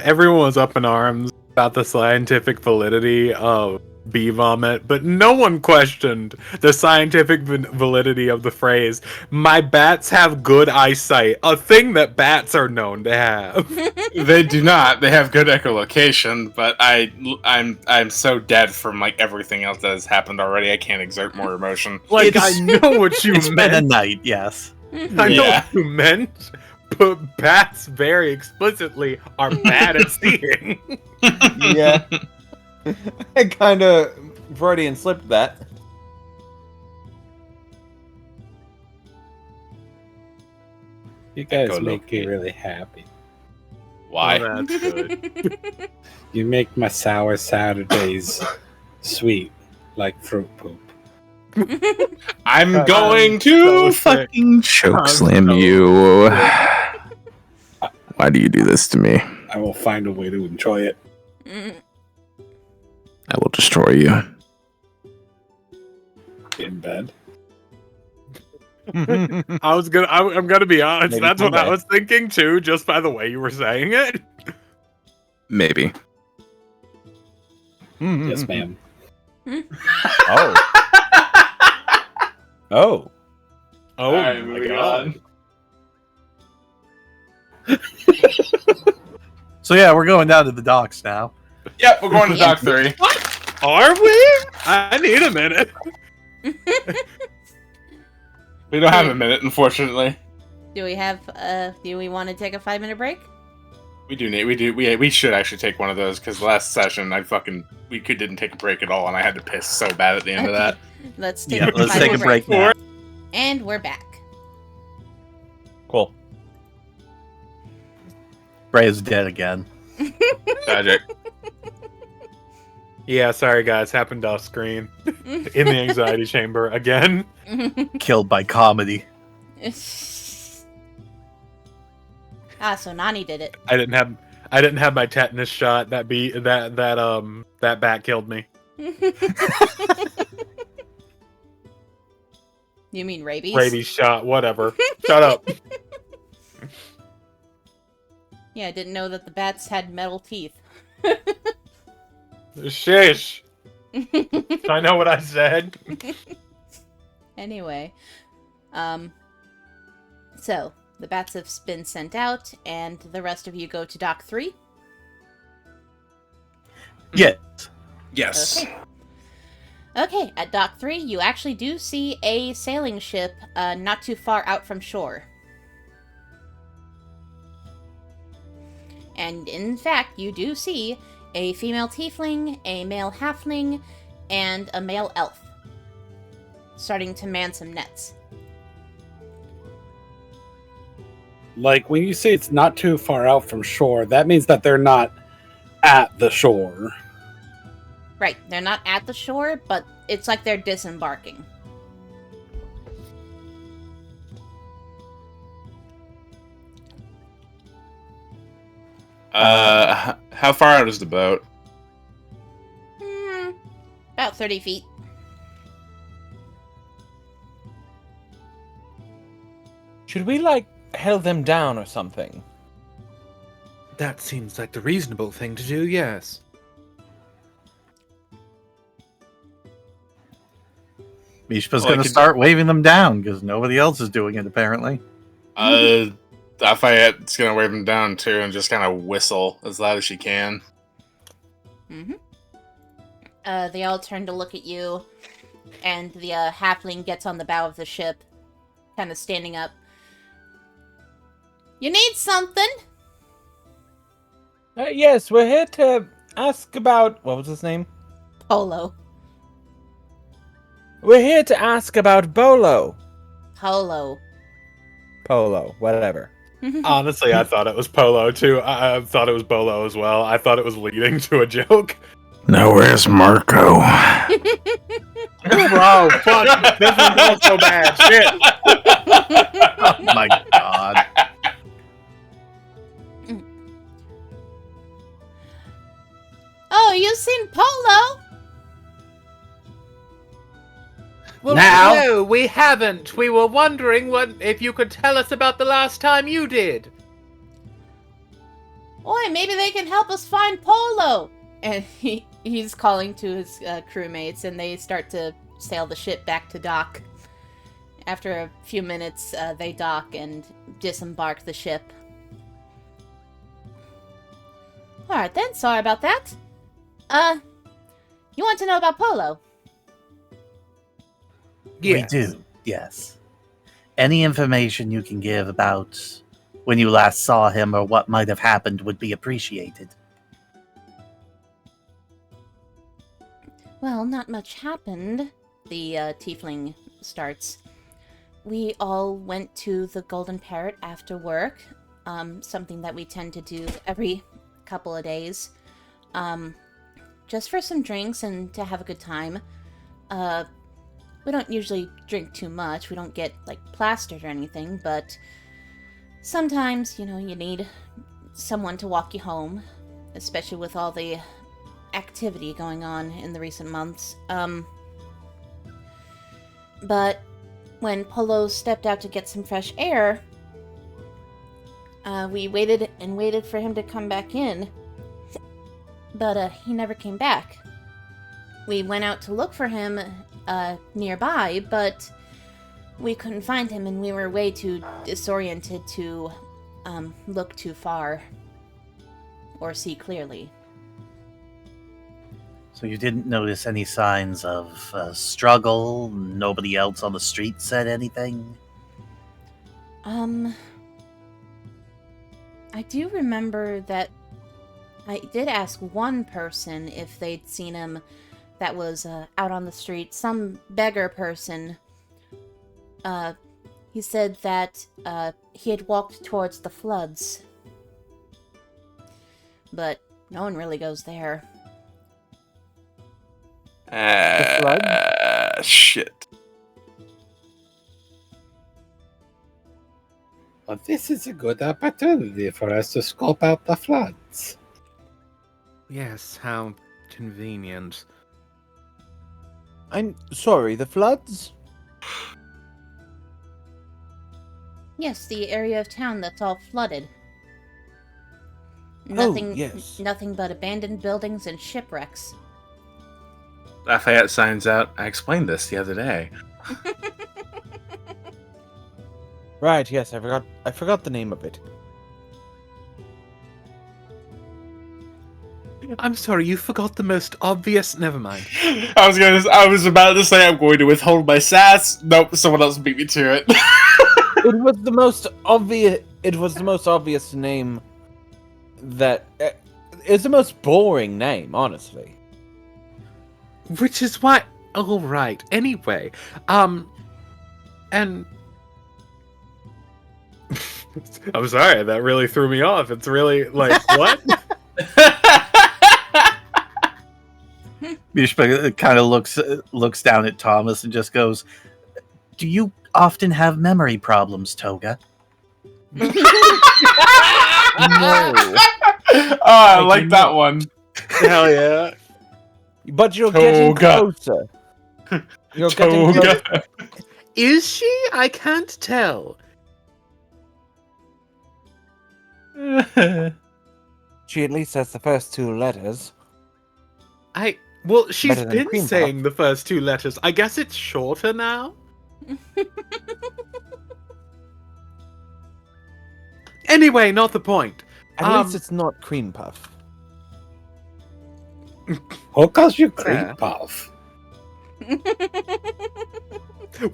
everyone was up in arms about the scientific validity of bee vomit, but no one questioned the scientific validity of the phrase, "My bats have good eyesight," a thing that bats are known to have. They do not. They have good echolocation, but I'm so dead from like everything else that has happened already. I can't exert more emotion. Like, I know what you It's meant. been a night, yes. I know what you meant, but bats very explicitly are bad at seeing. Yeah. I kind of Freudian slipped that. You guys make me really happy. Why? Oh, that's good. You make my sour Saturdays sweet, like fruit poop. I'm going to Fucking chokeslam you. Why do you do this to me? I will find a way to enjoy it. I will destroy you. In bed. I'm gonna be honest. Maybe That's what I someday. was thinking too, just by the way you were saying it. Maybe. Yes, ma'am. Oh. Oh. Oh Alright, my moving god. on. So yeah, we're going down to the docks now. Yep, we're going to Dock 3. Are we? I need a minute. We don't have a minute, unfortunately. Do we want to take a 5-minute break? We should actually take one of those, because last session we didn't take a break at all, and I had to piss so bad at the end of that. Let's take Yeah, a let's 5-minute take a break now. And we're back. Cool. Breia's dead again. Tragic. Yeah, sorry guys, happened off screen. In the anxiety chamber again. Killed by comedy. So Nani did it. I didn't have my tetanus shot. That bat killed me. You mean rabies? Rabies shot, whatever. Shut up. Yeah, I didn't know that the bats had metal teeth. Shish. I know what I said. Anyway, so the bats have been sent out, and the rest of you go to Dock 3. Yes. Yes. Okay, at Dock 3, you actually do see a sailing ship not too far out from shore. And in fact, you do see a female tiefling, a male halfling, and a male elf starting to man some nets. Like, when you say it's not too far out from shore, that means that they're not at the shore. Right, they're not at the shore, but it's like they're disembarking. How far out is the boat? About 30 feet. Should we, like, held them down or something? That seems like the reasonable thing to do, yes. Mishpa's going to start waving them down because nobody else is doing it apparently. Lafayette's gonna wave him down too and just kind of whistle as loud as she can. They all turn to look at you, and the halfling gets on the bow of the ship, kind of standing up. You need something? Yes, we're here to ask about... What was his name? Polo. We're here to ask about Polo. Polo. Whatever. Honestly, I thought it was Polo too. I thought it was Bolo as well. I thought it was leading to a joke. Now where's Marco? Bro, fuck. This is also bad shit. Oh my god. Oh, you've seen Polo? Well, Now? no, we haven't. We were wondering if you could tell us about the last time you did. Boy, maybe they can help us find Polo. And he's calling to his crewmates, and they start to sail the ship back to dock. After a few minutes, they dock and disembark the ship. Alright then, sorry about that. You want to know about Polo? Yes. We do, yes. Any information you can give about when you last saw him or what might have happened would be appreciated. Well, not much happened, the tiefling starts. We all went to the Golden Parrot after work, something that we tend to do every couple of days, just for some drinks and to have a good time. We don't usually drink too much, we don't get, like, plastered or anything, but sometimes, you know, you need someone to walk you home, especially with all the activity going on in the recent months. But when Polo stepped out to get some fresh air, we waited and waited for him to come back in, but he never came back. We went out to look for him nearby, but we couldn't find him, and we were way too disoriented to look too far or see clearly. So you didn't notice any signs of struggle? Nobody else on the street said anything? I do remember that I did ask one person if they'd seen him that was out on the street. Some beggar person. He said that he had walked towards the floods. But no one really goes there. Shit. Well, this is a good opportunity for us to scope out the floods. Yes, how convenient. I'm sorry, the floods? Yes, the area of town that's all flooded. Yes. Nothing but abandoned buildings and shipwrecks. Lafayette signs out. I explained this the other day. Right, yes, I forgot the name of it. I'm sorry, you forgot the most obvious. Never mind. I was about to say I'm going to withhold my sass. Nope, someone else beat me to it. It was the most obvious. It was the most obvious name. That it's the most boring name, honestly. Which is why. All right. Anyway, and I'm sorry, that really threw me off. It's really like what? Mishpa kind of looks down at Thomas and just goes, "Do you often have memory problems, Toga?" No. Oh, I like that one. Hell yeah. But you're getting closer. You're getting closer. Is she? I can't tell. She at least has the first two letters. Well, she's Better than been cream saying puff. the first two letters. I guess it's shorter now. Anyway, not the point. At least it's not cream puff. Who calls you cream puff?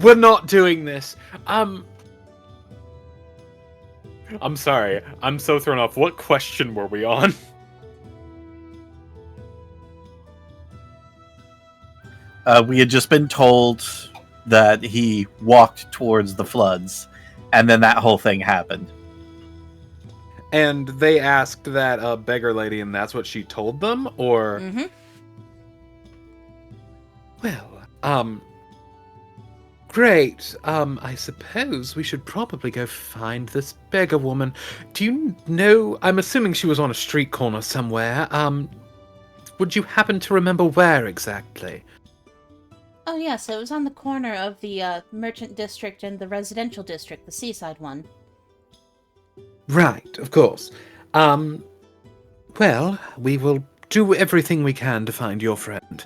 We're not doing this. I'm sorry. I'm so thrown off. What question were we on? We had just been told that he walked towards the floods, and then that whole thing happened. And they asked that beggar lady, and that's what she told them? Or... Mm-hmm. Well, great. I suppose we should probably go find this beggar woman. Do you know... I'm assuming she was on a street corner somewhere. Would you happen to remember where exactly? Oh, yes, it was on the corner of the merchant district and the residential district, the seaside one. Right, of course. Well, we will do everything we can to find your friend.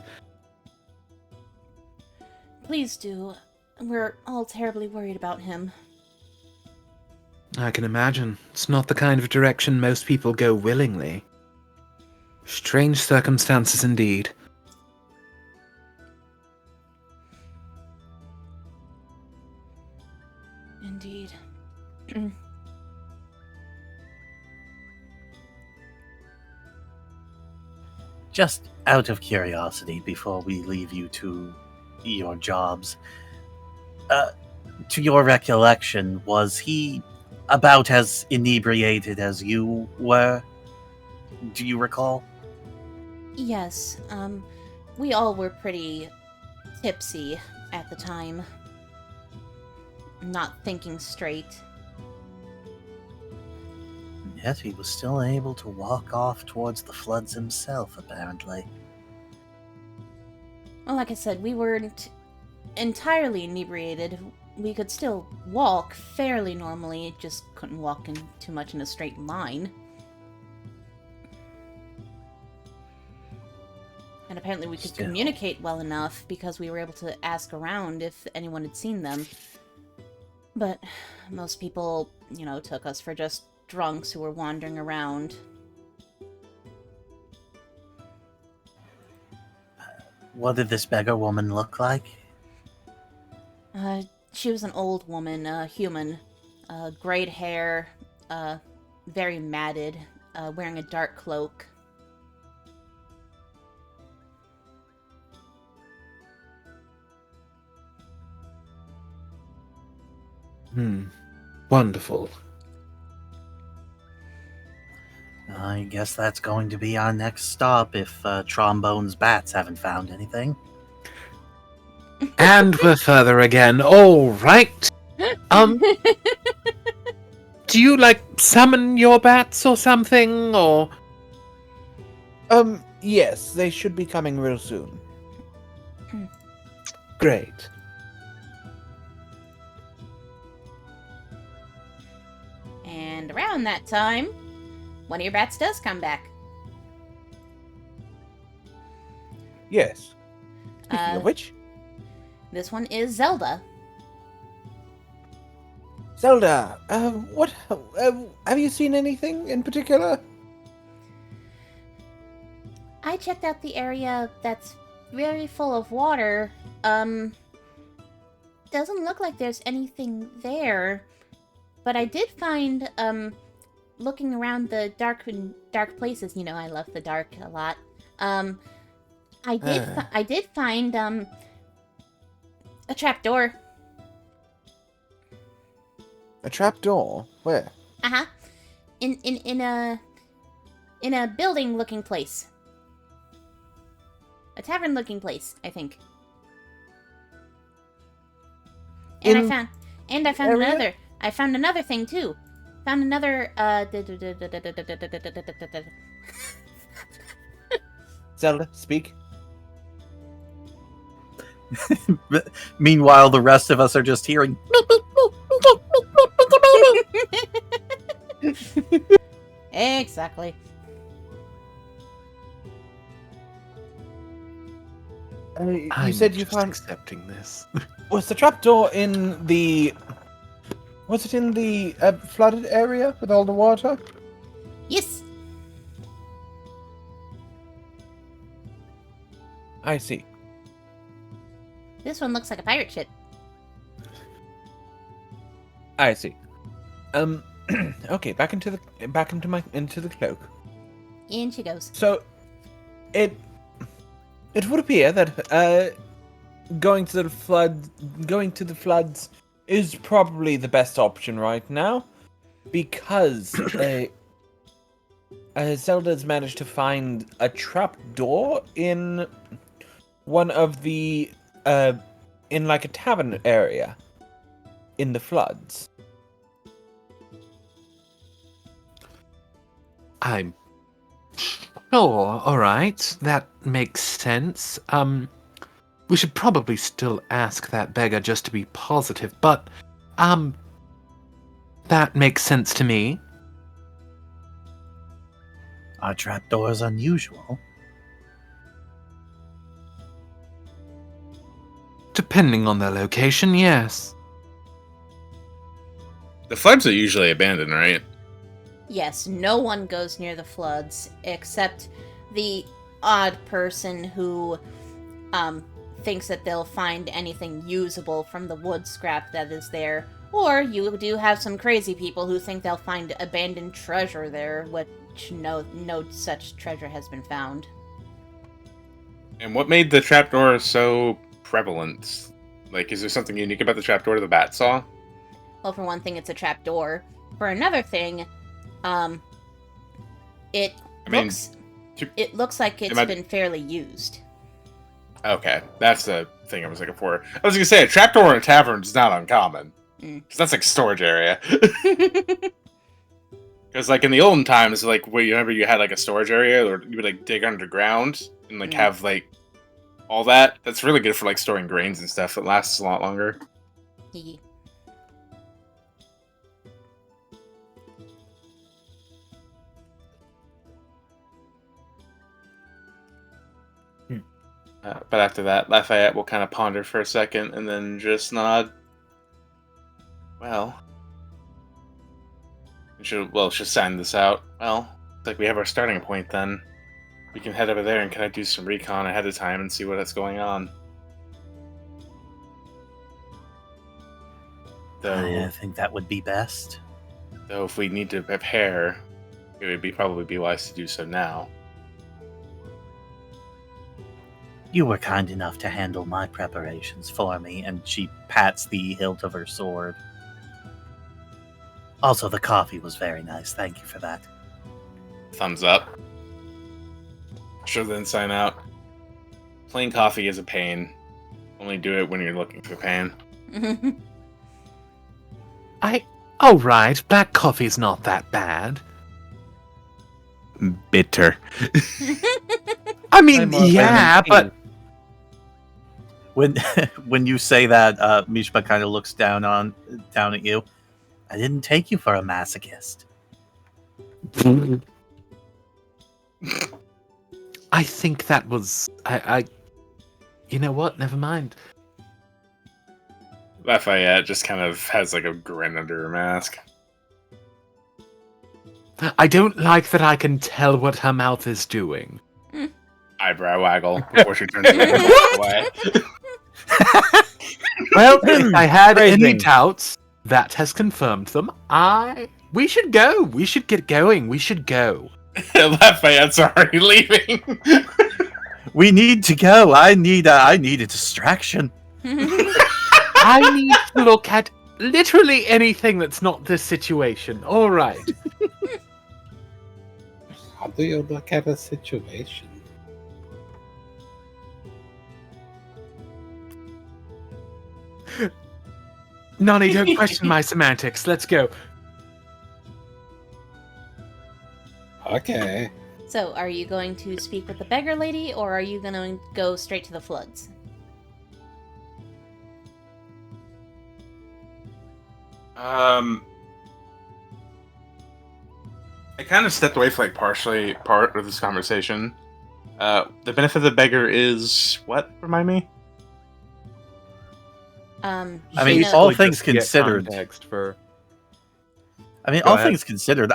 Please do. We're all terribly worried about him. I can imagine. It's not the kind of direction most people go willingly. Strange circumstances indeed. Indeed. Just out of curiosity, before we leave you to your jobs, to your recollection, was he about as inebriated as you were? Do you recall? Yes, we all were pretty tipsy at the time. Not thinking straight. Yet he was still able to walk off towards the floods himself, apparently. Well, like I said, we weren't entirely inebriated. We could still walk fairly normally, just couldn't walk in too much in a straight line. And apparently we could communicate well enough because we were able to ask around if anyone had seen them. But most people, took us for just drunks who were wandering around. What did this beggar woman look like? She was an old woman, human. Grayed hair, very matted, wearing a dark cloak. Wonderful. I guess that's going to be our next stop if Trombone's bats haven't found anything. And we're further again. All right. Do you, summon your bats or something, or...? Yes, they should be coming real soon. Great. And around that time, one of your bats does come back. Yes. Speaking of which... This one is Zelda. Zelda, what... have you seen anything in particular? I checked out the area that's very full of water. Doesn't look like there's anything there. But I did find, looking around the dark places, I love the dark a lot. I did find, a trapdoor. A trapdoor? Where? Uh-huh. In a building-looking place. A tavern-looking place, I think. And I found another. I found another thing too. Found another. Zelda, speak. Meanwhile, the rest of us are just hearing. Exactly. You said you found accepting this. Was the trapdoor in the? Was it in the flooded area with all the water? Yes. I see. This one looks like a pirate ship. I see. Okay, back into the cloak. In she goes. So, it would appear that going to the floods is probably the best option right now, because Zelda's managed to find a trap door in one of the in like a tavern area in the floods. I'm sure. All right, that makes sense. We should probably still ask that beggar just to be positive, but that makes sense to me. Our trapdoor is unusual. Depending on their location, yes. The floods are usually abandoned, right? Yes, no one goes near the floods except the odd person who thinks that they'll find anything usable from the wood scrap that is there. Or you do have some crazy people who think they'll find abandoned treasure there, which no such treasure has been found. And what made the trapdoor so prevalent? Like, is there something unique about the trapdoor the bat saw? Well, for one thing, it's a trapdoor. For another thing, it looks like it's been fairly used. Okay, that's the thing I was looking for. I was gonna say, a trapdoor in a tavern is not uncommon. Because that's like storage area. Because like in the olden times, like whenever you had like a storage area, or you would like dig underground and like have like all that. That's really good for like storing grains and stuff. It lasts a lot longer. But after that, Lafayette will kind of ponder for a second and then just nod. Well, should sign this out. Well, it's like we have our starting point then. We can head over there and kind of do some recon ahead of time and see what's going on. I think that would be best. Though if we need to prepare, it would probably be wise to do so now. You were kind enough to handle my preparations for me, and she pats the hilt of her sword. Also, the coffee was very nice. Thank you for that. Thumbs up. Sure, then sign out. Plain coffee is a pain. Only do it when you're looking for pain. Oh right, black coffee's not that bad. Bitter. I mean, yeah, but when you say that, Mishpa kind of looks down at you. I didn't take you for a masochist. I think that was I. You know what? Never mind. Lafayette just kind of has like a grin under her mask. I don't like that I can tell what her mouth is doing. Eyebrow waggle before she turns away. Well, if I had any doubts, that has confirmed them. We should go. We should get going. We should go. Lafayette's already leaving. We need to go. I need a distraction. I need to look at literally anything that's not this situation. All right. How do you look at a situation? Nani, don't question my semantics. Let's go. Okay. So, are you going to speak with the beggar lady, or are you going to go straight to the floods? I kind of stepped away for like part of this conversation. The benefit of the beggar is what? Remind me. I mean, all things considered. Things considered,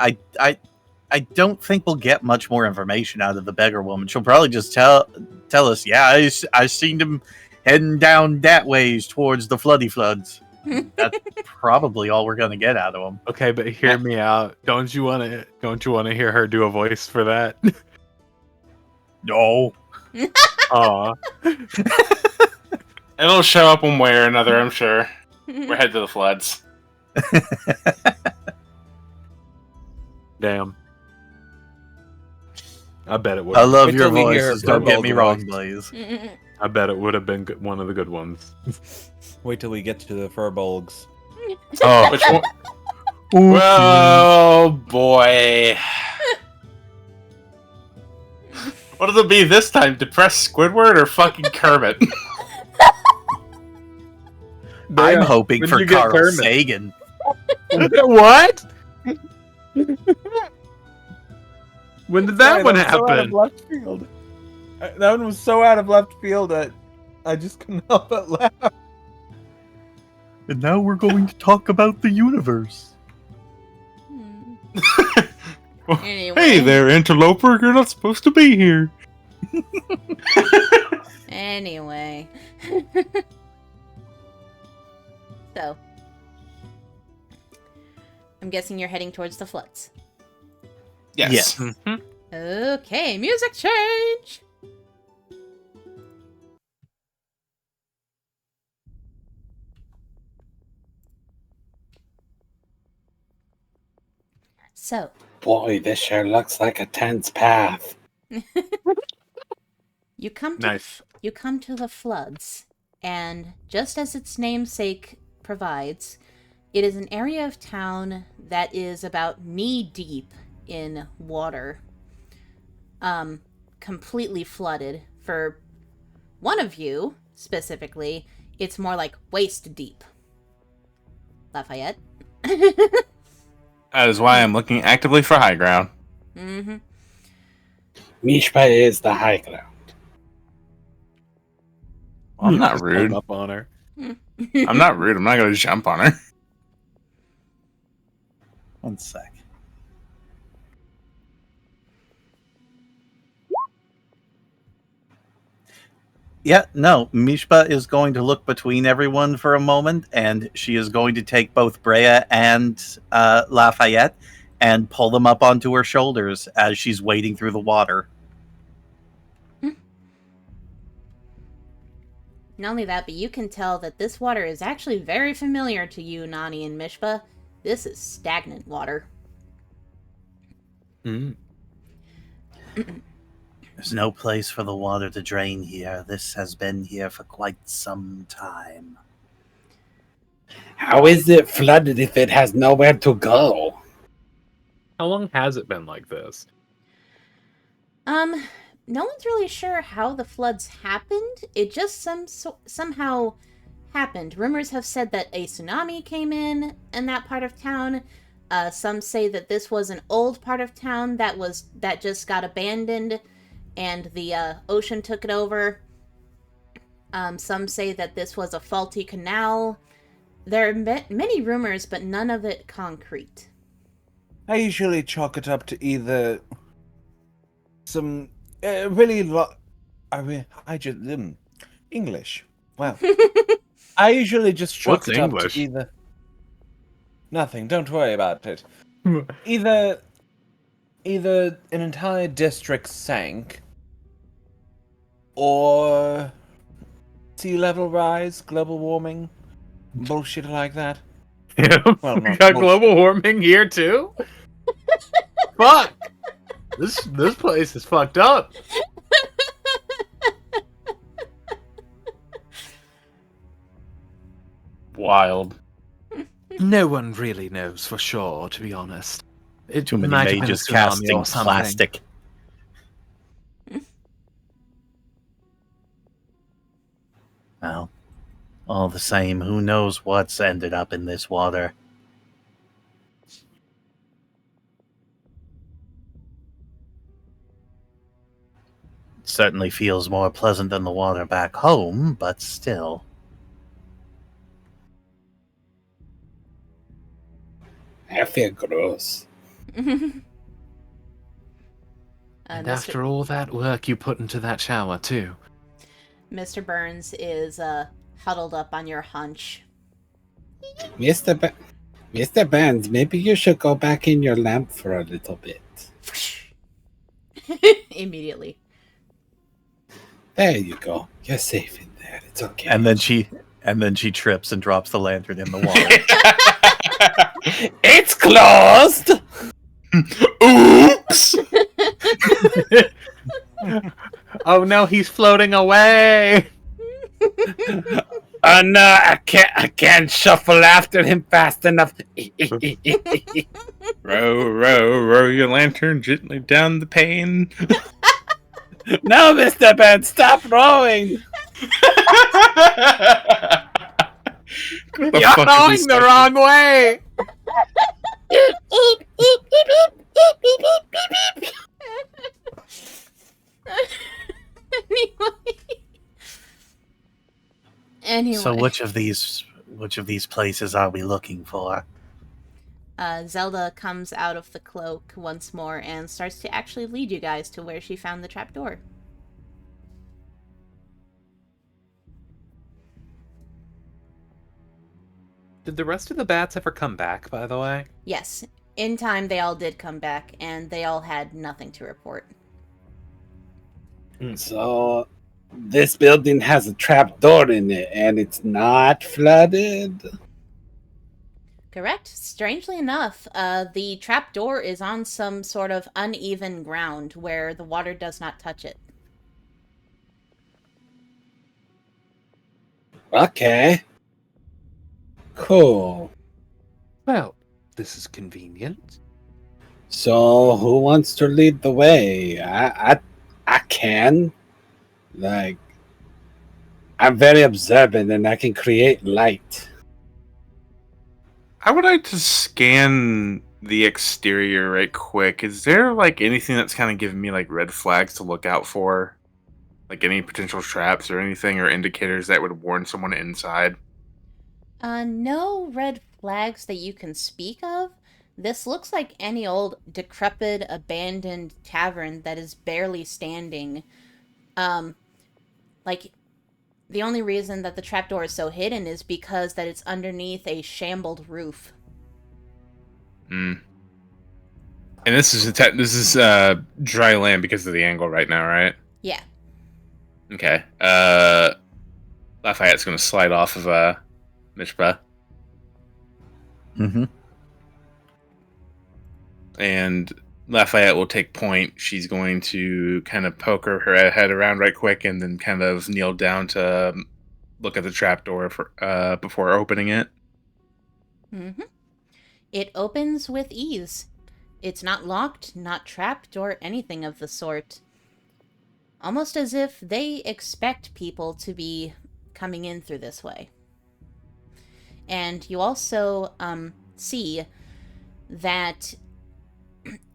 I don't think we'll get much more information out of the beggar woman. She'll probably just tell us, yeah, I seen him heading down that ways towards the floods. That's probably all we're gonna get out of him. Okay, but hear me out. Don't you want to hear her do a voice for that? No. Aw. It'll show up one way or another, I'm sure. We're headed to the floods. Damn. I bet it would. I love Wait your till we hear voices. Don't get me Verbal wrong, Direct. Blaze. I bet it would have been one of the good ones. Wait till we get to the furbolgs. Oh, Which one? Oh boy. What'll it be this time? Depressed Squidward or fucking Kermit? I'm hoping When for you get Carl Kermit. Sagan. What? When did that one was so out of happen? left field. That one was so out of left field that I just couldn't help but laugh. And now we're going to talk about the universe. Anyway. Hey there, interloper. You're not supposed to be here. Anyway. So. I'm guessing you're heading towards the floods. Yes. Mhm. Okay, music change! So, Boy, this sure looks like a tense path. you come to Nice. you come to the floods, and just as its namesake provides, it is an area of town that is about knee-deep in water. Completely flooded. For one of you, specifically, it's more like waist-deep. Lafayette? That is why I'm looking actively for high ground. Mm-hmm. Mishpa is the high ground. Well, I'm not rude. Up on her. I'm not rude. I'm not going to jump on her. One sec. Yeah, no, Mishpa is going to look between everyone for a moment, and she is going to take both Breia and Lafayette and pull them up onto her shoulders as she's wading through the water. Not only that, but you can tell that this water is actually very familiar to you, Nani and Mishpa. This is stagnant water. Mm. There's no place for the water to drain here. This has been here for quite some time. How is it flooded if it has nowhere to go? How long has it been like this? No one's really sure how the floods happened. It just somehow happened. Rumors have said that a tsunami came in that part of town. Some say that this was an old part of town that just got abandoned, and the ocean took it over. Some say that this was a faulty canal. There are many rumors, but none of it concrete. I usually chalk it up to either some English. Well, I usually just chalk What's it English? up to either nothing. Don't worry about it. Either an entire district sank, or sea level rise, global warming, bullshit like that. Yeah, Well, we not got bullshit. global warming here too. Fuck! This place is fucked up. Wild. No one really knows for sure, to be honest. It Too many might have been a mages tsunami casting or something. plastic. Well, all the same, who knows what's ended up in this water. It certainly feels more pleasant than the water back home, but still. I feel gross. And Mr. after all that work you put into that shower, too. Mr. Burns is huddled up on your hunch. Mr. Burns, maybe you should go back in your lamp for a little bit. Immediately. There you go. You're safe in there. It's okay. And then she trips and drops the lantern in the water. It's closed. Oops! Oh no, he's floating away. Oh no, I can't shuffle after him fast enough. Row, row, row your lantern gently down the pane. No, Mr. Ben, stop rowing. You're going the wrong way. Anyway. So which of these places are we looking for? Zelda comes out of the cloak once more and starts to actually lead you guys to where she found the trapdoor. Did the rest of the bats ever come back, by the way? Yes, in time they all did come back, and they all had nothing to report. So, this building has a trapdoor in it, and it's not flooded? Correct. Strangely enough, the trapdoor is on some sort of uneven ground where the water does not touch it. Okay. Cool. Well, this is convenient. So, who wants to lead the way? I can. Like, I'm very observant and I can create light. I would like to scan the exterior right quick. Is there like anything that's kind of giving me like red flags to look out for? Like any potential traps or anything or indicators that would warn someone inside? No red flags that you can speak of. This looks like any old decrepit, abandoned tavern that is barely standing. Like, the only reason that the trapdoor is so hidden is because that it's underneath a shambled roof. Hmm. And this is dry land because of the angle right now, right? Yeah. Okay. Lafayette's gonna slide off of Mishpa. Mm-hmm. And Lafayette will take point. She's going to kind of poke her head around right quick and then kind of kneel down to look at the trapdoor before opening it. Mm-hmm. It opens with ease. It's not locked, not trapped, or anything of the sort. Almost as if they expect people to be coming in through this way. And you also see that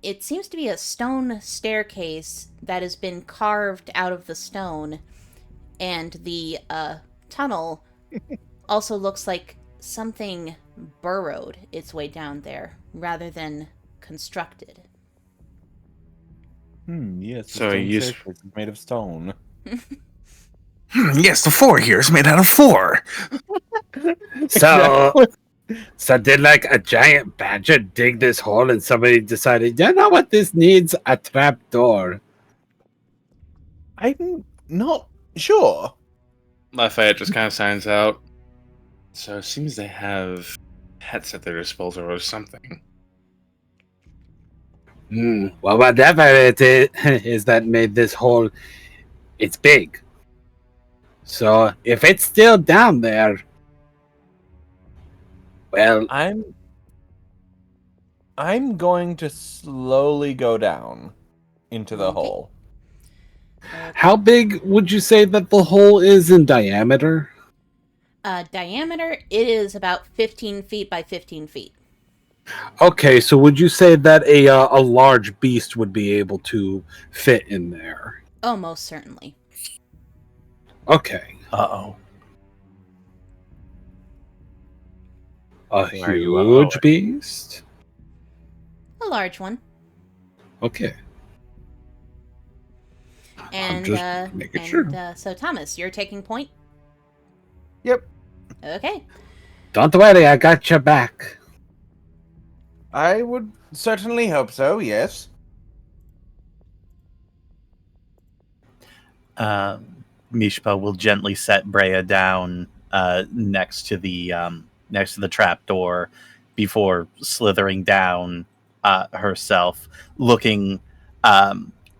it seems to be a stone staircase that has been carved out of the stone, and the tunnel also looks like something burrowed its way down there rather than constructed. Yes. So It's made of stone. Yes, the floor here is made out of 4. So did like a giant badger dig this hole and somebody decided, you know what, this needs a trapdoor? I'm not sure. Lafayette just kind of signs out. So it seems they have pets at their disposal or something. Well, whatever it is that made this hole, it's big. So if it's still down there, well, I'm going to slowly go down into the hole. how big would you say that the hole is in diameter? Diameter, it is about 15 feet by 15 feet. Okay, so would you say that a large beast would be able to fit in there? Oh, most certainly. Okay. Uh-oh. A Where are you huge going? beast? A large one. Okay. And, just making sure. So Thomas, you're taking point? Yep. Okay. Don't worry, I got your back. I would certainly hope so, yes. Mishpa will gently set Breia down next to the trap door before slithering down herself, looking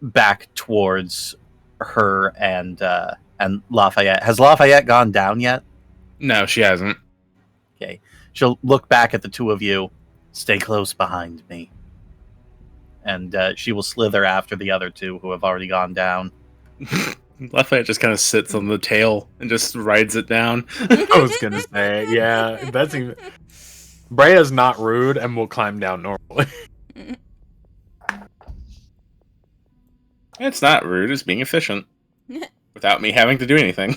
back towards her and Lafayette. Has Lafayette gone down yet? No, she hasn't. Okay. She'll look back at the two of you. Stay close behind me. And she will slither after the other two who have already gone down. Lafayette just kind of sits on the tail and just rides it down. I was gonna say, yeah, that's even. Breia's not rude and will climb down normally. It's not rude, it's being efficient. Without me having to do anything.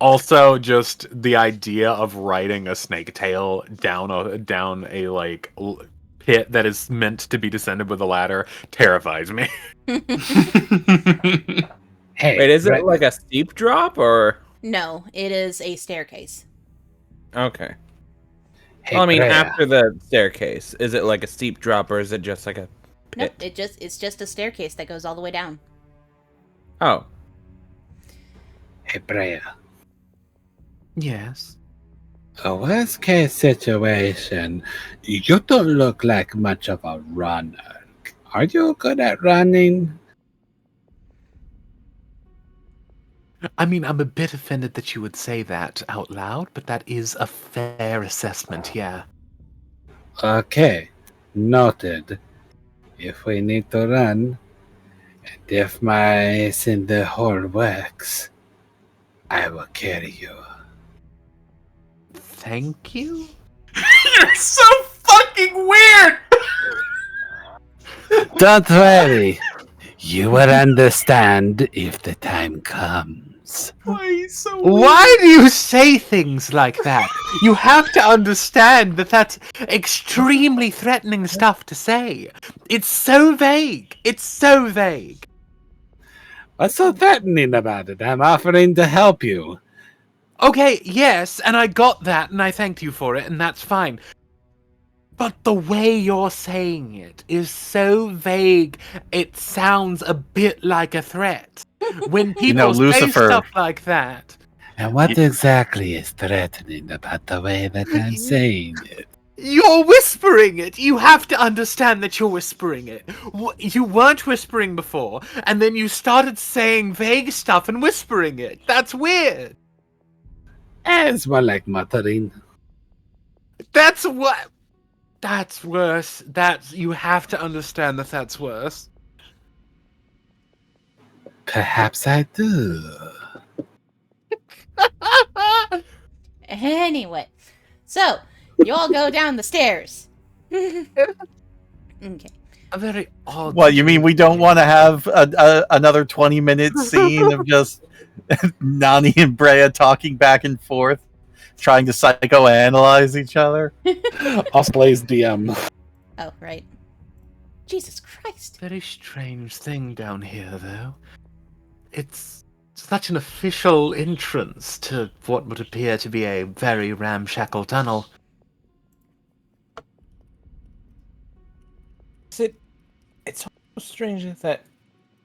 Also, just the idea of riding a snake tail down a like pit that is meant to be descended with a ladder terrifies me. Hey, Wait, is it like a steep drop or? No, it is a staircase. Okay. Hey, Well, I mean, Breia. after the staircase, is it like a steep drop or is it just like a Nope, pit? it's just a staircase that goes all the way down. Oh. Hey, Breia. Yes. A worst case situation, you don't look like much of a runner. Are you good at running? I mean, I'm a bit offended that you would say that out loud, but that is a fair assessment, yeah. Okay, noted. If we need to run, and if my cinder hole works, I will carry you. Thank you? You're so fucking weird! Don't worry. You will understand if the time comes. Why do you say things like that? You have to understand that that's extremely threatening stuff to say. It's so vague. It's so vague. What's so threatening about it? I'm offering to help you. Okay, yes, and I got that, and I thanked you for it, and that's fine. But the way you're saying it is so vague, it sounds a bit like a threat. When people say Lucifer. stuff like that... And what exactly is threatening about the way that I'm saying it? You're whispering it! You have to understand that you're whispering it. You weren't whispering before, and then you started saying vague stuff and whispering it. That's weird. It's more like muttering. That's what... That's worse. You have to understand that that's worse. Perhaps I do. Anyway, so you all go down the stairs. Okay. A very odd... What, you mean we don't want to have another 20-minute scene of just Nani and Breia talking back and forth, trying to psychoanalyze each other? Osplays DM. Oh, right. Jesus Christ. Very strange thing down here, though. It's such an official entrance to what would appear to be a very ramshackle tunnel. It's so strange that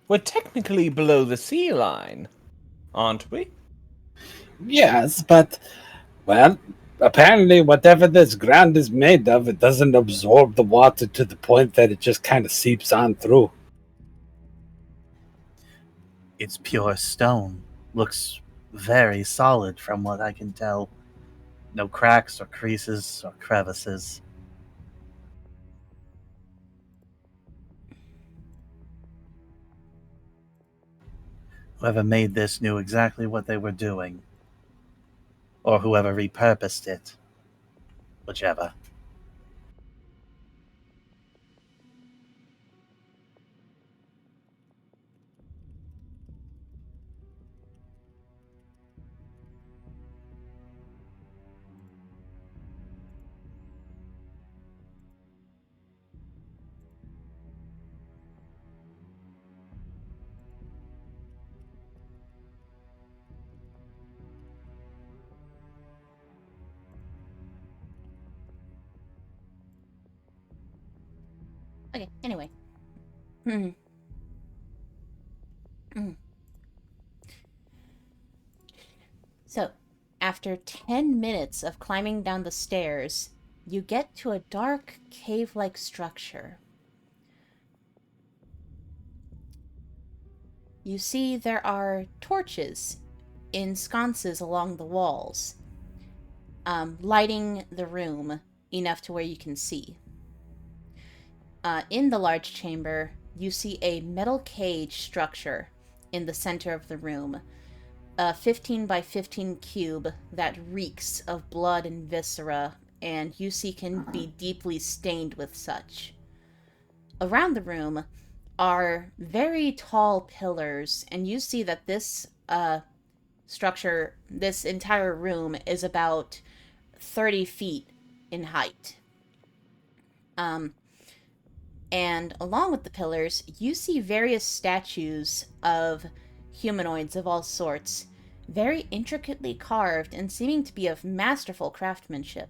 we're technically below the sea line, aren't we? Yes, but, well, apparently whatever this ground is made of, it doesn't absorb the water to the point that it just kind of seeps on through. It's pure stone. Looks very solid from what I can tell. No cracks or creases or crevices. Whoever made this knew exactly what they were doing. Or whoever repurposed it. Whichever. Okay, anyway. So, after 10 minutes of climbing down the stairs, you get to a dark, cave-like structure. You see there are torches in sconces along the walls, lighting the room enough to where you can see. In the large chamber, you see a metal cage structure in the center of the room. A 15 by 15 cube that reeks of blood and viscera, and you see can be deeply stained with such. Around the room are very tall pillars, and you see that this structure, this entire room, is about 30 feet in height. And along with the pillars, you see various statues of humanoids of all sorts, very intricately carved and seeming to be of masterful craftsmanship.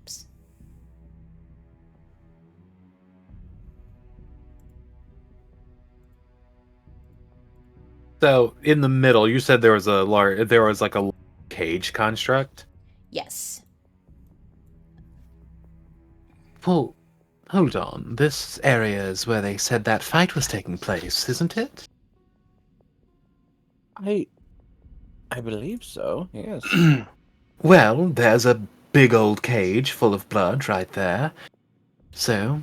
So in the middle, you said there was like a cage construct. Yes. Well, hold on. This area is where they said that fight was taking place, isn't it? I believe so, yes. Well, there's a big old cage full of blood right there. So,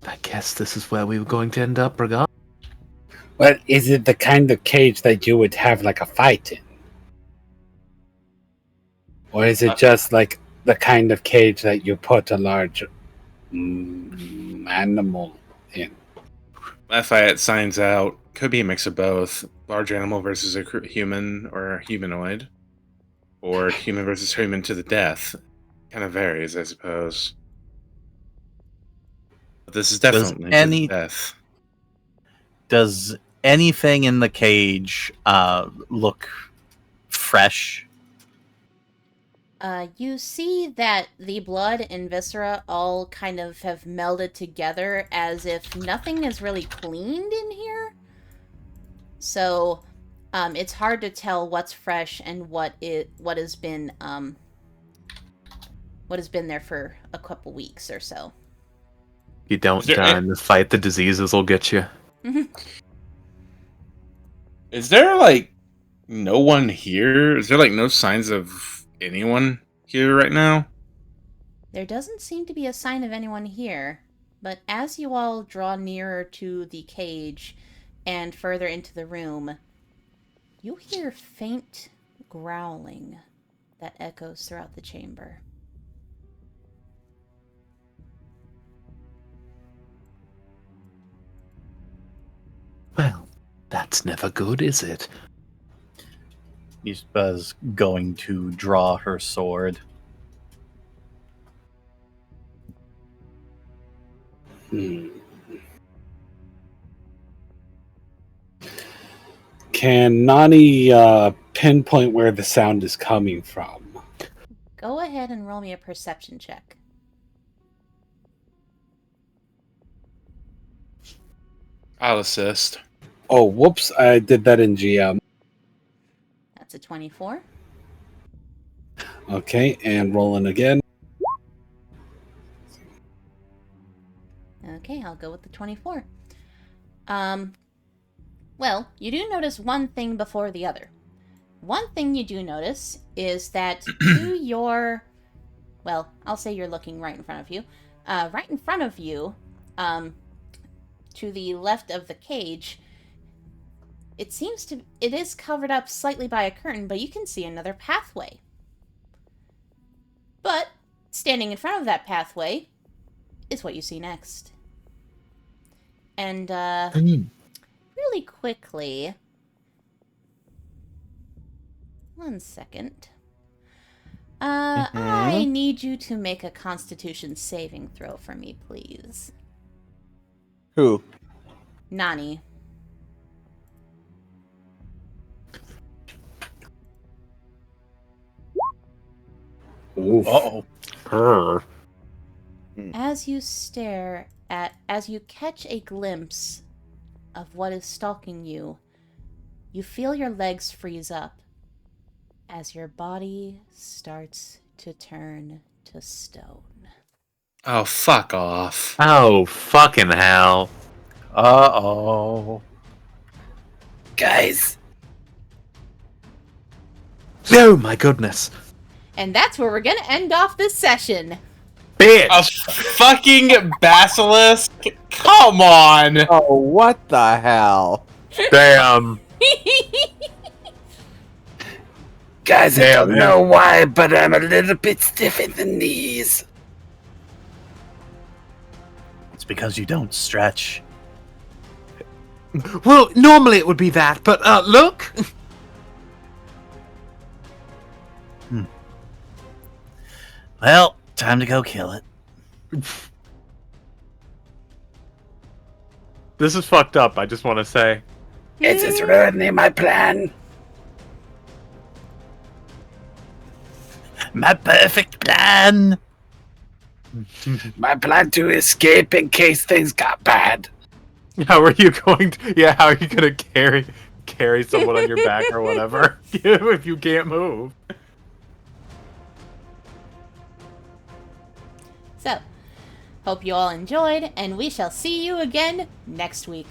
I guess this is where we were going to end up, regardless. Well, is it the kind of cage that you would have like a fight in? Or is it just like the kind of cage that you put a large animal in? Lafayette signs out. Could be a mix of both. Large animal versus a human or a humanoid. Or human versus human to the death. Kind of varies, I suppose. But this is definitely to the death. Does anything in the cage look fresh? You see that the blood and viscera all kind of have melded together as if nothing is really cleaned in here. So, it's hard to tell what's fresh and what has been there for a couple weeks or so. You don't die in the fight, the diseases will get you. Is there, like, no one here? Is there, like, no signs of anyone here right now? There doesn't seem to be a sign of anyone here, but as you all draw nearer to the cage and further into the room, you hear faint growling that echoes throughout the chamber. Well, that's never good, is it? Mishpa's going to draw her sword. Can Nani pinpoint where the sound is coming from? Go ahead and roll me a perception check. I'll assist. Oh, whoops. I did that in GM. That's a 24. Okay, and rolling again. Okay, I'll go with the 24. Well, you do notice one thing before the other. One thing you do notice is that to your... Well, I'll say you're looking right in front of you. Right in front of you, to the left of the cage, it is covered up slightly by a curtain, but you can see another pathway. But, standing in front of that pathway is what you see next. And, really quickly... One second. I need you to make a Constitution saving throw for me, please. Who? Nani. Uh-oh. As you catch a glimpse of what is stalking you, you feel your legs freeze up. as your body starts to turn to stone. Oh, fuck off. Oh, fucking hell. Uh-oh. Guys. Oh, my goodness. And that's where we're gonna end off this session. Bitch! A fucking basilisk? Come on! Oh, what the hell? Damn. Guys, I Damn, don't know why, but I'm a little bit stiff in the knees. It's because you don't stretch. Well, normally it would be that, but, look! Well, time to go kill it. This is fucked up, I just want to say. It is ruining my plan. My perfect plan! My plan to escape in case things got bad. How are you going to... Yeah, how are you going to carry someone on your back or whatever if you can't move? So, hope you all enjoyed, and we shall see you again next week.